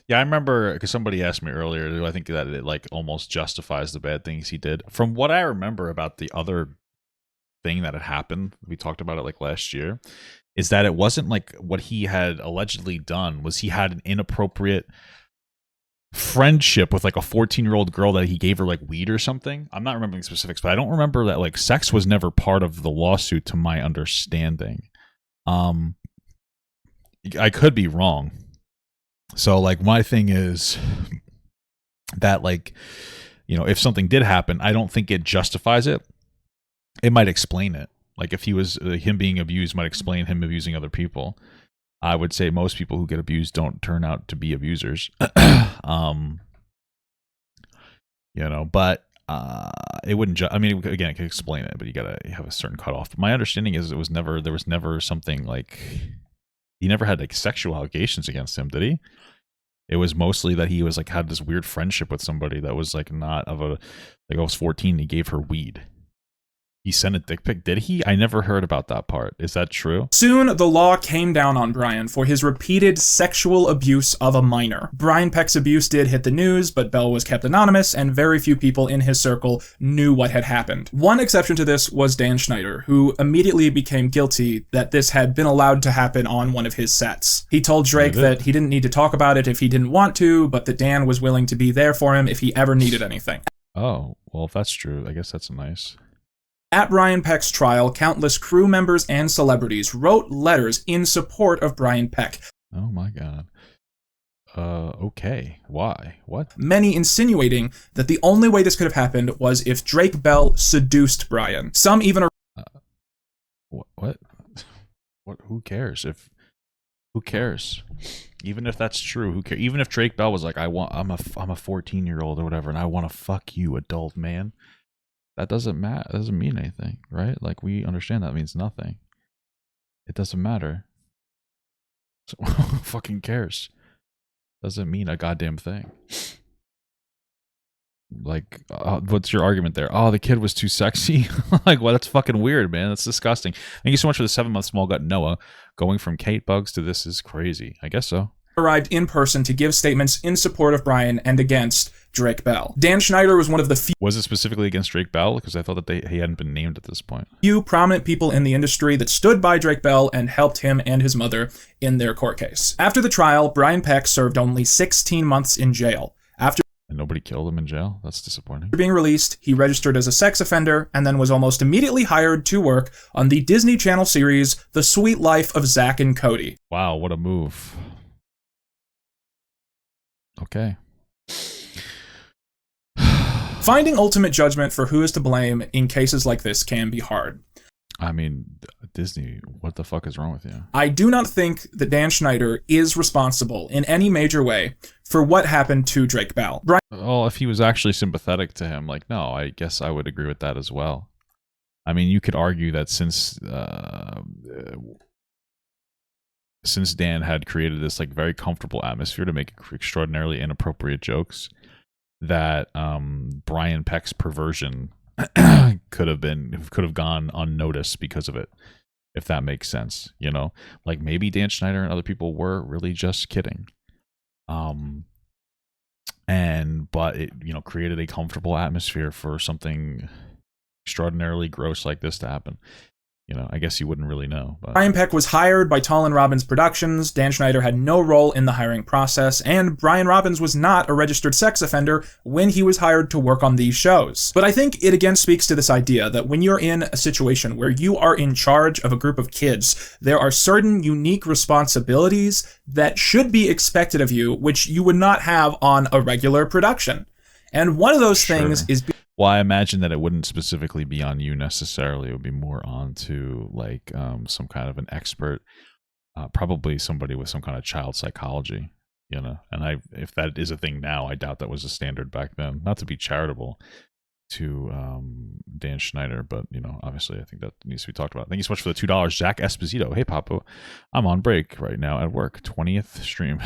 Yeah, I remember because somebody asked me earlier, do I think that it like almost justifies the bad things he did? From what I remember about the other thing that had happened, we talked about it like last year, is that it wasn't like what he had allegedly done was he had an inappropriate friendship with like a 14-year-old girl that he gave her like weed or something. I'm not remembering specifics, but I don't remember that like sex was never part of the lawsuit to my understanding. I could be wrong. So, like, my thing is that, like, you know, if something did happen, I don't think it justifies it. It might explain it. Like, if he was, him being abused might explain him abusing other people. I would say most people who get abused don't turn out to be abusers. You know, but it wouldn't, I mean, again, it could explain it, but you gotta have a certain cutoff. But my understanding is there was never something like, he never had like sexual allegations against him, did he? It was mostly that he was like had this weird friendship with somebody that was like not of a, like I was 14 and he gave her weed. He sent a dick pic, did he? I never heard about that part. Is that true? Soon, the law came down on Brian for his repeated sexual abuse of a minor. Brian Peck's abuse did hit the news, but Bell was kept anonymous, and very few people in his circle knew what had happened. One exception to this was Dan Schneider, who immediately became guilty that this had been allowed to happen on one of his sets. He told Drake that he didn't need to talk about it if he didn't want to, but that Dan was willing to be there for him if he ever needed anything. Oh, well, if that's true, I guess that's nice. At Brian Peck's trial, countless crew members and celebrities wrote letters in support of Brian Peck. Oh my God. Okay. Why? What? Many insinuating that the only way this could have happened was if Drake Bell seduced Brian. Some even What? Who cares? Who cares? Even if that's true, who cares? Even if Drake Bell was like, I'm a 14-year-old or whatever, and I want to fuck you, adult man. That doesn't matter. It doesn't mean anything, right? Like, we understand that means nothing. It doesn't matter. So who fucking cares? Doesn't mean a goddamn thing. Like, what's your argument there? Oh, the kid was too sexy? Like, well, that's fucking weird, man. That's disgusting. Thank you so much for the 7-month small gut Noah. Going from Kate Bugs to this is crazy. I guess so. Arrived in person to give statements in support of Brian and against Drake Bell. Dan Schneider was one of the few... Was it specifically against Drake Bell? Because I thought that he hadn't been named at this point. Few prominent people in the industry that stood by Drake Bell and helped him and his mother in their court case. After the trial, Brian Peck served only 16 months in jail. After And nobody killed him in jail? That's disappointing. being released, he registered as a sex offender and then was almost immediately hired to work on the Disney Channel series The Sweet Life of Zack and Cody. Wow, what a move. Okay. Finding ultimate judgment for who is to blame in cases like this can be hard. I mean, Disney, what the fuck is wrong with you? I do not think that Dan Schneider is responsible in any major way for what happened to Drake Bell. Well, if he was actually sympathetic to him, like, no, I guess I would agree with that as well. I mean, you could argue that since Dan had created this like very comfortable atmosphere to make extraordinarily inappropriate jokes, that Brian Peck's perversion could have gone unnoticed because of it, if that makes sense, you know? Like, maybe Dan Schneider and other people were really just kidding. But it, you know, created a comfortable atmosphere for something extraordinarily gross like this to happen. You know, I guess you wouldn't really know. But Brian Peck was hired by Tall & Robbins Productions. Dan Schneider had no role in the hiring process, and Brian Robbins was not a registered sex offender when he was hired to work on these shows. But I think it again speaks to this idea that when you're in a situation where you are in charge of a group of kids, there are certain unique responsibilities that should be expected of you, which you would not have on a regular production. And one of those things is... Well, I imagine that it wouldn't specifically be on you necessarily. It would be more onto like some kind of an expert, probably somebody with some kind of child psychology, you know. And if that is a thing now, I doubt that was a standard back then. Not to be charitable to Dan Schneider, but you know, obviously, I think that needs to be talked about. Thank you so much for the $2, Zach Esposito. Hey, Papo, I'm on break right now at work. 20th stream.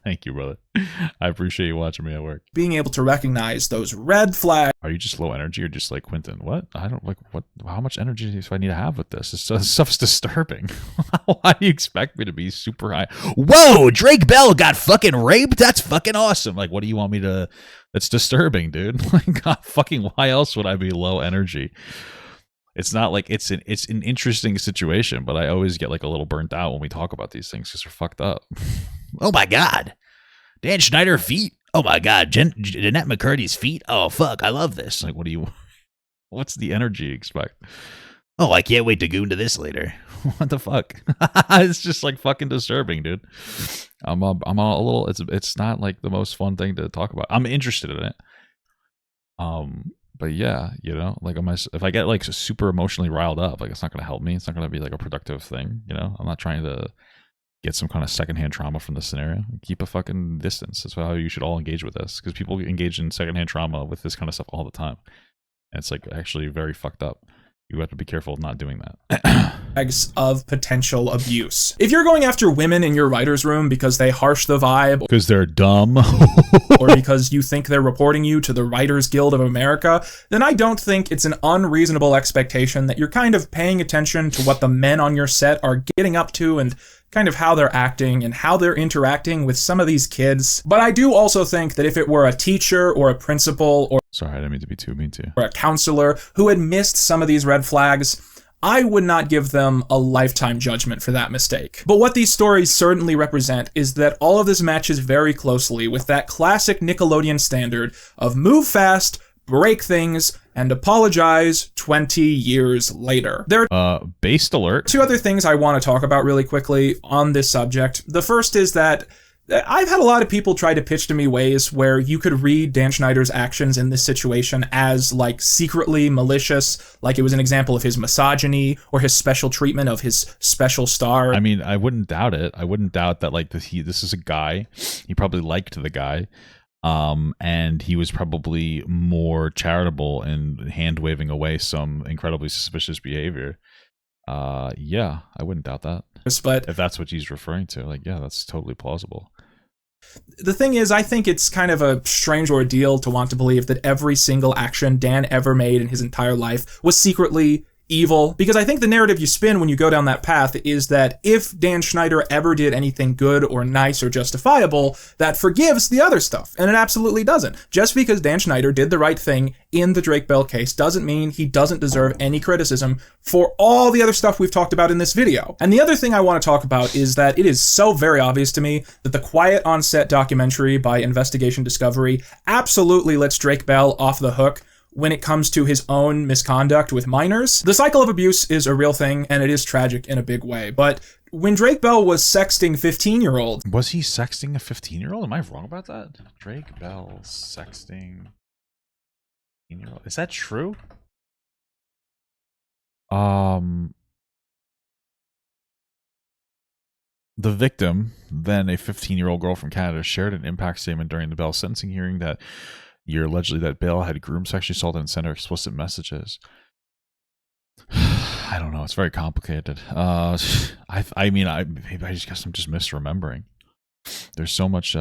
Thank you, brother. I appreciate you watching me at work. Being able to recognize those red flags. Are you just low energy or just like Quentin? What? I don't like what. How much energy do I need to have with this? This stuff's disturbing. Why do you expect me to be super high? Whoa, Drake Bell got fucking raped? That's fucking awesome. Like, what do you want me to... That's disturbing, dude. Like, God, fucking why else would I be low energy? It's not like it's an interesting situation, but I always get like a little burnt out when we talk about these things because they're fucked up. Oh my God. Dan Schneider feet. Oh my God. Jeanette McCurdy's feet. Oh fuck. I love this. Like, what's the energy you expect? Oh, I can't wait to go into this later. What the fuck? It's just like fucking disturbing, dude. I'm a little, it's not like the most fun thing to talk about. I'm interested in it. But yeah, you know, like if I get like super emotionally riled up, like it's not going to help me. It's not going to be like a productive thing. You know, I'm not trying to get some kind of secondhand trauma from the scenario. Keep a fucking distance. That's how you should all engage with this, because people engage in secondhand trauma with this kind of stuff all the time. And it's like actually very fucked up. You have to be careful of not doing that. Of potential abuse. If you're going after women in your writer's room because they harsh the vibe, because they're dumb, or because you think they're reporting you to the Writers Guild of America, then I don't think it's an unreasonable expectation that you're kind of paying attention to what the men on your set are getting up to and kind of how they're acting and how they're interacting with some of these kids. But I do also think that if it were a teacher or a principal or sorry, I didn't mean to be too mean to you, or a counselor who had missed some of these red flags, I would not give them a lifetime judgment for that mistake. But what these stories certainly represent is that all of this matches very closely with that classic Nickelodeon standard of move fast, break things, and apologize 20 years later. There are based alert. 2 other things I want to talk about really quickly on this subject. The first is that I've had a lot of people try to pitch to me ways where you could read Dan Schneider's actions in this situation as like secretly malicious, like it was an example of his misogyny or his special treatment of his special star. I mean, I wouldn't doubt it. I wouldn't doubt that like this is a guy. He probably liked the guy. And he was probably more charitable in hand waving away some incredibly suspicious behavior. Yeah, I wouldn't doubt that. But if that's what he's referring to, like, yeah, that's totally plausible. The thing is, I think it's kind of a strange ordeal to want to believe that every single action Dan ever made in his entire life was secretly evil, because I think the narrative you spin when you go down that path is that if Dan Schneider ever did anything good or nice or justifiable, that forgives the other stuff, and it absolutely doesn't. Just because Dan Schneider did the right thing in the Drake Bell case doesn't mean he doesn't deserve any criticism for all the other stuff we've talked about in this video. And the other thing I want to talk about is that it is so very obvious to me that the Quiet on Set documentary by Investigation Discovery absolutely lets Drake Bell off the hook when it comes to his own misconduct with minors. The cycle of abuse is a real thing, and it is tragic in a big way. But when Drake Bell was sexting 15-year-olds... Was he sexting a 15-year-old? Am I wrong about that? Drake Bell sexting 15-year-old. Is that true? The victim, then a 15-year-old girl from Canada, shared an impact statement during the Bell sentencing hearing that year allegedly that Bell had groomed, sexually assaulted, and sent her explicit messages. I don't know. It's very complicated. I just guess I'm just misremembering. There's so much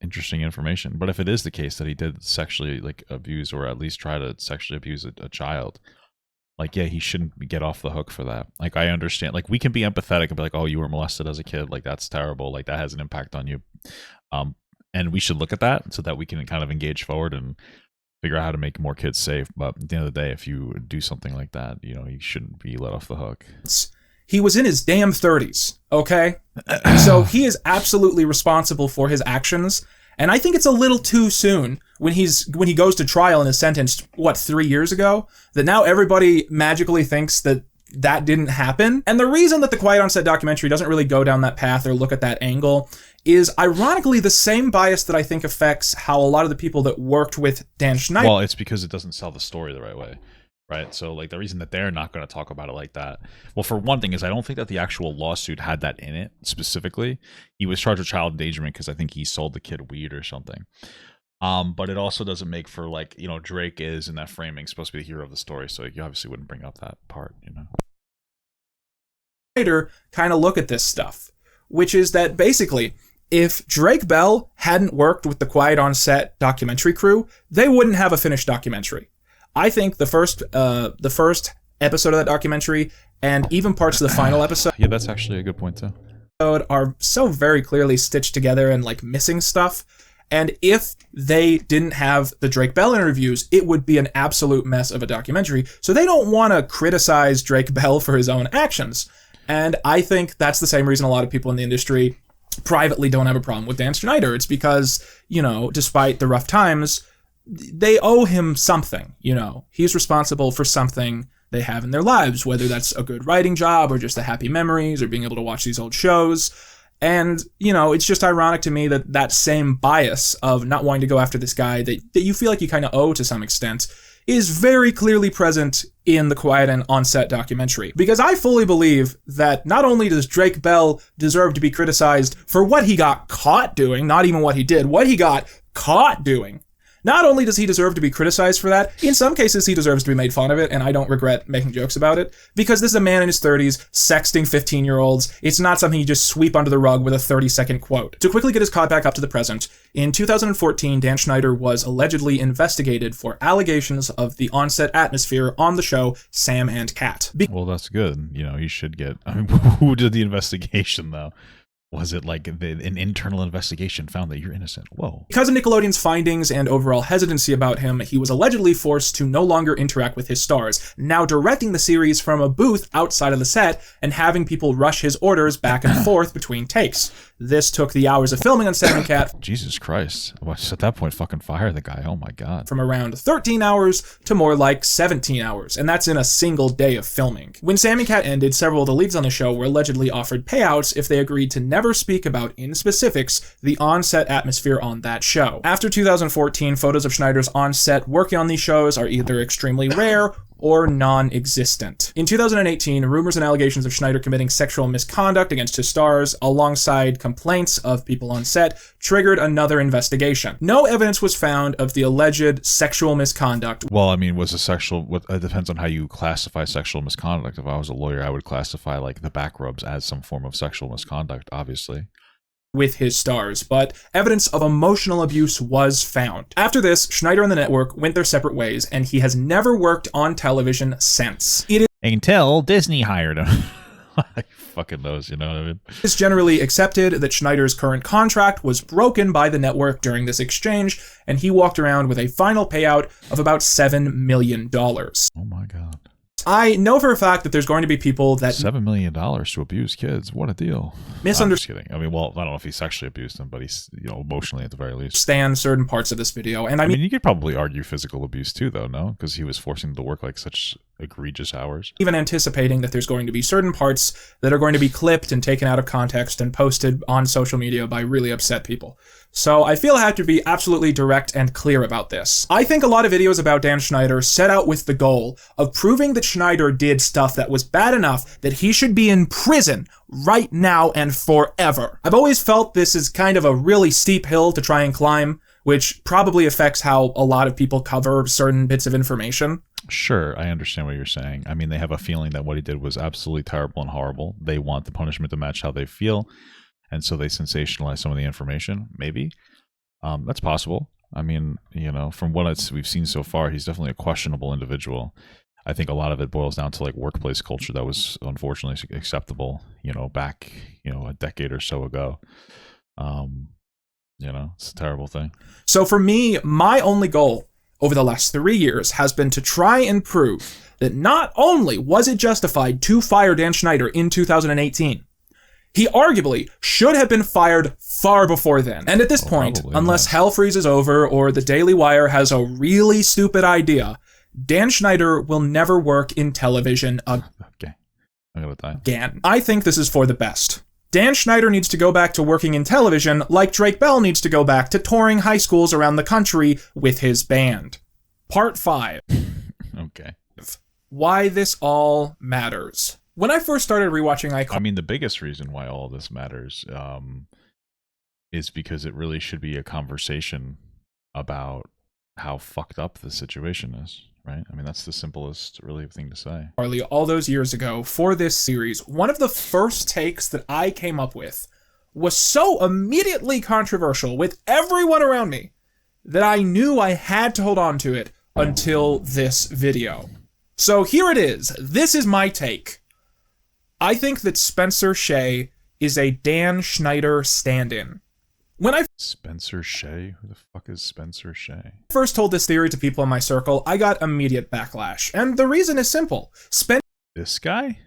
interesting information. But if it is the case that he did sexually abuse or at least try to sexually abuse a child, yeah, he shouldn't get off the hook for that. I understand. We can be empathetic and be like, oh, you were molested as a kid. That's terrible. That has an impact on you. And we should look at that so that we can kind of engage forward and figure out how to make more kids safe. But at the end of the day, if you do something like that, you shouldn't be let off the hook. He was in his damn 30s, okay? So he is absolutely responsible for his actions. And I think it's a little too soon when he goes to trial and is sentenced, 3 years ago, that now everybody magically thinks that didn't happen. And the reason that the Quiet on Set documentary doesn't really go down that path or look at that angle is ironically the same bias that I think affects how a lot of the people that worked with Dan Schneider... Well, it's because it doesn't sell the story the right way, right? So, the reason that they're not going to talk about it like that... Well, for one thing is I don't think that the actual lawsuit had that in it, specifically. He was charged with child endangerment because I think he sold the kid weed or something. But it also doesn't make for, Drake is, in that framing, supposed to be the hero of the story, so you obviously wouldn't bring up that part, Schneider kind of look at this stuff, which is that basically... if Drake Bell hadn't worked with the Quiet on Set documentary crew, they wouldn't have a finished documentary. I think the first episode of that documentary and even parts of the final episode... Yeah, that's actually a good point, too. ...are so very clearly stitched together and, missing stuff. And if they didn't have the Drake Bell interviews, it would be an absolute mess of a documentary. So they don't want to criticize Drake Bell for his own actions. And I think that's the same reason a lot of people in the industry... privately don't have a problem with Dan Schneider. It's because, despite the rough times, they owe him something, He's responsible for something they have in their lives, whether that's a good writing job or just the happy memories or being able to watch these old shows. And, it's just ironic to me that same bias of not wanting to go after this guy that you feel like you kind of owe to some extent is very clearly present in the Quiet on Set documentary. Because I fully believe that not only does Drake Bell deserve to be criticized for what he got caught doing, not even what he did, what he got caught doing, not only does he deserve to be criticized for that, in some cases he deserves to be made fun of it, and I don't regret making jokes about it, because this is a man in his 30s sexting 15-year-olds. It's not something you just sweep under the rug with a 30-second quote. To quickly get his caught back up to the present, in 2014, Dan Schneider was allegedly investigated for allegations of the on-set atmosphere on the show Sam and Cat. Well, that's good. He should get... who did the investigation, though? Was it like an internal investigation found that you're innocent? Whoa. Because of Nickelodeon's findings and overall hesitancy about him, he was allegedly forced to no longer interact with his stars, now directing the series from a booth outside of the set and having people rush his orders back and forth between takes. This took the hours of filming on Sam and Cat. Jesus Christ. Well, at that point, fucking fire the guy. Oh my God. From around 13 hours to more like 17 hours, and that's in a single day of filming. When Sam and Cat ended, several of the leads on the show were allegedly offered payouts if they agreed to never speak about in specifics the on-set atmosphere on that show. After 2014, photos of Schneider's on-set working on these shows are either extremely rare or non-existent. In 2018, rumors and allegations of Schneider committing sexual misconduct against his stars, alongside complaints of people on set, triggered another investigation. No evidence was found of the alleged sexual misconduct. Well, I mean, was a sexual... It depends on how you classify sexual misconduct. If I was a lawyer, I would classify like the back rubs as some form of sexual misconduct, obviously. With his stars, but evidence of emotional abuse was found. After this, Schneider and the network went their separate ways, and he has never worked on television since. It Until Disney hired him. I fucking knows, you know what I mean? It's generally accepted that Schneider's current contract was broken by the network during this exchange, and he walked around with a final payout of about $7 million. Oh my God. I know for a fact that there's going to be people that... $7 million to abuse kids. What a deal. I'm just kidding. I mean, well, I don't know if he sexually abused them, but he's, you know, emotionally at the very least. ...stand certain parts of this video. And I mean, you could probably argue physical abuse too, though, no? Because he was forcing them to work like such egregious hours. Even anticipating that there's going to be certain parts that are going to be clipped and taken out of context and posted on social media by really upset people. So I feel I have to be absolutely direct and clear about this. I think a lot of videos about Dan Schneider set out with the goal of proving that Schneider did stuff that was bad enough that he should be in prison right now and forever. I've always felt this is kind of a really steep hill to try and climb, which probably affects how a lot of people cover certain bits of information. Sure, I understand what you're saying. I mean, they have a feeling that what he did was absolutely terrible and horrible. They want the punishment to match how they feel. And so they sensationalize some of the information, maybe. That's possible. I mean, you know, from what we've seen so far, he's definitely a questionable individual. I think a lot of it boils down to like workplace culture that was unfortunately acceptable, you know, back, you know, a decade or so ago. You know, it's a terrible thing. So for me, my only goal over the last 3 years has been to try and prove that not only was it justified to fire Dan Schneider in 2018, he arguably should have been fired far before then. And at this point, probably, unless hell freezes over or the Daily Wire has a really stupid idea, Dan Schneider will never work in television again. I think this is for the best. Dan Schneider needs to go back to working in television like Drake Bell needs to go back to touring high schools around the country with his band. Part 5. Okay. Why this all matters. When I first started rewatching I mean, the biggest reason why all this matters is because it really should be a conversation about how fucked up the situation is, right? I mean, that's the simplest really thing to say. Charlie, all those years ago, for this series, one of the first takes that I came up with was so immediately controversial with everyone around me that I knew I had to hold on to it until this video. So here it is. This is my take. I think that Spencer Shea is a Dan Schneider stand-in. Spencer Shea? Who the fuck is Spencer Shea? First told this theory to people in my circle, I got immediate backlash. And the reason is simple. This guy?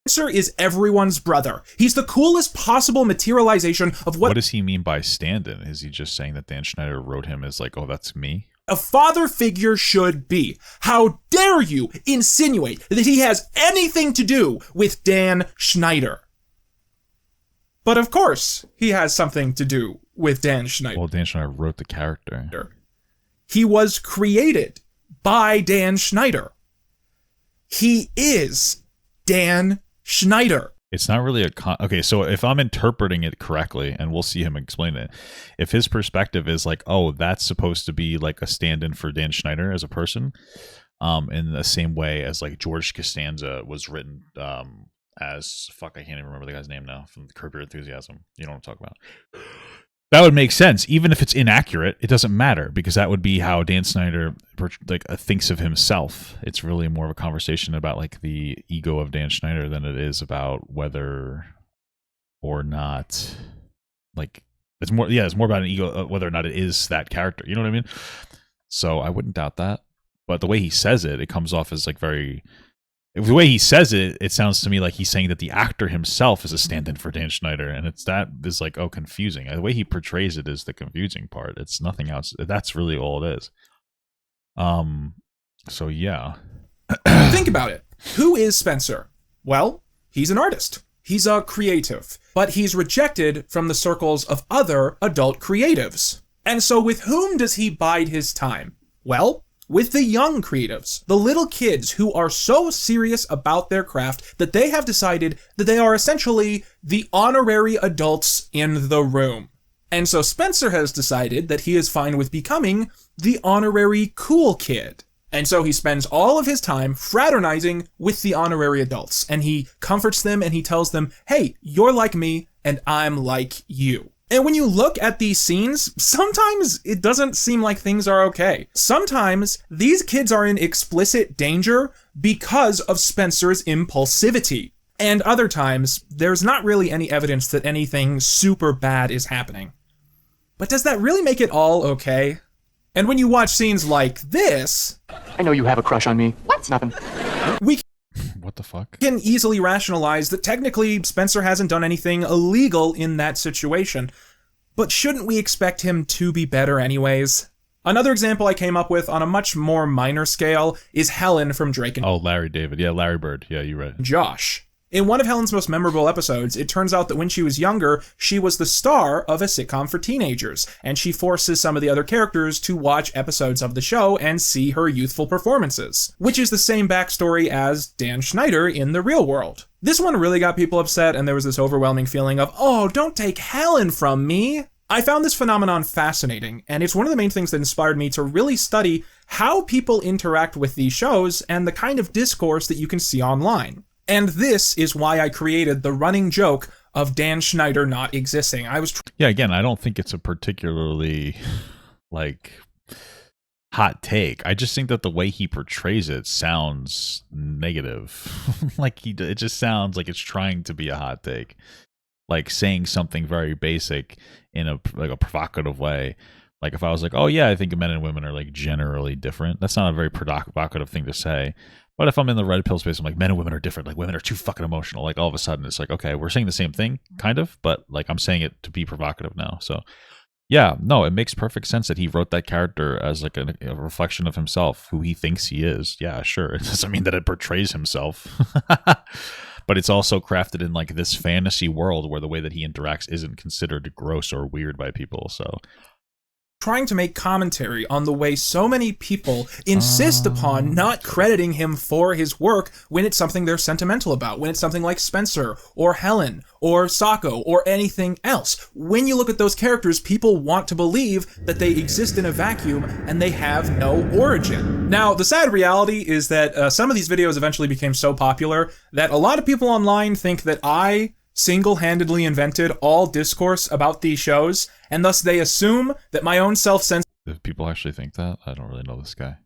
Spencer is everyone's brother. He's the coolest possible materialization of what does he mean by stand-in? Is he just saying that Dan Schneider wrote him as like, oh, that's me? A father figure should be. How dare you insinuate that he has anything to do with Dan Schneider? But of course, he has something to do with Dan Schneider. Well, Dan Schneider wrote the character. He was created by Dan Schneider. He is Dan Schneider. It's not really okay, so if I'm interpreting it correctly, and we'll see him explain it, if his perspective is like, oh, that's supposed to be like a stand-in for Dan Schneider as a person, in the same way as like George Costanza was written as, fuck, I can't even remember the guy's name now, from Curb Your Enthusiasm. You know what I'm talking about. That would make sense. Even if it's inaccurate, it doesn't matter, because that would be how Dan Schneider like thinks of himself. It's really more of a conversation about like the ego of Dan Schneider than it is about whether or not. Like, it's more about an ego, whether or not it is that character. You know what I mean? So I wouldn't doubt that. But the way he says it, it comes off as like very. The way he says it, it sounds to me like he's saying that the actor himself is a stand-in for Dan Schneider, and that is like, oh, confusing. The way he portrays it is the confusing part. It's nothing else. That's really all it is. So yeah. Think about it. Who is Spencer? Well, he's an artist. He's a creative, but he's rejected from the circles of other adult creatives. And so with whom does he bide his time? Well, with the young creatives, the little kids who are so serious about their craft that they have decided that they are essentially the honorary adults in the room. And so Spencer has decided that he is fine with becoming the honorary cool kid. And so he spends all of his time fraternizing with the honorary adults, and he comforts them and he tells them, hey, you're like me and I'm like you. And when you look at these scenes, sometimes it doesn't seem like things are okay. Sometimes these kids are in explicit danger because of Spencer's impulsivity. And other times, there's not really any evidence that anything super bad is happening. But does that really make it all okay? And when you watch scenes like this... I know you have a crush on me. What? Nothing. We what the fuck? Can easily rationalize that technically Spencer hasn't done anything illegal in that situation. But shouldn't we expect him to be better anyways? Another example I came up with on a much more minor scale is Helen from Drake and... Oh, Larry David. Yeah, Larry Bird. Yeah, you're right. Josh. In one of Helen's most memorable episodes, it turns out that when she was younger, she was the star of a sitcom for teenagers, and she forces some of the other characters to watch episodes of the show and see her youthful performances, which is the same backstory as Dan Schneider in the real world. This one really got people upset, and there was this overwhelming feeling of, oh, don't take Helen from me. I found this phenomenon fascinating, and it's one of the main things that inspired me to really study how people interact with these shows and the kind of discourse that you can see online. And this is why I created the running joke of Dan Schneider not existing. Yeah, again, I don't think it's a particularly, like, hot take. I just think that the way he portrays it sounds negative. Like, it just sounds like it's trying to be a hot take. Like, saying something very basic in a provocative way. Like, if I was like, oh yeah, I think men and women are, like, generally different. That's not a very provocative thing to say. But if I'm in the red pill space, I'm like, men and women are different. Like, women are too fucking emotional. Like, all of a sudden, it's like, okay, we're saying the same thing, kind of, but like, I'm saying it to be provocative now. So, yeah, no, it makes perfect sense that he wrote that character as like a reflection of himself, who he thinks he is. Yeah, sure. It doesn't mean that it portrays himself, but it's also crafted in like this fantasy world where the way that he interacts isn't considered gross or weird by people. So. Trying to make commentary on the way so many people insist upon not crediting him for his work when it's something they're sentimental about, when it's something like Spencer or Helen or Sako or anything else. When you look at those characters, people want to believe that they exist in a vacuum and they have no origin. Now, the sad reality is that some of these videos eventually became so popular that a lot of people online think that I single-handedly invented all discourse about these shows, and thus they assume that my own self-censorship... If people actually think that, I don't really know this guy.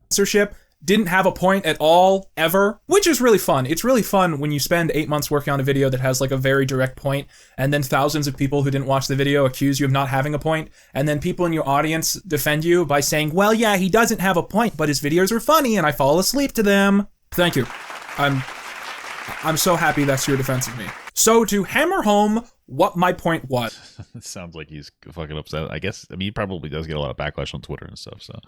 Didn't have a point at all, ever, which is really fun. It's really fun when you spend 8 months working on a video that has like a very direct point, and then thousands of people who didn't watch the video accuse you of not having a point, and then people in your audience defend you by saying, well, yeah, he doesn't have a point, but his videos are funny, and I fall asleep to them. Thank you. I'm so happy that's your defense of me. So to hammer home what my point was. It sounds like he's fucking upset. I guess, I mean, he probably does get a lot of backlash on Twitter and stuff, so.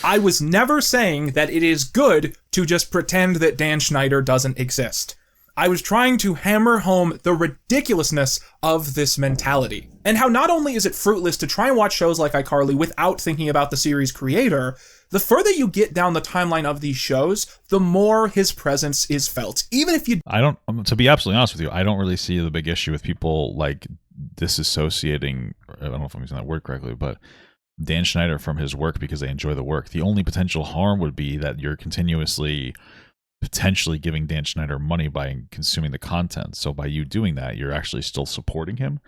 I was never saying that it is good to just pretend that Dan Schneider doesn't exist. I was trying to hammer home the ridiculousness of this mentality. And how not only is it fruitless to try and watch shows like iCarly without thinking about the series creator, the further you get down the timeline of these shows, the more his presence is felt. Even if you... to be absolutely honest with you, I don't really see the big issue with people like disassociating, I don't know if I'm using that word correctly, but Dan Schneider from his work because they enjoy the work. The only potential harm would be that you're continuously potentially giving Dan Schneider money by consuming the content. So by you doing that, you're actually still supporting him.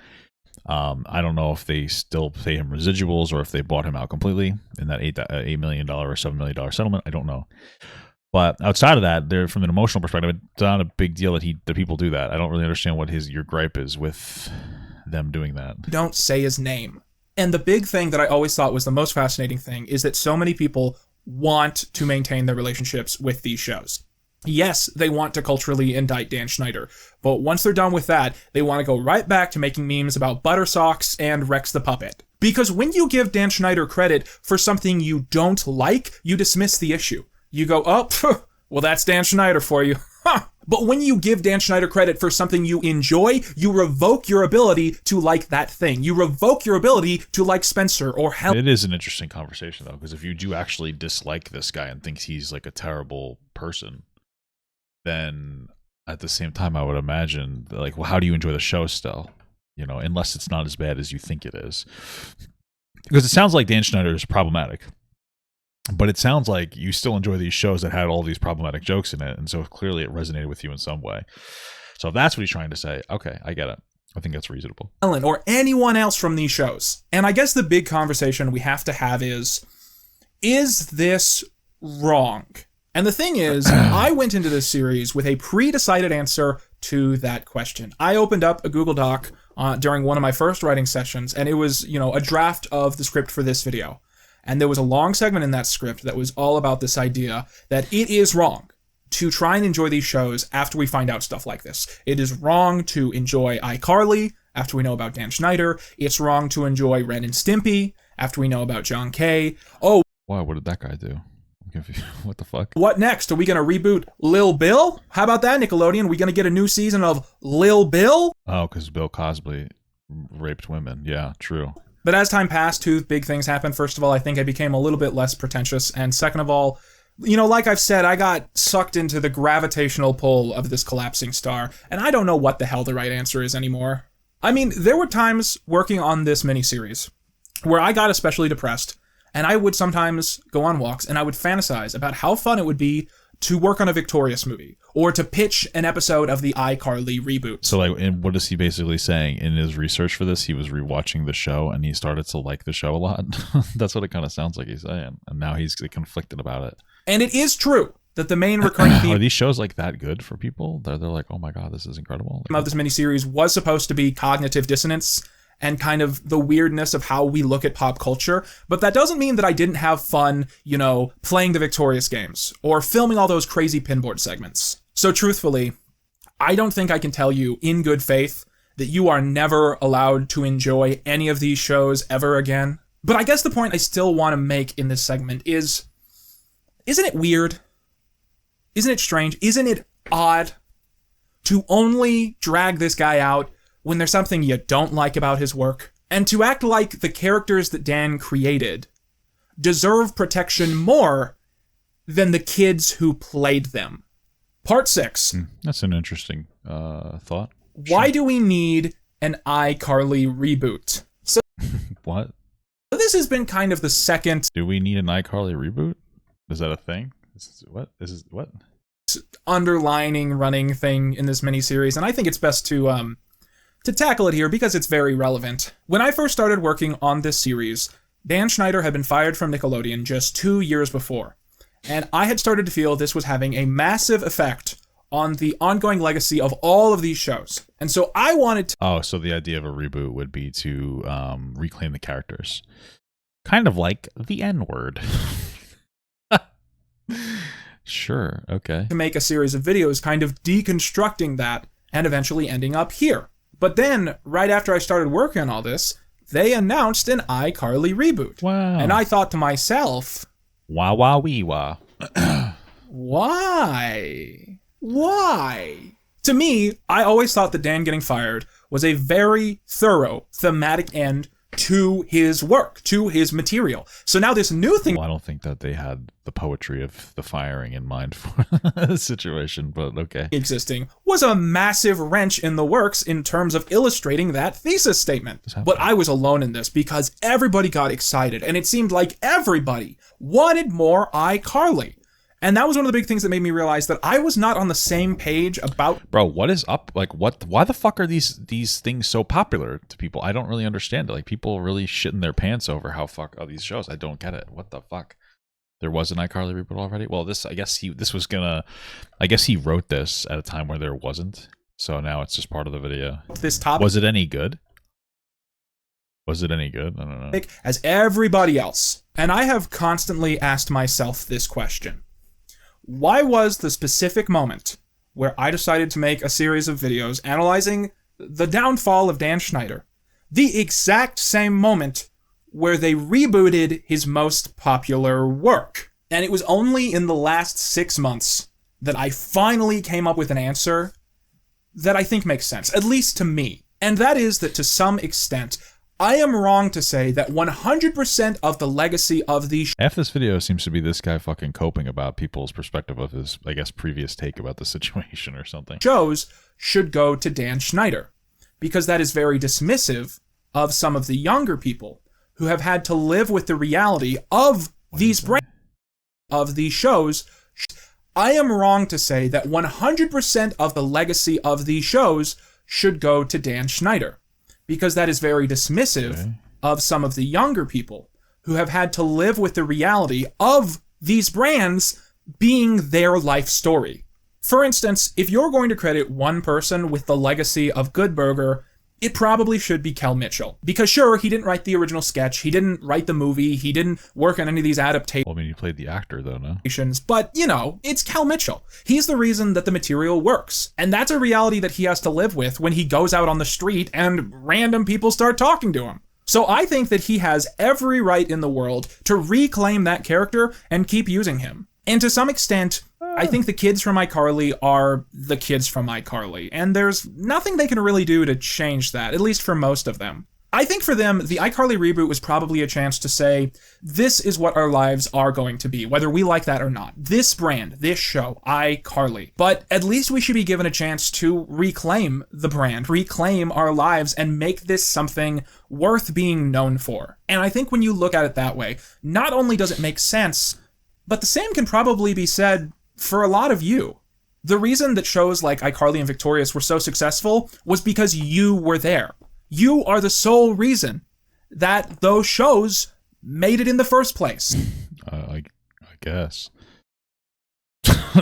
I don't know if they still pay him residuals or if they bought him out completely in that $8 million or $7 million settlement. I don't know. But outside of that, there from an emotional perspective, it's not a big deal that people do that. I don't really understand what your gripe is with them doing that. Don't say his name. And the big thing that I always thought was the most fascinating thing is that so many people want to maintain their relationships with these shows. Yes, they want to culturally indict Dan Schneider, but once they're done with that, they want to go right back to making memes about butter socks and Rex the Puppet. Because when you give Dan Schneider credit for something you don't like, you dismiss the issue. You go, oh, well, that's Dan Schneider for you. But when you give Dan Schneider credit for something you enjoy, you revoke your ability to like that thing. You revoke your ability to like Spencer or Helen. It is an interesting conversation, though, because if you do actually dislike this guy and think he's like a terrible person, then at the same time, I would imagine, like, well, how do you enjoy the show still? You know, unless it's not as bad as you think it is. Because it sounds like Dan Schneider is problematic. But it sounds like you still enjoy these shows that had all these problematic jokes in it, and so clearly it resonated with you in some way. So if that's what he's trying to say, okay, I get it. I think that's reasonable. Or anyone else from these shows. And I guess the big conversation we have to have is this wrong? And the thing is, I went into this series with a pre-decided answer to that question. I opened up a Google Doc during one of my first writing sessions, and it was, a draft of the script for this video. And there was a long segment in that script that was all about this idea that it is wrong to try and enjoy these shows after we find out stuff like this. It is wrong to enjoy iCarly after we know about Dan Schneider. It's wrong to enjoy Ren and Stimpy after we know about John Kay. Oh, wow, what did that guy do? I'm confused. What the fuck? What next? Are we going to reboot Lil Bill? How about that, Nickelodeon? Are we going to get a new season of Lil Bill? Oh, because Bill Cosby raped women. Yeah, true. But as time passed, two big things happened. First of all, I think I became a little bit less pretentious. And second of all, like I've said, I got sucked into the gravitational pull of this collapsing star. And I don't know what the hell the right answer is anymore. I mean, there were times working on this miniseries where I got especially depressed. And I would sometimes go on walks and I would fantasize about how fun it would be to work on a Victorious movie or to pitch an episode of the iCarly reboot. So, like, and what is he basically saying? In his research for this, he was rewatching the show and he started to like the show a lot. That's what it kind of sounds like he's saying. And now he's conflicted about it. And it is true that the main recurring theme... Are these shows like that good for people? They're like, oh my God, this is incredible. Of this miniseries was supposed to be cognitive dissonance and kind of the weirdness of how we look at pop culture. But that doesn't mean that I didn't have fun, playing the Victorious games or filming all those crazy pinboard segments. So truthfully, I don't think I can tell you in good faith that you are never allowed to enjoy any of these shows ever again. But I guess the point I still want to make in this segment is, isn't it weird? Isn't it strange? Isn't it odd to only drag this guy out when there's something you don't like about his work, and to act like the characters that Dan created deserve protection more than the kids who played them? Part 6. That's an interesting thought. Why do we need an iCarly reboot? So, what? This has been kind of the second... Do we need an iCarly reboot? Is that a thing? This is what? Underlining, running thing in this miniseries, and I think it's best to tackle it here because it's very relevant. When I first started working on this series, Dan Schneider had been fired from Nickelodeon just 2 years before, and I had started to feel this was having a massive effect on the ongoing legacy of all of these shows. And so I wanted to... Oh, so the idea of a reboot would be to reclaim the characters. Kind of like the N-word. Sure, okay. To make a series of videos kind of deconstructing that and eventually ending up here. But then, right after I started working on all this, they announced an iCarly reboot. Wow. And I thought to myself... Wah wah wee wah. Why? Why? To me, I always thought that Dan getting fired was a very thorough thematic end to his work, to his material. So now this new thing... Well, I don't think that they had the poetry of the firing in mind for the situation, but okay. Existing was a massive wrench in the works in terms of illustrating that thesis statement. But I was alone in this because everybody got excited, and it seemed like everybody wanted more iCarly. And that was one of the big things that made me realize that I was not on the same page about... Bro, what is up? Like, why the fuck are these things so popular to people? I don't really understand it. Like, people really shitting their pants over how fuck are these shows. I don't get it. What the fuck? There was an iCarly reboot already. Well, I guess he wrote this at a time where there wasn't. So now it's just part of the video. This topic. Was it any good? Was it any good? I don't know. As everybody else. And I have constantly asked myself this question. Why was the specific moment where I decided to make a series of videos analyzing the downfall of Dan Schneider the exact same moment where they rebooted his most popular work? And it was only in the last 6 months that I finally came up with an answer that I think makes sense, at least to me. And that is that to some extent, I am wrong to say that 100% of the legacy of the half this video seems to be this guy fucking coping about people's perspective of his, I guess, previous take about the situation or something. Shows should go to Dan Schneider, because that is very dismissive of some of the younger people who have had to live with the reality of these brands of these shows. I am wrong to say that 100% of the legacy of these shows should go to Dan Schneider, because that is very dismissive of some of the younger people who have had to live with the reality of these brands being their life story. For instance, if you're going to credit one person with the legacy of Good Burger, it probably should be Kel Mitchell. Because sure, he didn't write the original sketch, he didn't write the movie, he didn't work on any of these adaptations. Well, I mean, he played the actor, though, no? But, you know, it's Kel Mitchell. He's the reason that the material works. And that's a reality that he has to live with when he goes out on the street and random people start talking to him. So I think that he has every right in the world to reclaim that character and keep using him. And to some extent, I think the kids from iCarly are the kids from iCarly, and there's nothing they can really do to change that, at least for most of them. I think for them, the iCarly reboot was probably a chance to say, this is what our lives are going to be, whether we like that or not. This brand, this show, iCarly. But at least we should be given a chance to reclaim the brand, reclaim our lives, and make this something worth being known for. And I think when you look at it that way, not only does it make sense, but the same can probably be said for a lot of you. The reason that shows like iCarly and Victorious were so successful was because you were there. You are the sole reason that those shows made it in the first place. I guess.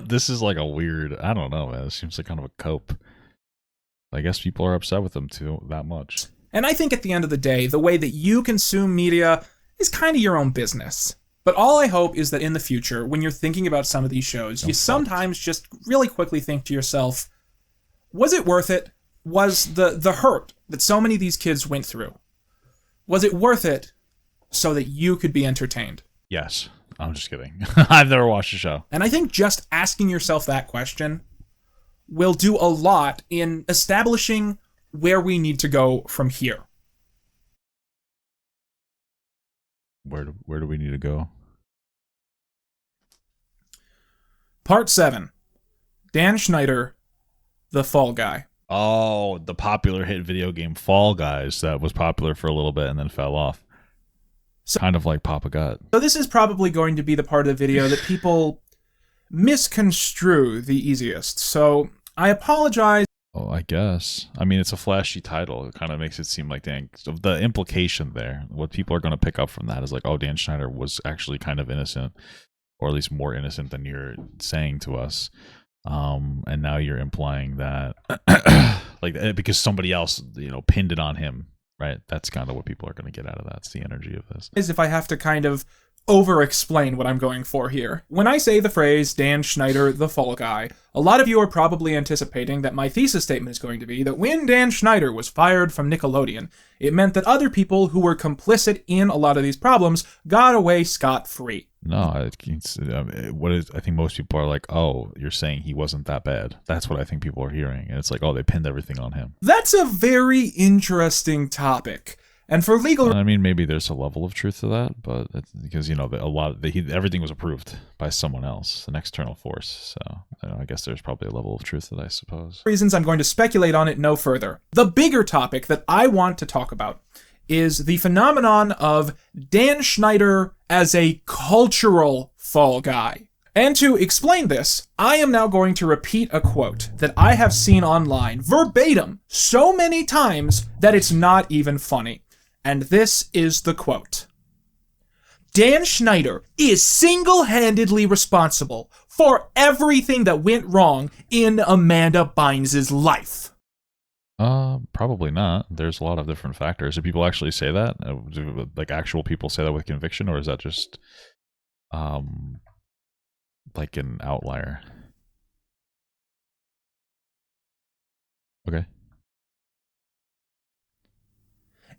This is like a weird, I don't know, man. It seems like kind of a cope. I guess people are upset with them too that much. And I think at the end of the day, the way that you consume media is kind of your own business. But all I hope is that in the future, when you're thinking about some of these shows, you sometimes just really quickly think to yourself, was it worth it? Was the hurt that so many of these kids went through, was it worth it so that you could be entertained? Yes. I'm just kidding. I've never watched the show. And I think just asking yourself that question will do a lot in establishing where we need to go from here. Where do we need to go? Part 7. Dan Schneider, the Fall Guy. Oh, the popular hit video game Fall Guys that was popular for a little bit and then fell off. Kind of like Papa Gut. So this is probably going to be the part of the video that people misconstrue the easiest. So I apologize. Oh, I guess. I mean, it's a flashy title. It kind of makes it seem like the implication there. What people are going to pick up from that is like, oh, Dan Schneider was actually kind of innocent, or at least more innocent than you're saying to us. And now you're implying that, like, because somebody else, pinned it on him, right? That's kind of what people are going to get out of that. It's the energy of this. Is if I have to kind of over-explain what I'm going for here. When I say the phrase Dan Schneider, the Fall Guy, a lot of you are probably anticipating that my thesis statement is going to be that when Dan Schneider was fired from Nickelodeon, it meant that other people who were complicit in a lot of these problems got away scot-free. No, I think most people are like, oh, you're saying he wasn't that bad. That's what I think people are hearing. And it's like, oh, they pinned everything on him. That's a very interesting topic. And for legal... I mean, maybe there's a level of truth to that, but it's because, everything was approved by someone else, an external force. So I guess there's probably a level of truth to that, I suppose. Reasons I'm going to speculate on it no further. The bigger topic that I want to talk about is the phenomenon of Dan Schneider as a cultural fall guy. And to explain this, I am now going to repeat a quote that I have seen online verbatim so many times that it's not even funny. And this is the quote. Dan Schneider is single-handedly responsible for everything that went wrong in Amanda Bynes' life. Probably not. There's a lot of different factors. Do people actually say that? Do, like, actual people say that with conviction, or is that just like an outlier? Okay.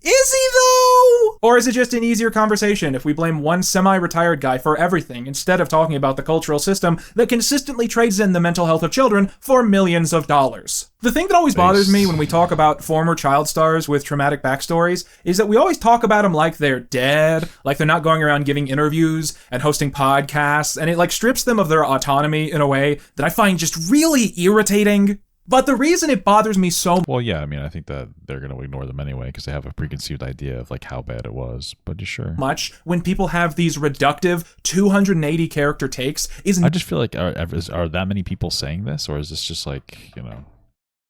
Is he though? Or is it just an easier conversation if we blame one semi-retired guy for everything instead of talking about the cultural system that consistently trades in the mental health of children for millions of dollars? The thing that always bothers me when we talk about former child stars with traumatic backstories is that we always talk about them like they're dead, like they're not going around giving interviews and hosting podcasts, and it like strips them of their autonomy in a way that I find just really irritating. But the reason it bothers me so well, yeah, I mean, I think that they're going to ignore them anyway because they have a preconceived idea of like how bad it was. But sure, much when people have these reductive 280 character takes is I just feel like are that many people saying this, or is this just like, you know,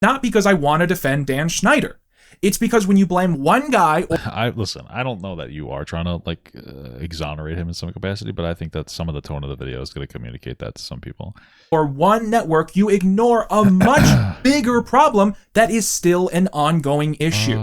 not because I want to defend Dan Schneider. It's because when you blame one guy... I don't know that you are trying to, like, exonerate him in some capacity, but I think that some of the tone of the video is going to communicate that to some people. Or one network, you ignore a much bigger problem that is still an ongoing issue.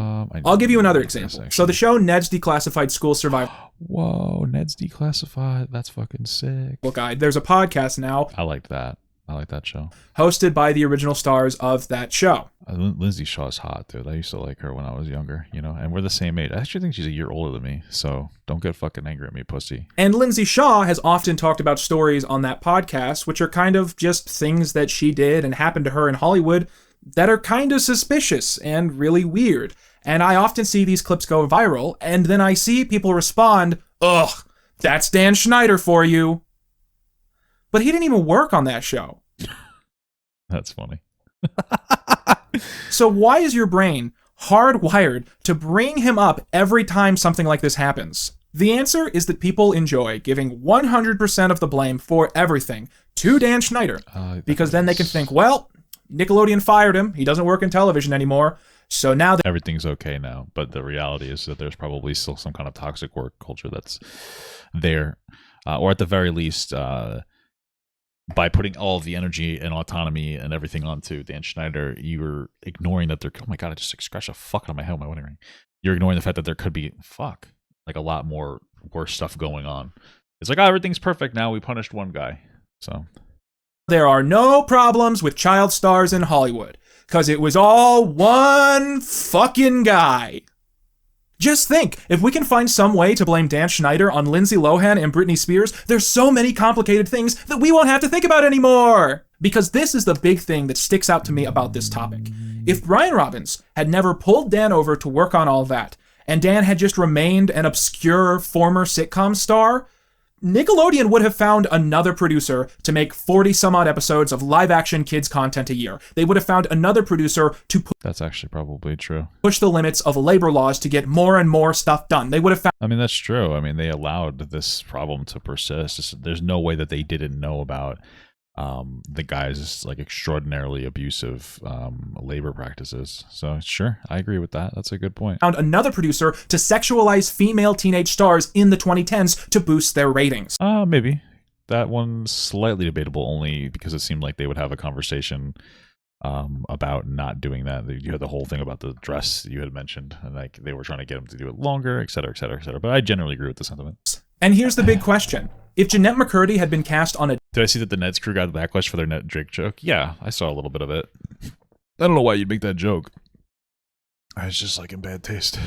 I'll give you another example. So the show Ned's Declassified School Survival... Whoa, Ned's Declassified. That's fucking sick. Guide. There's a podcast now. I liked that. I like that show. Hosted by the original stars of that show. Lindsay Shaw's hot, dude. I used to like her when I was younger, you know, and we're the same age. I actually think she's a year older than me, so don't get fucking angry at me, pussy. And Lindsay Shaw has often talked about stories on that podcast, which are kind of just things that she did and happened to her in Hollywood that are kind of suspicious and really weird. And I often see these clips go viral, and then I see people respond, "Ugh, that's Dan Schneider for you." But he didn't even work on that show. That's funny. So why is your brain hardwired to bring him up every time something like this happens? The answer is that people enjoy giving 100% of the blame for everything to Dan Schneider, because then they can think, well, Nickelodeon fired him. He doesn't work in television anymore. So now everything's okay now. But the reality is that there's probably still some kind of toxic work culture that's there, or at the very least, by putting all of the energy and autonomy and everything onto Dan Schneider, you're ignoring that there. Oh my god! I just scratched a fuck out of my head with my wedding ring. You're ignoring the fact that there could be like a lot more worse stuff going on. It's like, oh, everything's perfect now. We punished one guy, so there are no problems with child stars in Hollywood because it was all one fucking guy. Just think, if we can find some way to blame Dan Schneider on Lindsay Lohan and Britney Spears, there's so many complicated things that we won't have to think about anymore. Because this is the big thing that sticks out to me about this topic. If Brian Robbins had never pulled Dan over to work on all that, and Dan had just remained an obscure former sitcom star, Nickelodeon would have found another producer to make 40-some-odd episodes of live-action kids content a year. They would have found another producer to that's actually probably true. Push the limits of labor laws to get more and more stuff done. They would have found... I mean, that's true. I mean, they allowed this problem to persist. There's no way that they didn't know about the guy's like extraordinarily abusive labor practices. So sure, I agree with that. That's a good point. Found another producer to sexualize female teenage stars in the 2010s to boost their ratings. Maybe. That one's slightly debatable only because it seemed like they would have a conversation about not doing that. You had the whole thing about the dress you had mentioned, and like they were trying to get him to do it longer, et cetera, et cetera, et cetera. But I generally agree with the sentiment. And here's the big question. If Jeanette McCurdy had been cast on a... Did I see that the Ned's crew got backlash for their Ned Drake joke? Yeah, I saw a little bit of it. I don't know why you'd make that joke. It's just like in bad taste.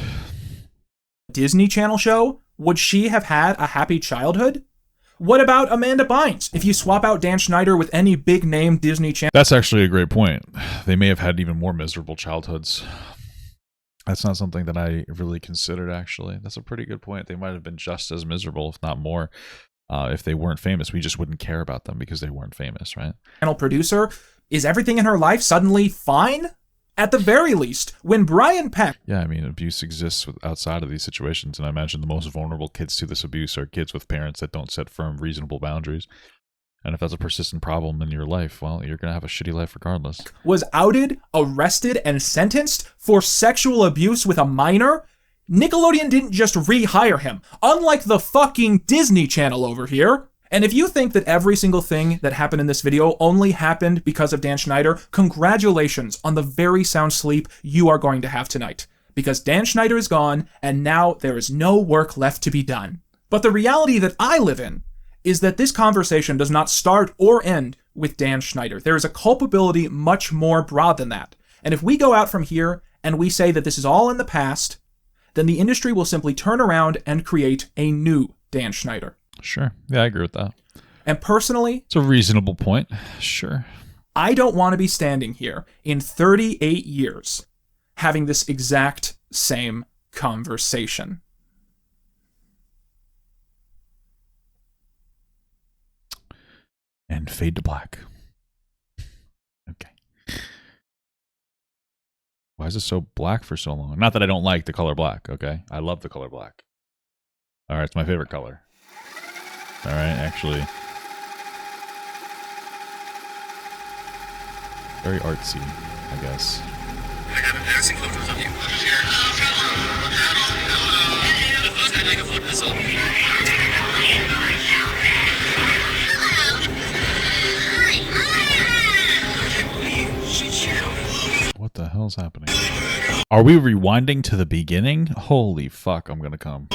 Disney Channel show, would she have had a happy childhood? What about Amanda Bynes? If you swap out Dan Schneider with any big-name Disney Channel... That's actually a great point. They may have had even more miserable childhoods. That's not something that I really considered, actually. That's a pretty good point. They might have been just as miserable, if not more, if they weren't famous. We just wouldn't care about them because they weren't famous, right? Channel producer, is everything in her life suddenly fine? At the very least, when Brian Peck... Yeah, I mean, abuse exists outside of these situations, and I imagine the most vulnerable kids to this abuse are kids with parents that don't set firm, reasonable boundaries. And if that's a persistent problem in your life, well, you're going to have a shitty life regardless. Was outed, arrested, and sentenced for sexual abuse with a minor, Nickelodeon didn't just rehire him, unlike the fucking Disney Channel over here. And if you think that every single thing that happened in this video only happened because of Dan Schneider, congratulations on the very sound sleep you are going to have tonight. Because Dan Schneider is gone, and now there is no work left to be done. But the reality that I live in is that this conversation does not start or end with Dan Schneider. There is a culpability much more broad than that. And if we go out from here and we say that this is all in the past, then the industry will simply turn around and create a new Dan Schneider. Sure. Yeah, I agree with that. And personally, it's a reasonable point. Sure. I don't want to be standing here in 38 years having this exact same conversation. And fade to black. Okay. Why is it so black for so long? Not that I don't like the color black, okay? I love the color black. All right, it's my favorite color. All right, actually. Very artsy, I guess. I have embarrassing photos of you. What the hell's happening? Are we rewinding to the beginning? Holy fuck, I'm gonna come.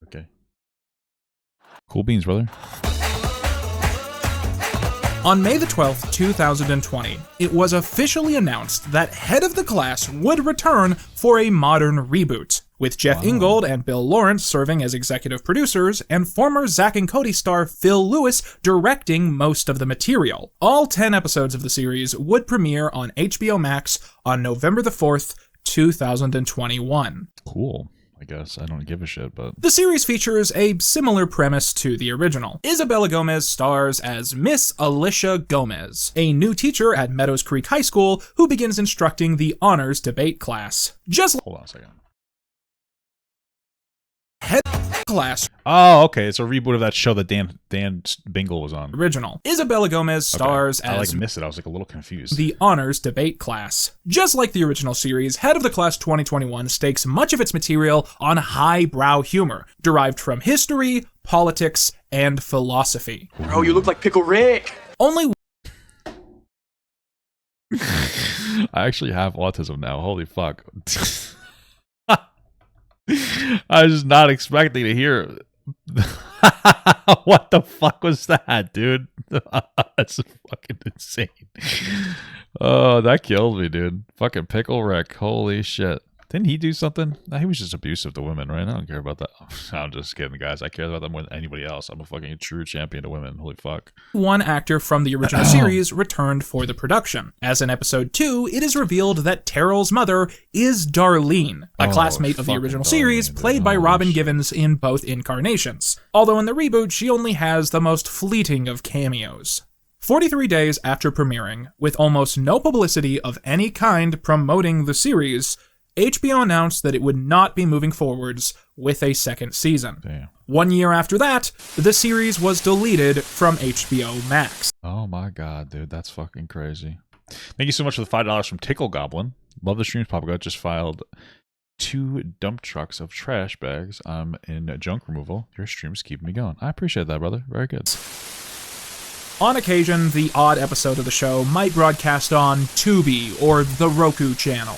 Okay. Cool beans, brother. On May the 12th, 2020, it was officially announced that Head of the Class would return for a modern reboot, with Jeff Ingold and Bill Lawrence serving as executive producers, and former Zack and Cody star Phil Lewis directing most of the material. All 10 episodes of the series would premiere on HBO Max on November the 4th, 2021. Cool. I guess. I don't give a shit, but... The series features a similar premise to the original. Isabella Gomez stars as Miss Alicia Gomez, a new teacher at Meadows Creek High School who begins instructing the honors debate class. Hold on a second. Head Class. Oh, okay. It's a reboot of that show that Dan Bingle was on. Original. Isabella Gomez stars I as missed it. I was like a little confused. the honors debate class. Just like the original series, Head of the Class 2021 stakes much of its material on highbrow humor, derived from history, politics, and philosophy. Bro, you look like Pickle Rick. Only I actually have autism now. Holy fuck. I was just not expecting to hear. What the fuck was that, dude? That's fucking insane. Oh, that killed me, dude. Fucking Pickle Rick. Holy shit. Didn't he do something? Nah, he was just abusive to women, right? I don't care about that. I'm just kidding, guys. I care about them more than anybody else. I'm a fucking true champion to women. Holy fuck. one actor from the original series returned for the production. As in episode 2, it is revealed that Terrell's mother is Darlene, a classmate of the original series, played by Robin Givens in both incarnations. Although in the reboot, she only has the most fleeting of cameos. 43 days after premiering, with almost no publicity of any kind promoting the series, HBO announced that it would not be moving forwards with a second season. Damn. 1 year after that, the series was deleted from HBO Max. Oh my god, dude. That's fucking crazy. Thank you so much for the $5 from Tickle Goblin. Love the streams, Papa God. Just filed 2 dump trucks of trash bags. I'm in junk removal. Your streams keep me going. I appreciate that, brother. Very good. On occasion, the odd episode of the show might broadcast on Tubi or the Roku channel.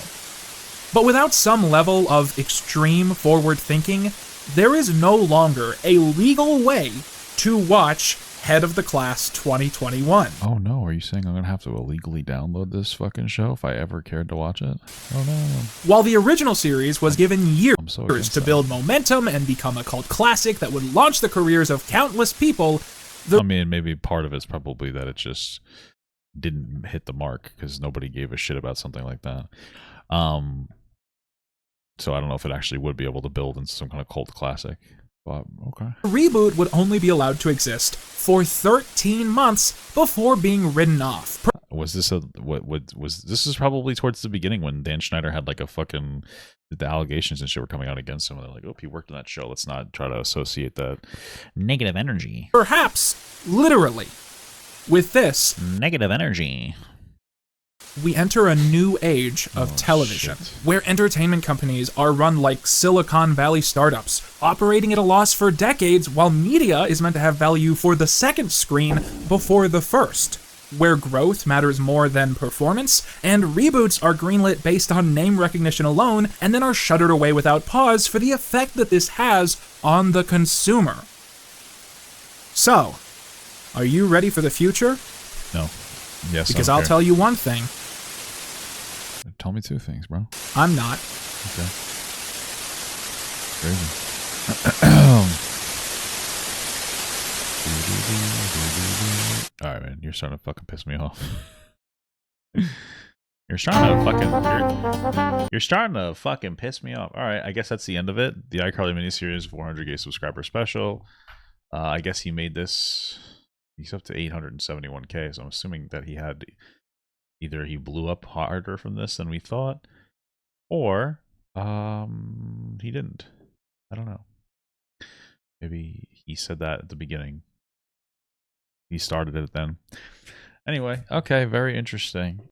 But without some level of extreme forward thinking, there is no longer a legal way to watch Head of the Class 2021. Oh no, are you saying I'm gonna have to illegally download this fucking show if I ever cared to watch it? Oh no. While the original series was given years to that. build momentum and become a cult classic that would launch the careers of countless people, I mean, maybe part of it's probably that it just didn't hit the mark because nobody gave a shit about something like that. So I don't know if it actually would be able to build into some kind of cult classic. But okay. The reboot would only be allowed to exist for 13 months before being written off. Was this a what was this is probably towards the beginning when Dan Schneider had like a fucking the allegations and shit were coming out against him. And they're like, oh, he worked on that show. Let's not try to associate that negative energy. Perhaps, literally, with this negative energy, we enter a new age of television, where entertainment companies are run like Silicon Valley startups, operating at a loss for decades, while media is meant to have value for the second screen before the first, where growth matters more than performance, and reboots are greenlit based on name recognition alone, and then are shuttered away without pause for the effect that this has on the consumer. So, are you ready for the future? No. Yes, Because I'll tell you one thing. Tell me two things, bro. I'm not. Okay. Crazy. Alright, man. You're starting to fucking piss me off. You're starting to fucking piss me off. Alright, I guess that's the end of it. The iCarly miniseries 400K subscriber special. I guess he made this... He's up to 871K, so I'm assuming that he had... Either he blew up harder from this than we thought, or he didn't. I don't know. Maybe he said that at the beginning. He started it then. Anyway, okay, very interesting.